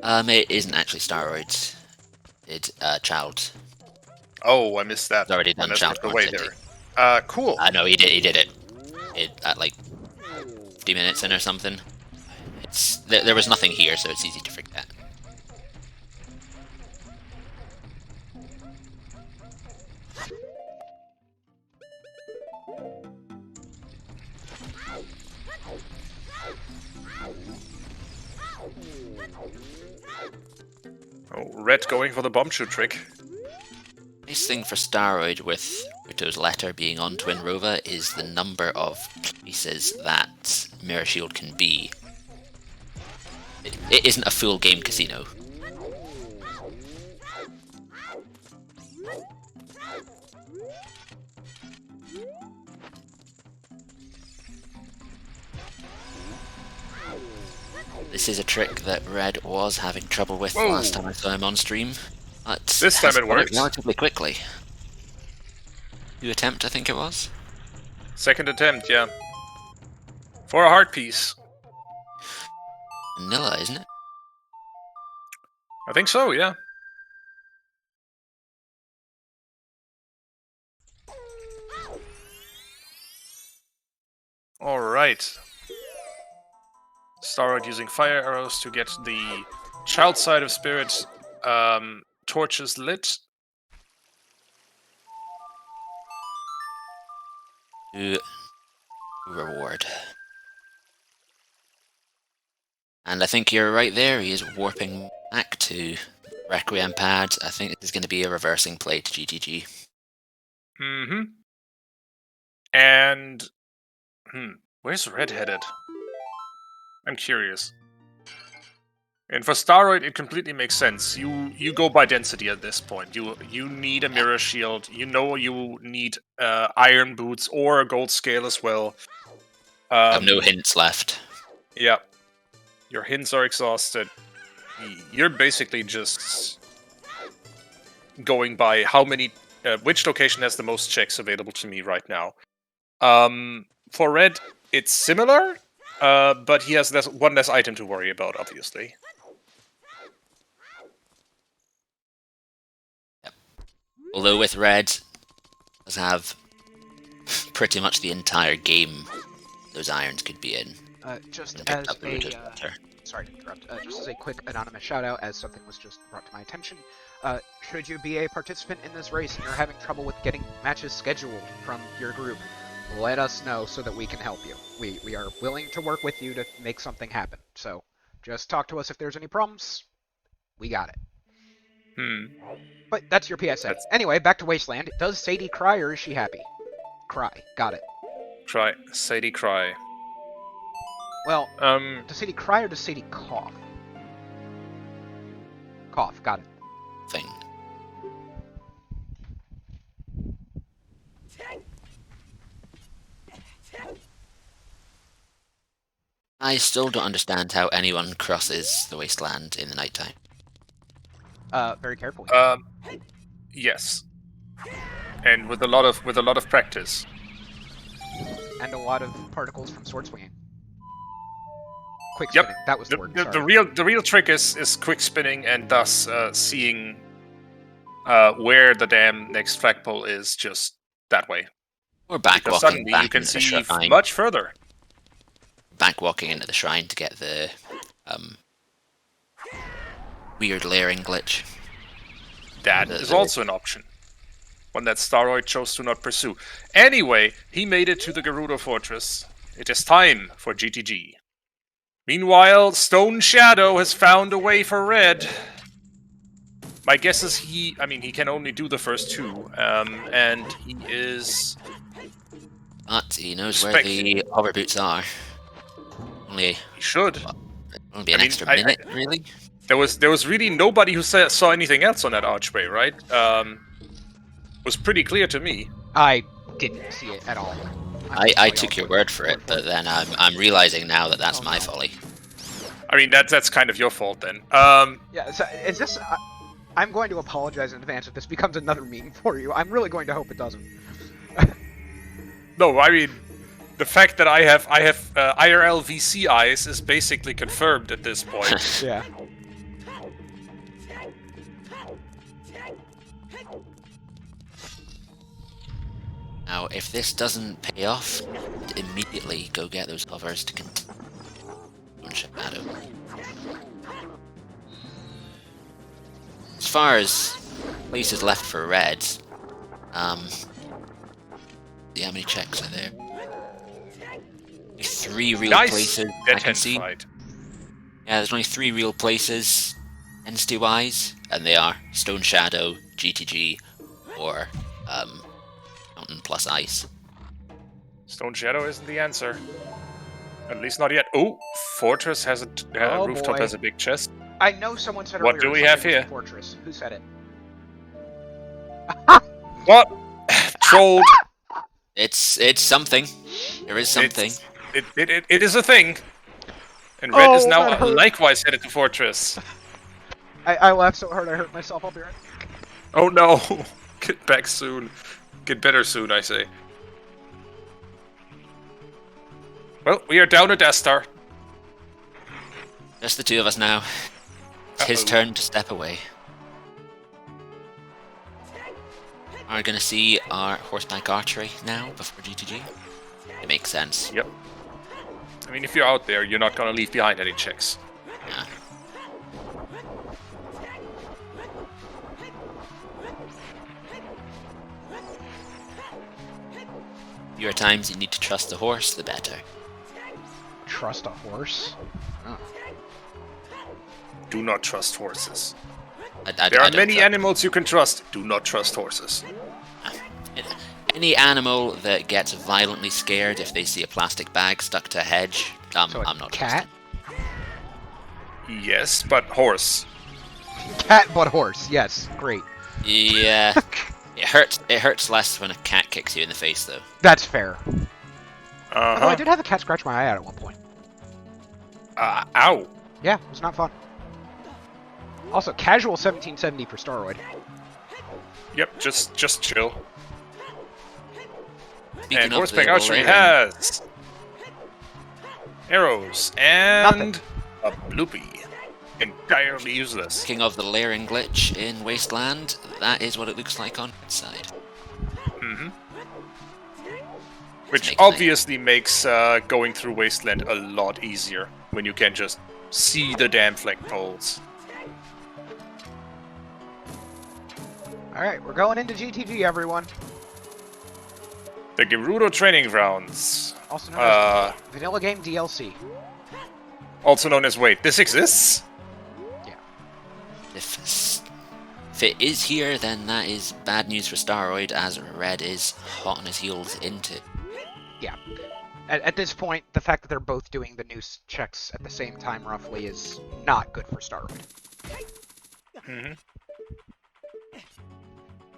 It isn't actually Staroid. It's Child. Oh, I missed that. He's already done Child away there. Cool. I know he did it. At like 50 minutes in or something. There was nothing here, so it's easy to forget. Oh, Red going for the bomb shoot trick. Nice thing for Staroid with Rito's letter being on Twin Rova is the number of places that Mirror Shield can be. It isn't a full game casino. This is a trick that Red was having trouble with last time I saw him on stream. But this time it works. Relatively quickly. 2 attempt, I think it was? Second attempt, yeah. For a heart piece. Vanilla, isn't it? I think so, yeah. Alright. Staroid using fire arrows to get the child side of spirit torches lit. To reward. And I think you're right there, he is warping back to Requiem pad. I think this is going to be a reversing play to GGG. Mm-hmm. And... where's Red headed? I'm curious. And for Staroid, it completely makes sense. You go by density at this point. You need a mirror shield. You know you need iron boots or a gold scale as well. I have no hints left. Yeah. Your hints are exhausted. You're basically just going by how many... which location has the most checks available to me right now. For Red, it's similar, but he has one less item to worry about, obviously. Although with Red, does have pretty much the entire game those irons could be in. Just as a sorry to interrupt. Just as a quick anonymous shout out, as something was just brought to my attention. Should you be a participant in this race and you're having trouble with getting matches scheduled from your group, let us know so that we can help you. We are willing to work with you to make something happen. So just talk to us if there's any problems. We got it. But that's your PSA. Anyway, back to Wasteland. Does Sadie cry or is she happy? Cry. Got it. Cry. Sadie cry. Well, does Sadie cry or does Sadie cough? Cough. Got it. Thing. I still don't understand how anyone crosses the wasteland in the nighttime. Very carefully. Yes, and with a lot of practice. And a lot of particles from sword swinging. Quick Yep. spinning. That was the word. The Sorry. real trick is quick spinning and thus seeing where the damn next flagpole is just that way. Or back Because walking suddenly back you can into the see shrine. much further. Back walking into the shrine to get the weird layering glitch. That is also an option. One that Staroid chose to not pursue. Anyway, he made it to the Gerudo Fortress. It is time for GTG. Meanwhile, Stone Shadow has found a way for Red. My guess is he can only do the first two, and he is... But he knows where the hover boots are. He should. Only an extra minute, really? There was really nobody who saw anything else on that archway, right? Was pretty clear to me. I didn't see it at all. I took your word for it, but then I'm realizing now that that's my folly. I mean, that's kind of your fault then. Yeah, so is this... I'm going to apologize in advance if this becomes another meme for you. I'm really going to hope it doesn't. No, I mean, the fact that I have IRL VC eyes is basically confirmed at this point. Yeah. Now, if this doesn't pay off, immediately go get those hovers to continue. Shadow. As far as places left for Red, see how many checks are there? 3 real places I can see. Yeah, there's only 3 real places, entity-wise, and they are Stone Shadow, GTG, or Mountain plus Ice. Stone Shadow isn't the answer. At least not yet. Oh, Fortress has a rooftop has a big chest. I know someone said earlier. What do we have here? Fortress. Who said it? What? Trolled. It's something. There is something. It is a thing. And Red is now likewise headed to Fortress. I laughed so hard I hurt myself. I'll be right back. Oh no! Get back soon. Get better soon, I say. Well, we are down a Dastar. Just the 2 of us now. It's his turn to step away. Are we going to see our horseback archery now before GTG? It makes sense. Yep. I mean, if you're out there, you're not going to leave behind any checks. Yeah. The fewer times you need to trust the horse, the better. Trust a horse? Oh. Do not trust horses. There are many animals you can trust. Do not trust horses. Any animal that gets violently scared if they see a plastic bag stuck to a hedge, I'm not cat? Yes, but horse. Cat but horse, yes. Great. Yeah. It hurts less when a cat kicks you in the face, though. That's fair. Uh-huh. Although I did have a cat scratch my eye out at one point. Ow. Yeah, it was not fun. Also, casual 1770 for Staroid. Yep, just chill. Speaking and horseback archery has arrows and a bloopy. Entirely useless. Speaking of the layering glitch in Wasteland, that is what it looks like on its side. Mm-hmm. Which obviously makes going through Wasteland a lot easier when you can just see the damn flagpoles. Alright, we're going into GTG, everyone. The Gerudo Training Grounds. Also known as Vanilla Game DLC. Also known as, wait, this exists? Yeah. If it is here, then that is bad news for Staroid, as Red is hot on his heels into. Yeah. At this point, the fact that they're both doing the new checks at the same time, roughly, is not good for Staroid. Mm-hmm.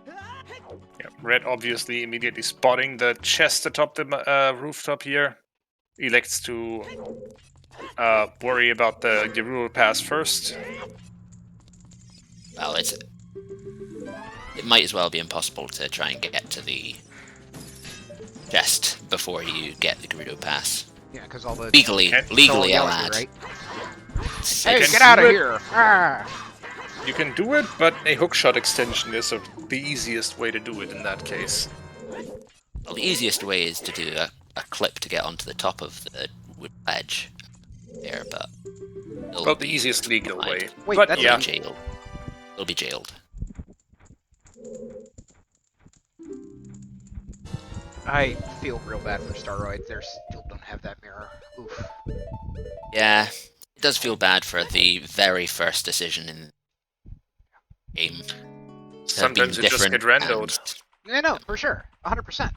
Yeah, Red obviously immediately spotting the chest atop the rooftop here. Elects to worry about the Gerudo Pass first. Well, it might as well be impossible to try and get to the chest before you get the Gerudo Pass. Yeah, because all the Legally, all I'll add. right? It's Hey, like- get out of here! Ah! You can do it, but a hookshot extension is the easiest way to do it in that case. well, the easiest way is to do a clip to get onto the top of the wood ledge there, but Well, the easiest legal way. Wait, but that's yeah, jailed. It'll be jailed. I feel real bad for Staroid. They still don't have that mirror. Oof. Yeah, it does feel bad for the very first decision in the game. sometimes you just get randoed. Yeah, no, for sure. 100%.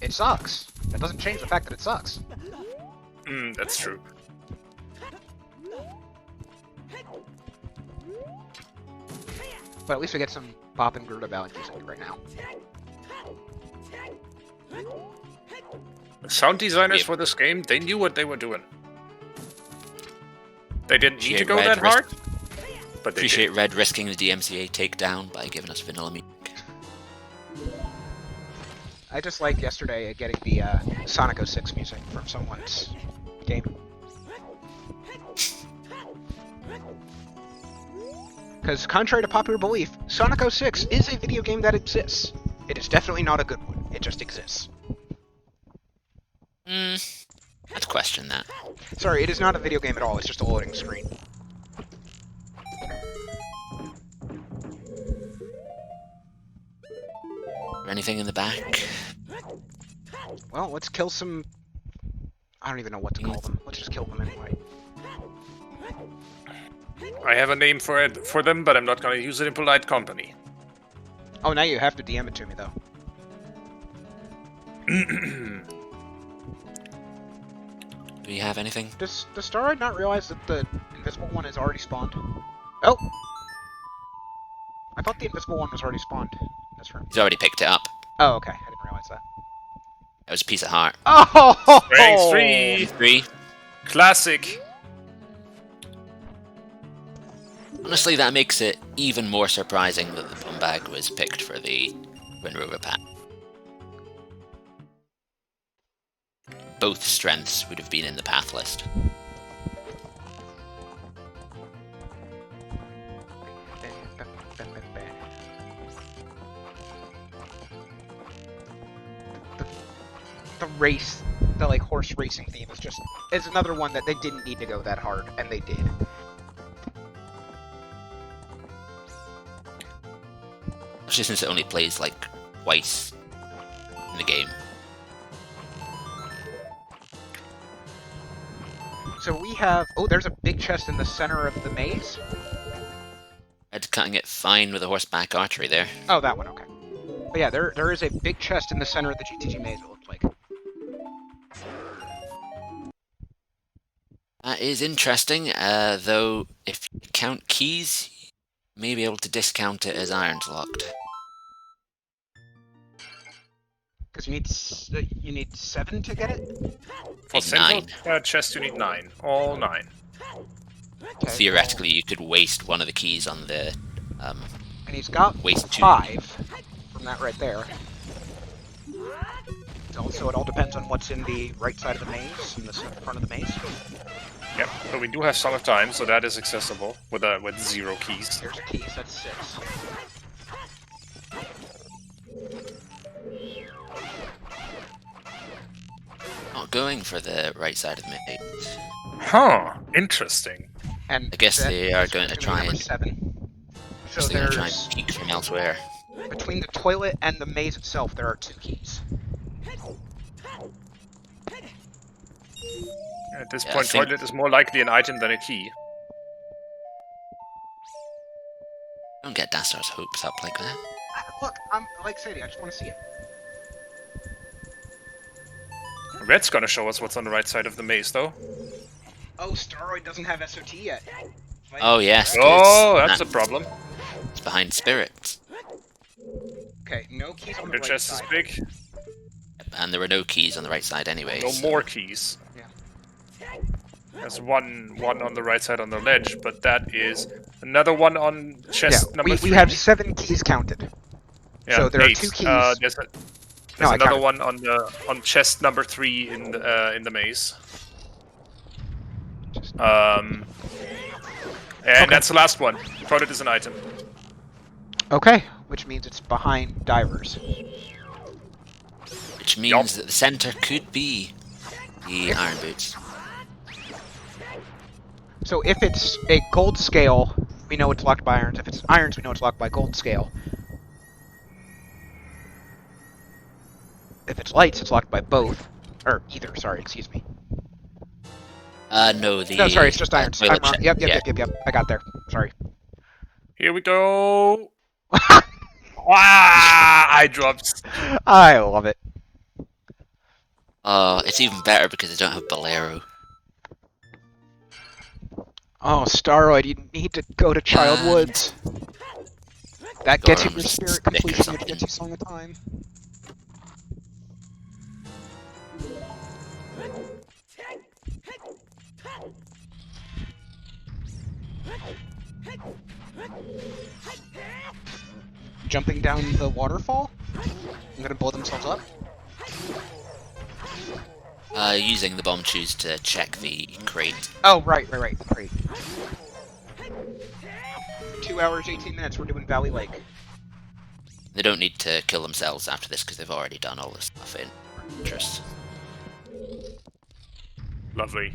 It sucks. That doesn't change the fact that it sucks. That's true. But at least we get some Pop and Gerudo Valley music right now. The sound designers for this game, they knew what they were doing. They didn't need to go that hard, but they Appreciate did. Red risking the DMCA takedown by giving us vanilla music. I just like yesterday getting the Sonic 06 music from someone's game. Because contrary to popular belief, Sonic 06 is a video game that exists. It is definitely not a good one. It just exists. Let's question that. Sorry, it is not a video game at all. It's just a loading screen. Anything in the back? Well, let's kill some... I don't even know what to call them. Let's just kill them anyway. I have a name for them, but I'm not going to use it in polite company. Oh, now you have to DM it to me, though. Do we have anything? Does Staroid not realize that the invisible one is already spawned? Oh! I thought the invisible one was already spawned in this room. He's already picked it up. Oh, okay. I didn't realize that. That was a piece of heart. Oh! Rank 3! 3. Classic! Honestly, that makes it even more surprising that the bum bag was picked for the Wind Rover pack. Both strengths would have been in the path list. The race, the like horse racing theme is another one that they didn't need to go that hard, and they did. Especially since it only plays like twice in the game. So we have... Oh, there's a big chest in the center of the maze? Red cutting it fine with a horseback archery there. Oh, that one, okay. But yeah, there is a big chest in the center of the GTG maze, it looks like. That is interesting, though if you count keys, you may be able to discount it as irons locked. Because you need 7 to get it? For Need central 9. chest, you need 9. All 9. Okay, Theoretically, you could waste one of the keys on the and he's got waste 2. 5 from that right there. So it all depends on what's in the right side of the maze, in the front of the maze. Yep, but we do have Song of Time, so that is accessible with 0 keys. There's a key, so that's 6. Not going for the right side of the maze. Huh, interesting. And I guess that they are is going to be try number and- 7. So So they're going to try there's... and peek from elsewhere. Between the toilet and the maze itself, there are 2 keys. At this Yeah, I point, think- toilet is more likely an item than a key. Don't get Dastar's hopes up like that. Look, I'm like Sadie, I just want to see it. Red's gonna show us what's on the right side of the maze, though. Oh, Staroid doesn't have SOT yet. Oh yes, Oh, 'cause that's a problem. it's behind spirits. Okay, no keys on the The right chest is side. big. And there were no keys on the right side anyway. No so- more keys. There's one on the right side on the ledge, but that is another one on chest number 3. We have 7 keys counted. Yeah, So there 8. are 2 keys. There's No, I another counted. one on chest number 3 in the maze. And Okay. that's the last one. Product is an item. Okay, which means it's behind divers. Which means that the center could be the iron boots. So if it's a gold scale, we know it's locked by irons. If it's irons, we know it's locked by gold scale. If it's lights, it's locked by both. Or either, sorry, excuse me. No, No, sorry, it's just irons. I'm toilet wrong. check. Yep, Yeah. yep. I got there. Sorry. Here we go. I dropped. I love it. It's even better because I don't have Bolero. Oh, Staroid, you need to go to Child Woods. That gets you Or your just spirit stick or completion, which something. gets you Song of Time. Jumping down the waterfall? I'm gonna blow themselves up? Using the bomb shoes to check the crate. Oh, right. Great. 2 hours, 18 minutes, we're doing Valley Lake. They don't need to kill themselves after this because they've already done all this stuff in interest. Lovely.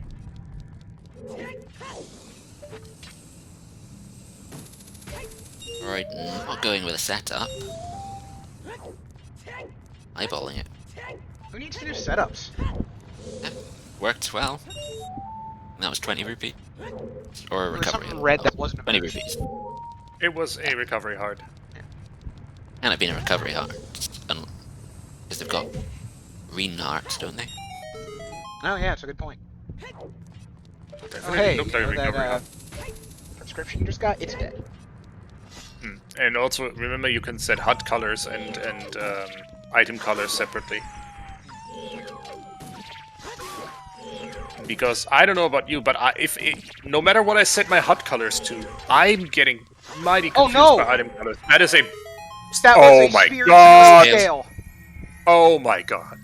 Alright, not going with a setup. Eyeballing it. Who needs to do setups? Worked well. And that was 20 rupee. Or a There was recovery. something red that wasn't a 20 merge. rupees. It was a recovery hard. Can it be a recovery heart? Because they've got green hearts, don't they? Oh yeah, it's a good point. Oh Definitely hey, looked like a you know recovery that hard. prescription you just got? It's dead. And also remember you can set HUD colors and item colors separately. Because I don't know about you, but no matter what I set my HUD colors to, I'm getting mighty Oh, confused no! by item colors. That is a That Oh was a my sphere God! scale. oh my god.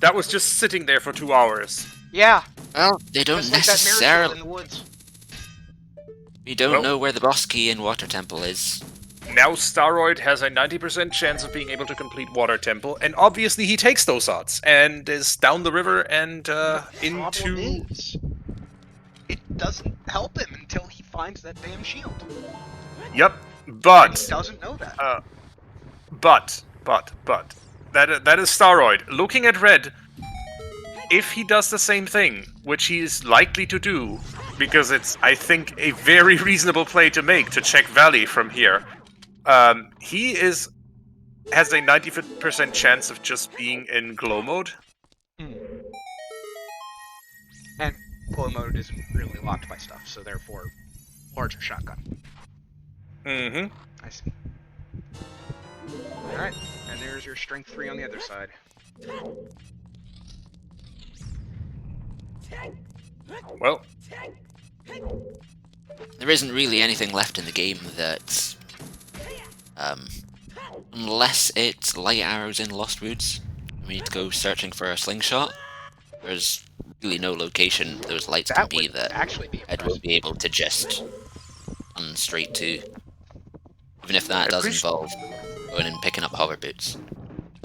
That was just sitting there for 2 hours. Yeah, Well, they don't just like that mirror shield necessarily. in the woods. We don't Well- know where the boss key in Water Temple is. Now Staroid has a 90% chance of being able to complete Water Temple, and obviously he takes those odds and is down the river and Problem into. is, it doesn't help him until he finds that damn shield. Yep, And but he doesn't know that. but that is Staroid looking at Red. If he does the same thing, which he is likely to do, because it's, I think, a very reasonable play to make to check Valley from here. He has a 90% chance of just being in glow mode. And glow mode isn't really locked by stuff, so therefore, larger shotgun. Mm-hmm. I see. Alright, and there's your strength 3 on the other side. Well, There isn't really anything left in the game that, unless it's light arrows in Lost Woods, we need to go searching for a slingshot. There's really no location those lights can That be would that actually be Ed will be able to just run straight to. Even if that I does appreciate- involve going and picking up hover boots.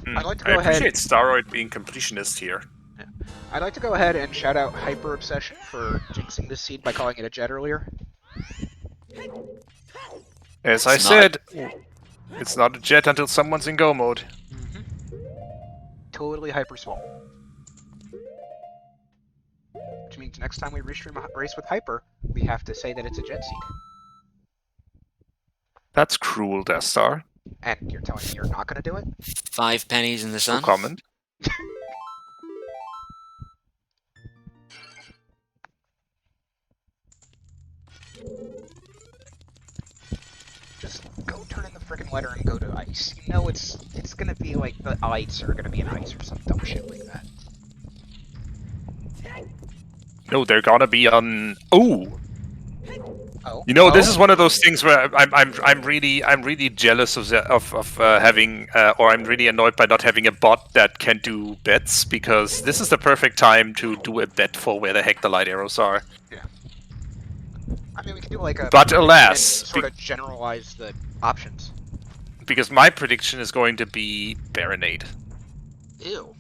I'd like to I go ahead. appreciate Staroid being completionist here. I'd like to go ahead and shout out Hyper Obsession for jinxing this seed by calling it a jet earlier. As I It's not- said, it's not a jet until someone's in go mode. Totally hyper small. Which means next time we restream a race with Hyper, we have to say that it's a jet seed. That's cruel, Dastar. And you're telling me you're not gonna do it? 5 pennies in the No sun. comment. Just go turn in the frickin' letter and go to ice. You know it's gonna be like the lights are gonna be in ice or some dumb shit like that. No, they're gonna be on. Ooh. Oh. You know, this Oh. is one of those things where I'm really jealous of having or I'm really annoyed by not having a bot that can do bets, because this is the perfect time to do a bet for where the heck the light arrows are. Yeah. I mean, we can do like a But prediction and alas, sort of generalize the options. because my prediction is going to be Baronade, Ew.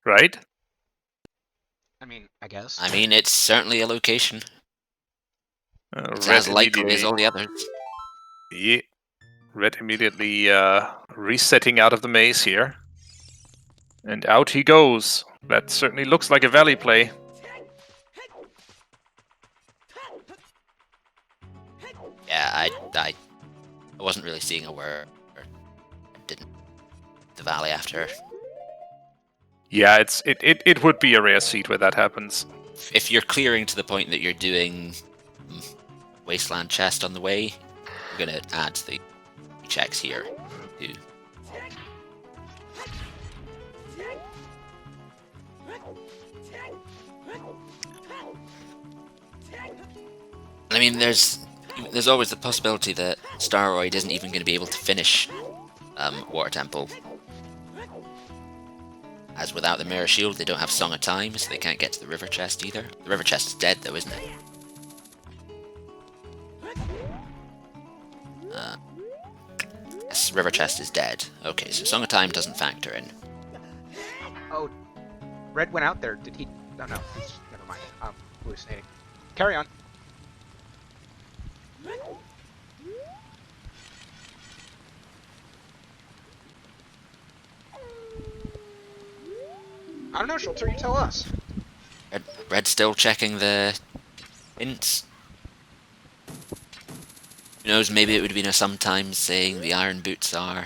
right? I mean, I guess. I mean, it's certainly a location. It's Red as likely as immediately, all the others. yeah, Red immediately resetting out of the maze here, and out he goes. That certainly looks like a valley play. Yeah, I wasn't really seeing a word. Didn't the valley after. Yeah, it would be a rare seed where that happens. If you're clearing to the point that you're doing Wasteland chest on the way, I'm gonna add the checks here too. I mean, there's always the possibility that Staroid isn't even going to be able to finish Water Temple. As without the Mirror Shield, they don't have Song of Time, so they can't get to the River Chest either. The River Chest is dead, though, isn't it? Yes, River Chest is dead. Okay, so Song of Time doesn't factor in. Oh, Red went out there. Did he? Oh, no. Never mind. I'm hallucinating. Carry on. I don't know, Schulter, you tell us. Red's still checking the hints. Who knows, maybe it would have been a sometimes saying the iron boots are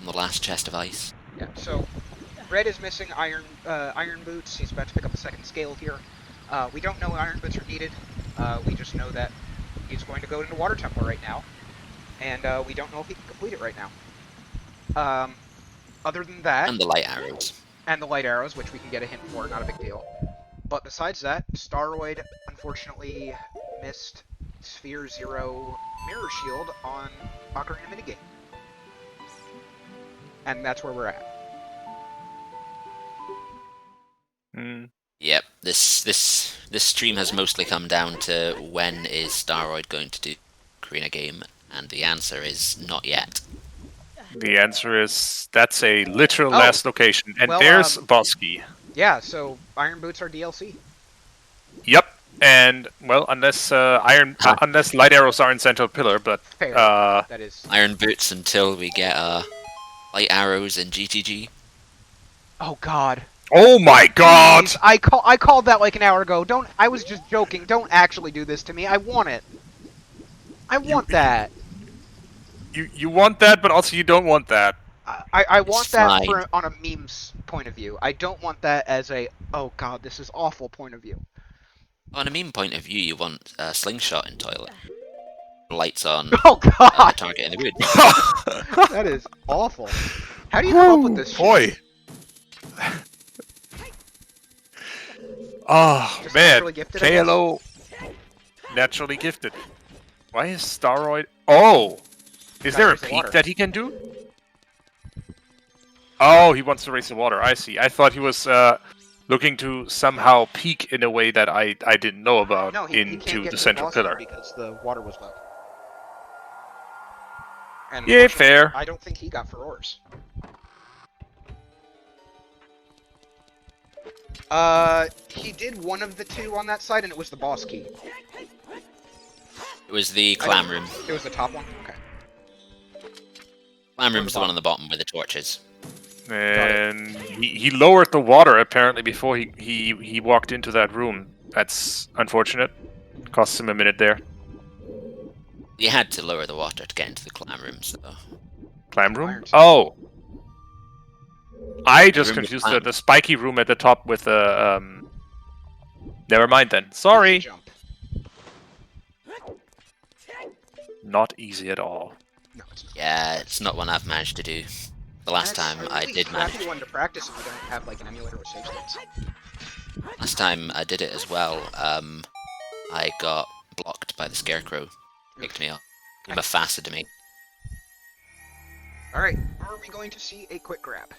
on the last chest of ice. Yeah, so Red is missing iron boots. He's about to pick up a second scale here. We don't know iron boots are needed. We just know that he's going to go into Water Temple right now. And we don't know if he can complete it right now. Other than that... And the light arrows. And the light arrows, which we can get a hint for, not a big deal. But besides that, Staroid unfortunately missed Sphere 0 Mirror Shield on Ocarina minigame. And that's where we're at. Yep, this stream has mostly come down to when is Staroid going to do Ocarina game, and the answer is not yet. The answer is that's a literal last location, and well, there's Bosky. Yeah, so iron boots are DLC. Yep, and well, unless unless light arrows are in Central Pillar, but Fair. That is iron boots until we get light arrows in GTG. Oh God. Oh my God! Please, I called that like an hour ago. Don't. I was just joking. Don't actually do this to me. I want it. I want that. You want that, but also you don't want that. I want that fine. on a meme's point of view. I don't want that as a, oh God, this is awful point of view. On a meme point of view, you want a slingshot in toilet. Lights on. Oh God! Target in the wood. That is awful. How do you come up with this shit? Boy. Oh Just man, naturally gifted, I guess? KLO naturally gifted. Why is Staroid? Oh, is there a raise the peak water. that he can do? Oh, he wants to raise the water. I see. I thought he was looking to somehow peak in a way that I didn't know about No, he can't into get the to central boss pillar. because the water was low. And Yeah, unfortunately, fair. I don't think he got furores. He did one of the two on that side, and it was the boss key. It was the clam room. It was the top one? Okay. Clam room's the one on the bottom with the torches. And he lowered the water apparently before he walked into that room. That's unfortunate. Cost him a minute there. You had to lower the water to get into the clam rooms, though. Clam room? Irons. Oh! I just Room with confused clam. the spiky room at the top with the, Never mind then. Sorry! Jump. Not easy at all. No, it's not. Yeah, it's not one I've managed to do. the last time I really did manage. crappy one to practice if you don't have like an emulator with save states. Last time I did it as well, I got blocked by the scarecrow. Picked me up. He mafasted me. Alright, are we going to see a quick grab?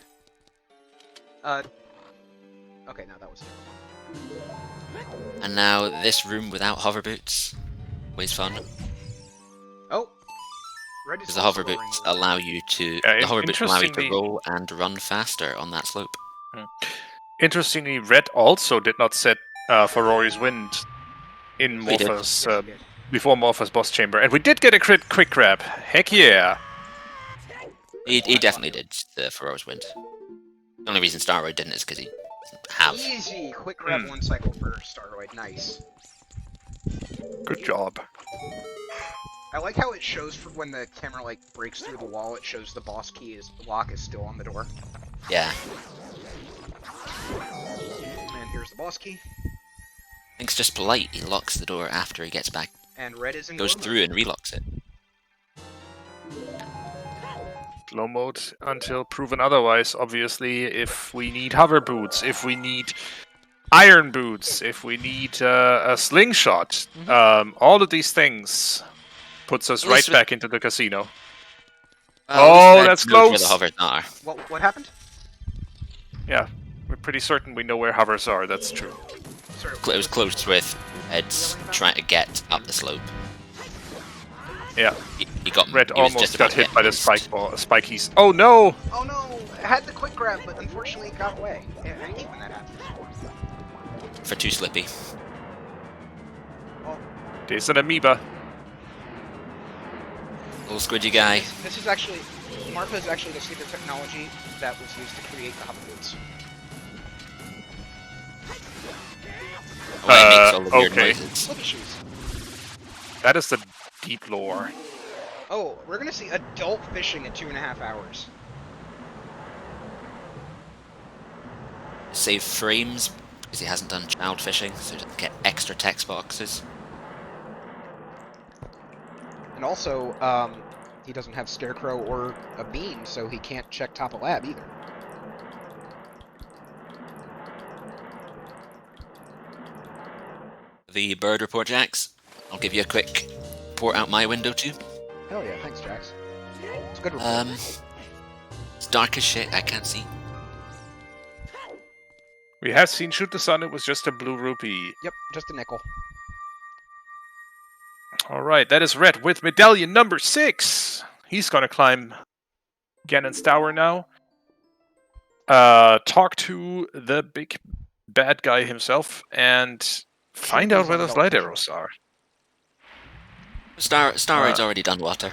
Okay, no, that was it. And now this room without hover boots. Always fun. Oh! Red is Because the also hover lowering boots the- allow you to roll and run faster on that slope. Interestingly, Red also did not set for Rory's Wind in We did. Morpha's Yes, we did. before Morpha's boss chamber, and we did get a quick grab. Heck yeah! He definitely did the Ferro's Wind. The only reason Staroid didn't is because he doesn't have. Easy! Quick grab 1 cycle for Staroid, nice. Good job. I like how it shows for when the camera like breaks through the wall, it shows the boss key lock is still on the door. Yeah. And here's the boss key. Link's just polite. He locks the door after he gets back. And Red is in Goes glow through and relocks it. Glow mode until proven otherwise, obviously. If we need hover boots, if we need iron boots, if we need a slingshot, all of these things puts us right back into the casino. Oh, that's close! Where the hovers are. What happened? Yeah, we're pretty certain we know where hovers are, that's true. Sorry, It was close with Ed's trying to get up the slope. Yeah, He got. Red he was almost just got about to hit get by the missed. spikies. Oh no! Oh no! I had the quick grab, but unfortunately it got away. I hate when that happens. For too slippy. Well, There's an amoeba. Little squidgy guy. this is actually... Marfa is actually the secret technology that was used to create the hover boots. Why it makes all the weird okay. noises. Flippy shoes. That is the deep lore. Oh, we're gonna see adult fishing in 2.5 hours. Save frames because he hasn't done child fishing, so he doesn't get extra text boxes. And also, he doesn't have Scarecrow or a beam, so he can't check top of lab either. The bird report, Jax. I'll give you a quick report out my window too. Hell yeah, thanks, Jax. It's a good report. It's dark as shit. I can't see. We have seen Shoot the Sun, it was just a blue rupee. Yep, just a nickel. Alright, that is Red with medallion number 6. He's gonna climb Ganon's tower now. Talk to the big bad guy himself and find out where those light arrows are. Staroid's already done water.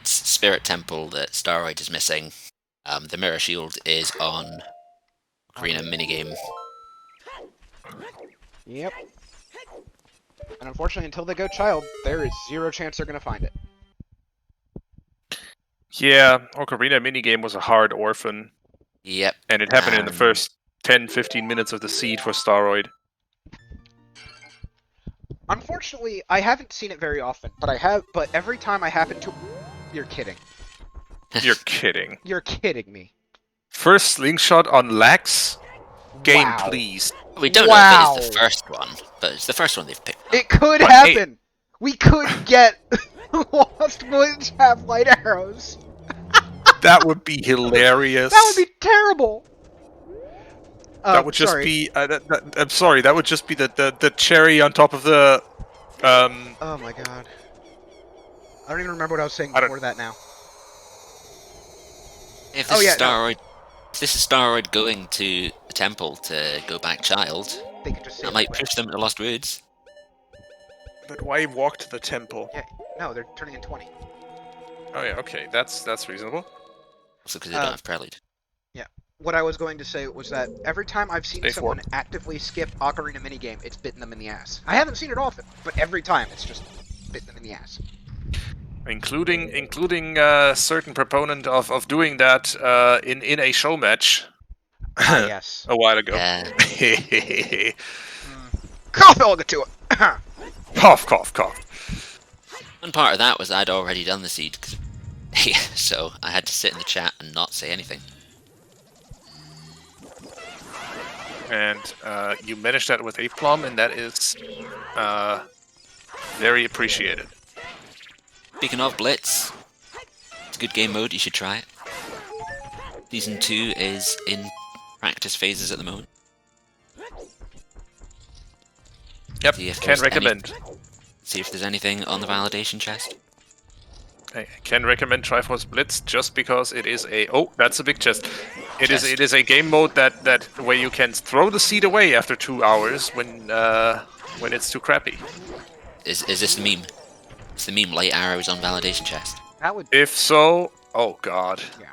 It's Spirit Temple that Staroid is missing. The Mirror Shield is on Ocarina minigame. Yep. And unfortunately, until they go child, there is 0 chance they're gonna find it. Yeah, Ocarina minigame was a hard orphan. Yep. And it happened in the first 10-15 minutes of the seed for Staroid. Unfortunately, I haven't seen it very often, but every time I happen to... You're kidding. You're kidding. You're kidding me. First slingshot on Lax? Game, Wow. please. We don't Wow. know if it is the first one, but it's the first one they've picked. It could But happen! We could get Lost Woods have light arrows. That would be hilarious. That would be terrible! That would just sorry. be... I'm sorry, that would just be the cherry on top of the... Oh my god. I don't even remember what I was saying before that now. If this Oh, yeah, is Staroid, if this is Staroid going to the temple to go back child, They could just say that might push them to Lost Woods. But why walk to the temple? Yeah, no, they're turning in 20. Oh yeah, okay, that's reasonable. Also because they don't have Prelude. What I was going to say was that every time I've seen Stay someone forward. actively skip Ocarina minigame, it's bitten them in the ass. I haven't seen it often, but every time it's just bitten them in the ass. Including certain proponent of doing that in a show match Ah, yes. a while ago. Yeah. Cough, Olga to it! Cough, cough, cough. One part of that was I'd already done the seed, 'cause So I had to sit in the chat and not say anything. And you managed that with a plum, and that is very appreciated. Speaking of Blitz, it's a good game mode, you should try it. Season 2 is in practice phases at the moment. Yep, See if can there's recommend. See if there's anything on the validation chest. I can recommend Triforce Blitz just because it is a... Oh, that's a big chest. It is a game mode that where you can throw the seed away after 2 hours when it's too crappy. Is this the meme? It's the meme light arrows on validation chest. That would. If so, oh god. Yeah.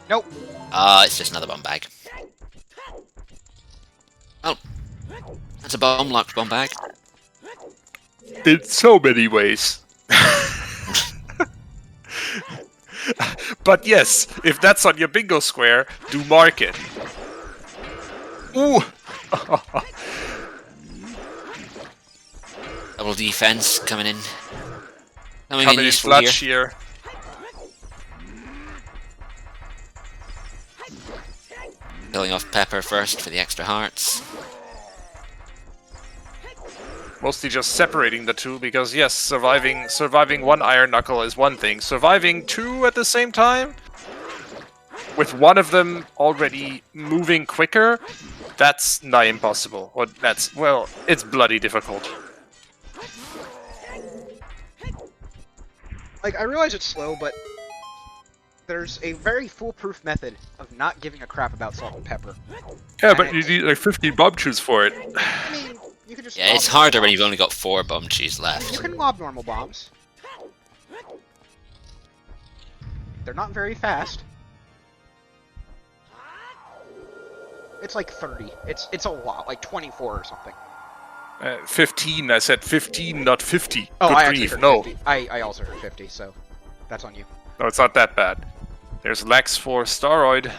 Nope. It's just another bomb bag. Oh, that's a bomb-locked bomb bag. In so many ways. But yes, if that's on your bingo square, do mark it. Ooh! Double defense coming in. Coming Coming in in useful clutch here. here. Killing off Pepper first for the extra hearts. Mostly just separating the two, because yes, surviving one Iron Knuckle is one thing. Surviving two at the same time, with one of them already moving quicker, that's nigh impossible. Or that's, well, it's bloody difficult. Like, I realize it's slow, but there's a very foolproof method of not giving a crap about salt and pepper. Yeah, but you need like 15 bomb chews for it. I mean, you can just. Yeah, it's harder when you've only got 4 bomb cheese You left. can lob normal bombs. They're not very fast. It's like 30. It's a lot, like 24 or something. 15, I said 15, not 50. Oh, Good I actually grief, heard no. 50. I also heard 50, so that's on you. No, it's not that bad. There's Lax for Staroid,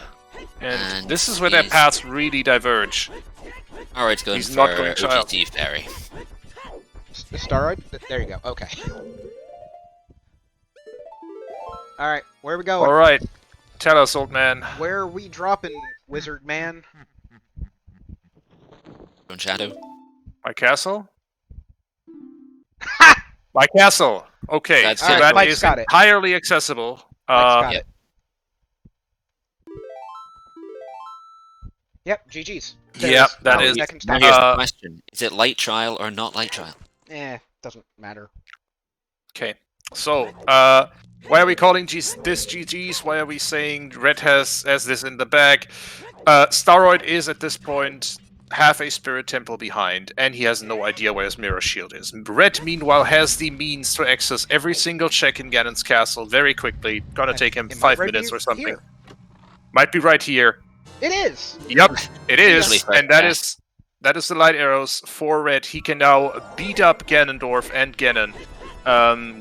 and this is where their paths really diverge. Alright, going He's for not going child. OGT Fairy. The Staroid? There you go. Okay. Alright, where are we going? Alright, tell us, old man. Where are we dropping, wizard man? From Shadow. My castle? Ha! My castle! Okay, That's so good. that Mike's is got it. entirely accessible. Mike's got yeah. it. Yep, GG's. Yep, that Now, is... That can Now stop. here's the question. Is it light trial or not light trial? Doesn't matter. Okay, so, why are we calling this GG's? Why are we saying Red has this in the bag? Staroid is, at this point, half a spirit temple behind, and he has no idea where his mirror shield is. Red, meanwhile, has the means to access every single check in Ganon's castle very quickly. Gonna take him It might 5 right minutes be or something. here. Might be right here. It is! Yep, it is, Really and that is the light arrows for Red. He can now beat up Ganondorf and Ganon.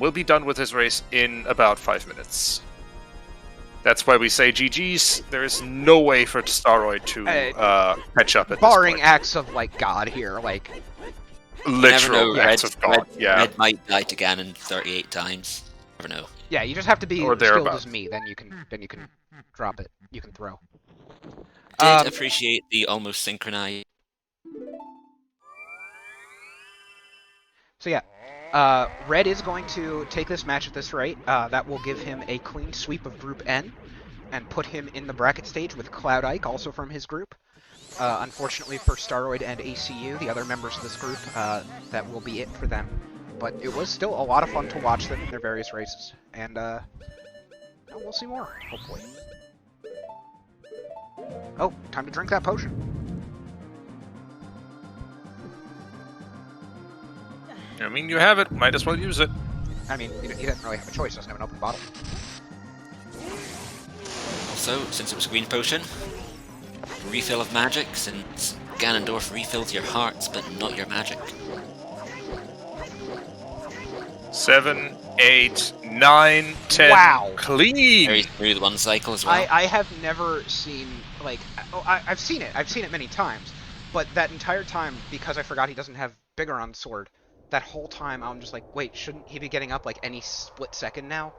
Will be done with his race in about 5 minutes. That's why we say GG's. There is no way for Staroid to catch up at Barring this point. acts of, like, God here, like... Literal acts of God, yeah. Red might die to Ganon 38 times. Never know. Yeah, you just have to be Or skilled thereabouts. as me, then you can drop it. You can throw. Did appreciate the almost synchronized. So yeah, Red is going to take this match at this rate. That will give him a clean sweep of Group N, and put him in the bracket stage with Cloud Ike, also from his group. Unfortunately for Staroid and ACU, the other members of this group, that will be it for them. But it was still a lot of fun to watch them in their various races, and we'll see more, hopefully. Oh, time to drink that potion. I mean, you have it. Might as well use it. I mean, he doesn't really have a choice, doesn't have an open bottle. Also, since it was green potion, refill of magic, since Ganondorf refills your hearts but not your magic. 7, 8, 9, 10. Wow. Clean! Very smooth one cycle as well. I have never seen, like, I've seen it many times, but that entire time, because I forgot he doesn't have Bigoron's sword, that whole time I'm just like, wait, shouldn't he be getting up like any split second now?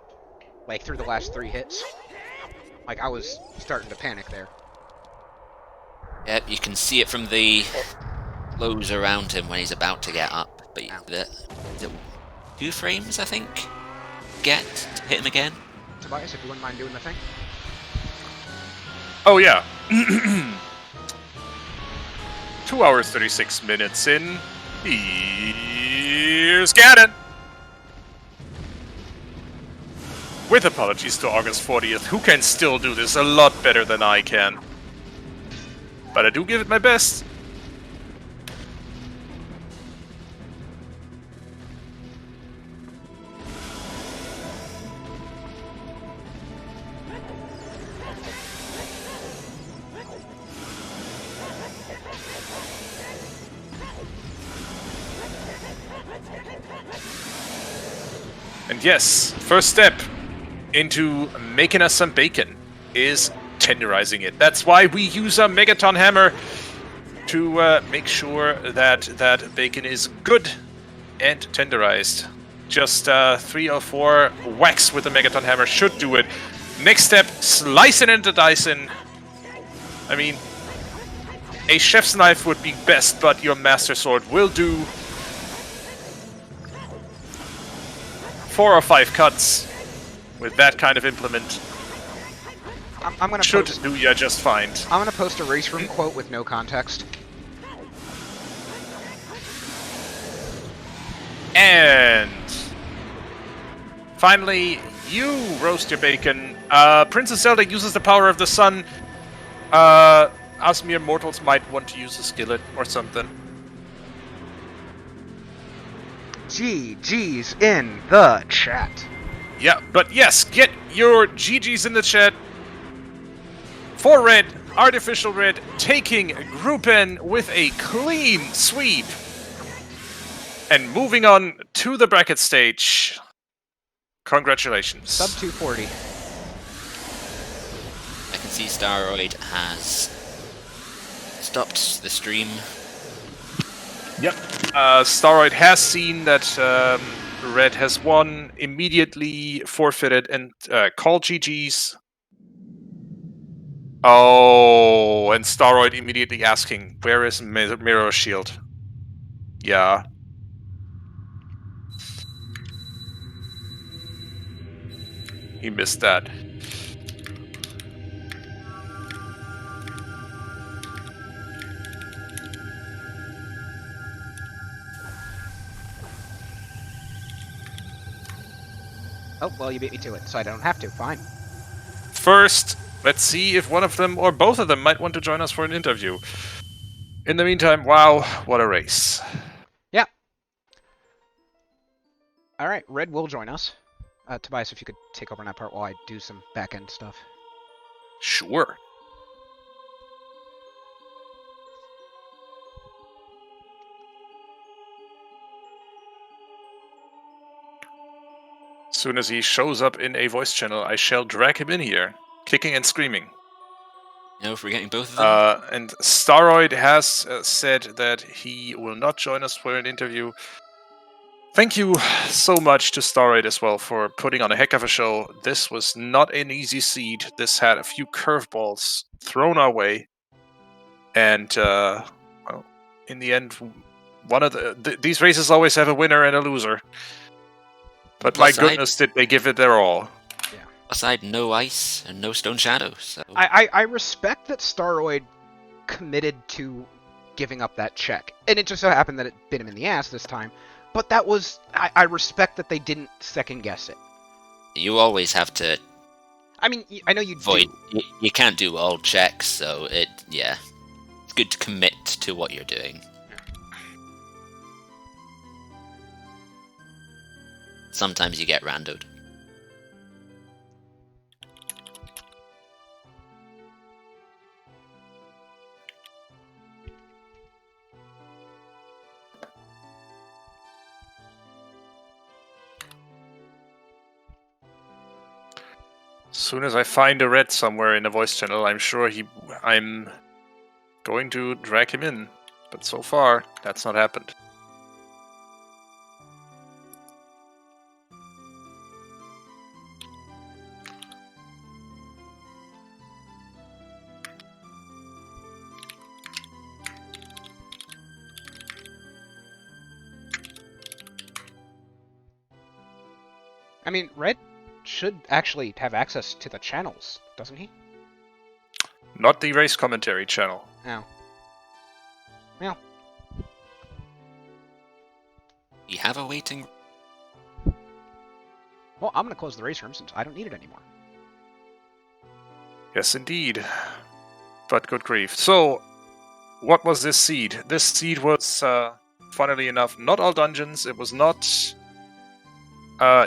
Like through the last 3 hits? Like I was starting to panic there. Yep, you can see it from the clothes around him when he's about to get up. But is it 2 frames, I think? Get to hit him again? Tobias, if you wouldn't mind doing the thing. Oh yeah. 2 hours 36 minutes in. Here's Ganon! With apologies to August 40th, who can still do this a lot better than I can. But I do give it my best. And yes, first step into making us some bacon is tenderizing it. That's why we use a Megaton hammer to make sure that that bacon is good and tenderized. Just 3 or 4 whacks with the Megaton hammer should do it. Next step, slicing into dicing. I mean, a chef's knife would be best, but your master sword will do. 4 or 5 cuts with that kind of implement. I'm gonna should post, do ya just fine. I'm gonna post a race room quote with no context. And finally, you roast your bacon. Princess Zelda uses the power of the sun. Us mere mortals might want to use a skillet or something. GG's in the chat. Yeah, but yes, get your GG's in the chat. For Red, Artificial Red, taking Group N with a clean sweep. And moving on to the bracket stage. Congratulations. Sub 240. I can see Staroid has stopped the stream. Yep. Staroid has seen that Red has won, immediately forfeited, and called GG's. Oh, and Staroid immediately asking, where is Mirror Shield? Yeah. He missed that. Oh, well, you beat me to it, so I don't have to. Fine. First, let's see if one of them or both of them might want to join us for an interview. In the meantime, wow, what a race. Yeah. Alright, Red will join us. Tobias, if you could take over on that part while I do some back-end stuff. Sure. As soon as he shows up in a voice channel, I shall drag him in here, kicking and screaming. No, forgetting both of them. And Staroid has said that he will not join us for an interview. Thank you so much to Staroid as well for putting on a heck of a show. This was not an easy seed. This had a few curveballs thrown our way. And, well, in the end, one of these races always have a winner and a loser. But my goodness, did they give it their all. Yeah. Aside, no ice and no stone shadow. So I respect that Staroid committed to giving up that check. And it just so happened that it bit him in the ass this time. But that was... I respect that they didn't second-guess it. you always have to... I mean, I know you avoid. do. You can't do all checks, so yeah. It's good to commit to what you're doing. Sometimes you get randoed. As soon as I find a Red somewhere in a voice channel, I'm sure I'm going to drag him in. But so far, that's not happened. I mean, Red should actually have access to the channels, doesn't he? Not the race commentary channel. No. Well, You have a waiting. well, I'm gonna close the race room since I don't need it anymore. Yes, indeed. But good grief. So, what was this seed? This seed was, funnily enough, not all dungeons. It was not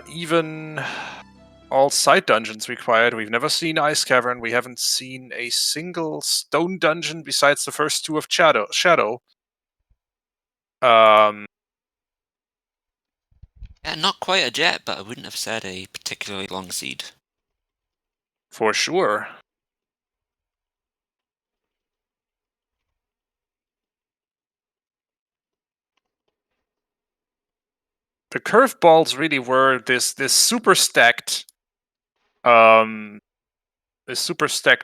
even all side dungeons required. We've never seen Ice Cavern. We haven't seen a single stone dungeon besides the first two of Shadow. Yeah, not quite a jet, but I wouldn't have said a particularly long seed. For sure. The curveballs really were this super stacked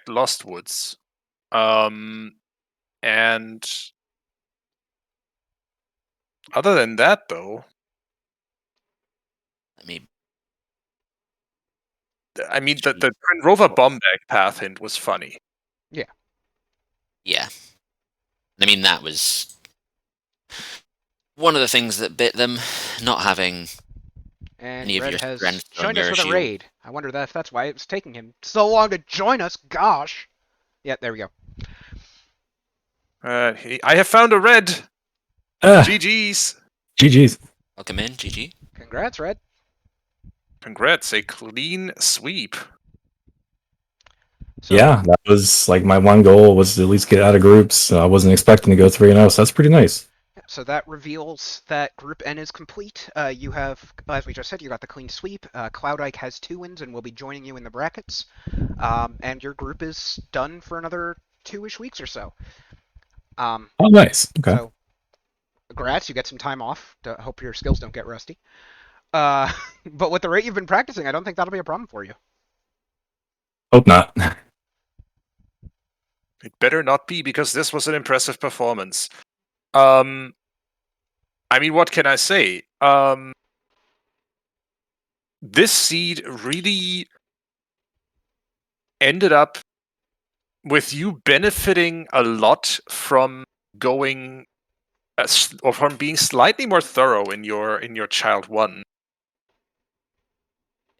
Lost Woods. And other than that, though, I mean, the Twin Rover bomb bag path hint was funny. Yeah. I mean, that was one of the things that bit them, not having And any of Red your has strength or joined us with a shield. raid. I wonder if that's why it's taking him so long to join us. Gosh. Yeah, there we go. I have found a red. GG's. GG's. Welcome in, GG. Congrats, Red. Congrats, a clean sweep. So, Yeah, that was like my one goal was to at least get out of groups. I wasn't expecting to go 3-0, so that's pretty nice. So that reveals that Group N is complete. You have, as we just said, you got the clean sweep. Cloud Ike has 2 wins and will be joining you in the brackets. And your group is done for another 2-ish weeks or so. Oh, nice. Okay. So, congrats, you get some time off. Hope your skills don't get rusty. But with the rate you've been practicing, I don't think that'll be a problem for you. Hope not. It better not be, because this was an impressive performance. I mean, what can I say? This seed really ended up with you benefiting a lot from going or from being slightly more thorough in your child 1.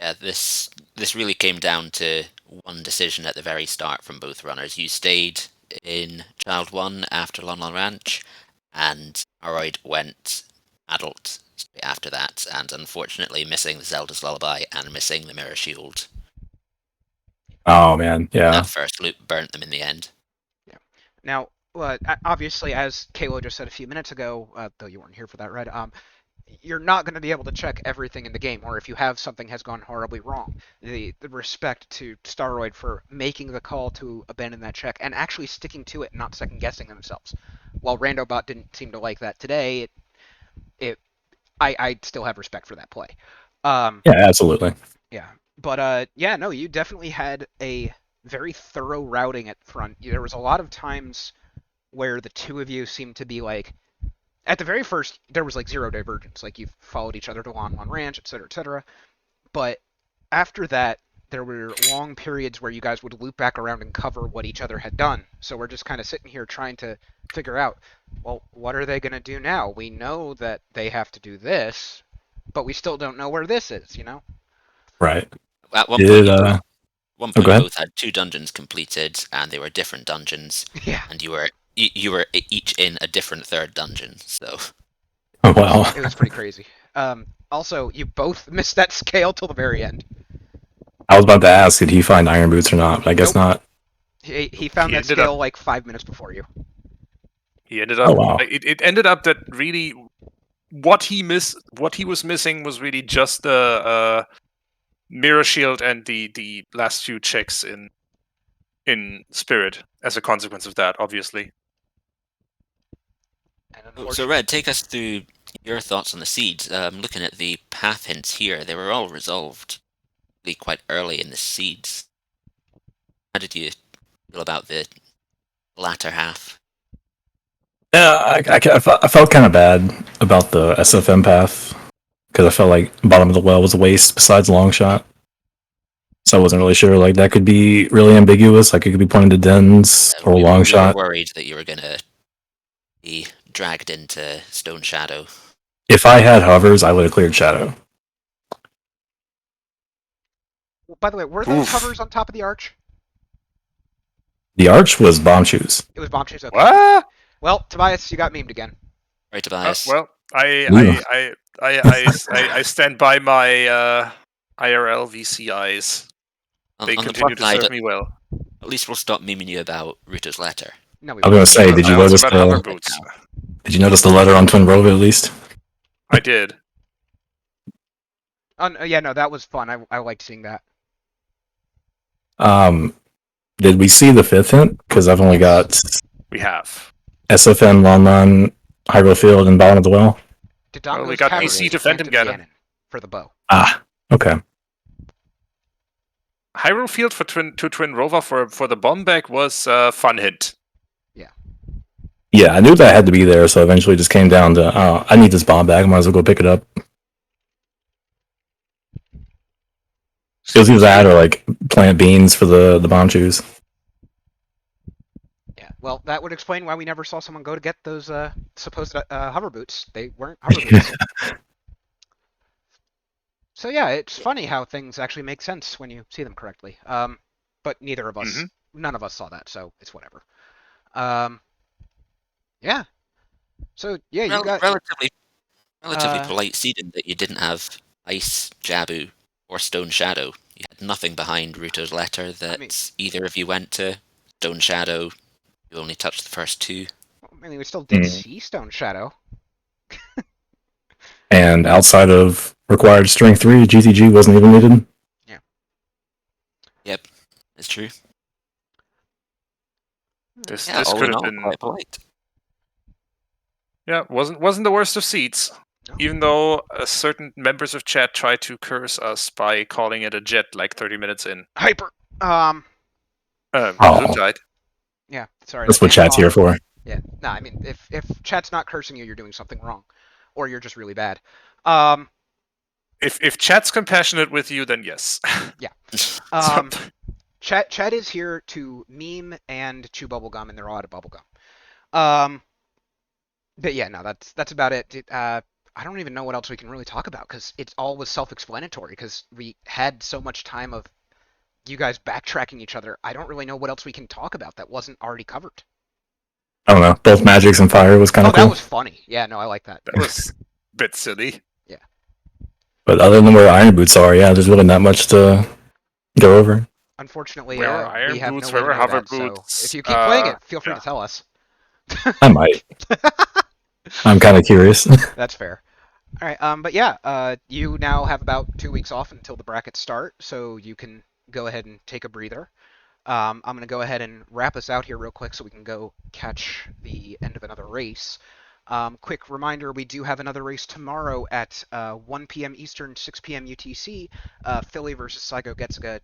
Yeah, this really came down to one decision at the very start from both runners. You stayed in Child 1 after Lon Lon Ranch, and Staroid went adult straight after that, and unfortunately missing the Zelda's Lullaby and missing the Mirror Shield. Oh, man. Yeah. That first loop burnt them in the end. Yeah. Now, obviously, as Kalo just said a few minutes ago, though you weren't here for that, right? You're not going to be able to check everything in the game, or if you have, something has gone horribly wrong. The respect to Staroid for making the call to abandon that check and actually sticking to it and not second-guessing themselves. While Randobot didn't seem to like that today, I still have respect for that play. Yeah, absolutely. Yeah. But, yeah, no, you definitely had a very thorough routing at front. There was a lot of times where the two of you seemed to be like, at the very first, there was like zero divergence. Like, you followed each other to Lon Lon Ranch, etc., etc. But after that, there were long periods where you guys would loop back around and cover what each other had done. So we're just kind of sitting here trying to figure out, well, what are they going to do now? We know that they have to do this, but we still don't know where this is, you know? Right. At one point, go ahead. both had 2 dungeons completed, and they were different dungeons. Yeah. And you were each in a different third dungeon. So. Oh, wow. It was pretty crazy. Also, you both missed that scale till the very end. I was about to ask, did he find iron boots or not? But I guess not. He found that scale like 5 minutes before you. He ended up. Oh, wow. It ended up that really what he was missing was really just the mirror shield and the last few checks in Spirit as a consequence of that, obviously. So, Red, take us through your thoughts on the seeds. Looking at the path hints here, they were all resolved really quite early in the seeds. How did you feel about the latter half? Yeah, I felt kind of bad about the SFM path. because I felt like bottom of the well was a waste besides long shot. So I wasn't really sure. Like that could be really ambiguous. Like it could be pointing to dens or we long shot. were worried that you were gonna be dragged into Stone Shadow. If I had hovers, I would have cleared shadow. By the way, were those Oof. hovers on top of the arch? The arch was bomb shoes. It was bomb shoes. Okay. What? Well, Tobias, you got memed again. Right, Tobias? Well, I stand by my IRL VCIs. They on the continue plus to side, serve me well. at least we'll stop memeing you about Ruto's letter. No, we I was gonna say, did you I also notice got hover the? boots. Did you notice the letter on Twin Rova at least? I did. Yeah, no, that was fun. I liked seeing that. Did we see the fifth hint? Because I've only got We have. SFN, Longmon, Hyrule Field, and Bottom of the Well. Dodongo's we got Cavern PC is to Phantom Phantom Ganon. for the bow. Ah, okay. Hyrule Field for Twin Rova for the bomb bag was a fun hint. Yeah, I knew that had to be there, so eventually just came down to, I need this bomb bag, I might as well go pick it up. It was either that or like plant beans for the bomb shoes. Yeah, well, that would explain why we never saw someone go to get those supposed hover boots. They weren't hover boots. So yeah, it's funny how things actually make sense when you see them correctly. But neither of us, none of us saw that, so it's whatever. Yeah. So yeah, you got relatively polite seeding that you didn't have Ice, Jabu, or Stone Shadow. You had nothing behind Ruto's letter that either of you went to. Stone Shadow, you only touched the first two. I mean, we still did see Stone Shadow. And outside of required strength 3, GTG wasn't even needed. Yeah. Yep, it's true. This all could in have all, been quite polite. Yeah, wasn't the worst of seats. No. Even though certain members of chat tried to curse us by calling it a jet like 30 minutes in. Hyper. Gesundheit. Yeah, sorry. That's what chat's here for. Yeah, no, I mean, if chat's not cursing you, you're doing something wrong, or you're just really bad. If chat's compassionate with you, then yes. Yeah. Chat is here to meme and chew bubblegum, and they're all out of bubblegum. But yeah, no, that's about it. I don't even know what else we can really talk about, because it all was self-explanatory, because we had so much time of you guys backtracking each other. I don't really know what else we can talk about that wasn't already covered. I don't know. Both magics and fire was kind of cool. That was funny. Yeah, no, I like that. That was a bit silly. Yeah. But other than where iron boots are, yeah, there's really not much to go over. Unfortunately, Where are iron we have boots? no way to Where are know hover that, so boots? if you keep playing it, feel free to tell us. I might. I'm kind of curious. That's fair. All right, but yeah, you now have about 2 weeks off until the brackets start, so you can go ahead and take a breather. I'm going to go ahead and wrap us out here real quick so we can go catch the end of another race. Quick reminder, we do have another race tomorrow at 1 p.m. Eastern, 6 p.m. UTC, Philly versus Saigo Getsuga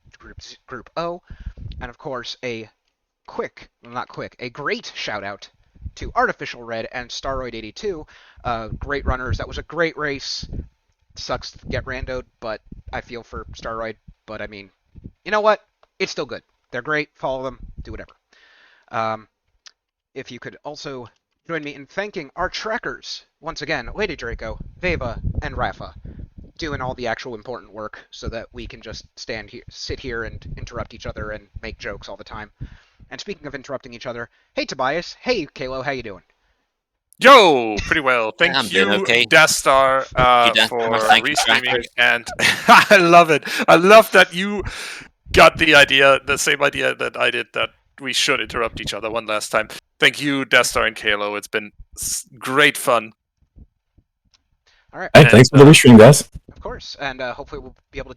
Group O. And of course, a great shout out to Artificial Red and Staroid82, great runners. That was a great race. Sucks to get randoed, but I feel for Staroid. But I mean, you know what? It's still good. They're great. Follow them. Do whatever. If you could also join me in thanking our trackers once again, Lady Draco, Veva, and Rafa, doing all the actual important work so that we can just sit here and interrupt each other and make jokes all the time. And speaking of interrupting each other, hey Tobias, hey Kalo, how you doing? Yo, pretty well. Thank you, okay. Dastar, for restreaming, and I love it. I love that you got the same idea that I did, that we should interrupt each other one last time. Thank you, Dastar and Kalo. It's been great fun. All right. Hey, thanks for the restream, guys. Of course, and hopefully we'll be able to do it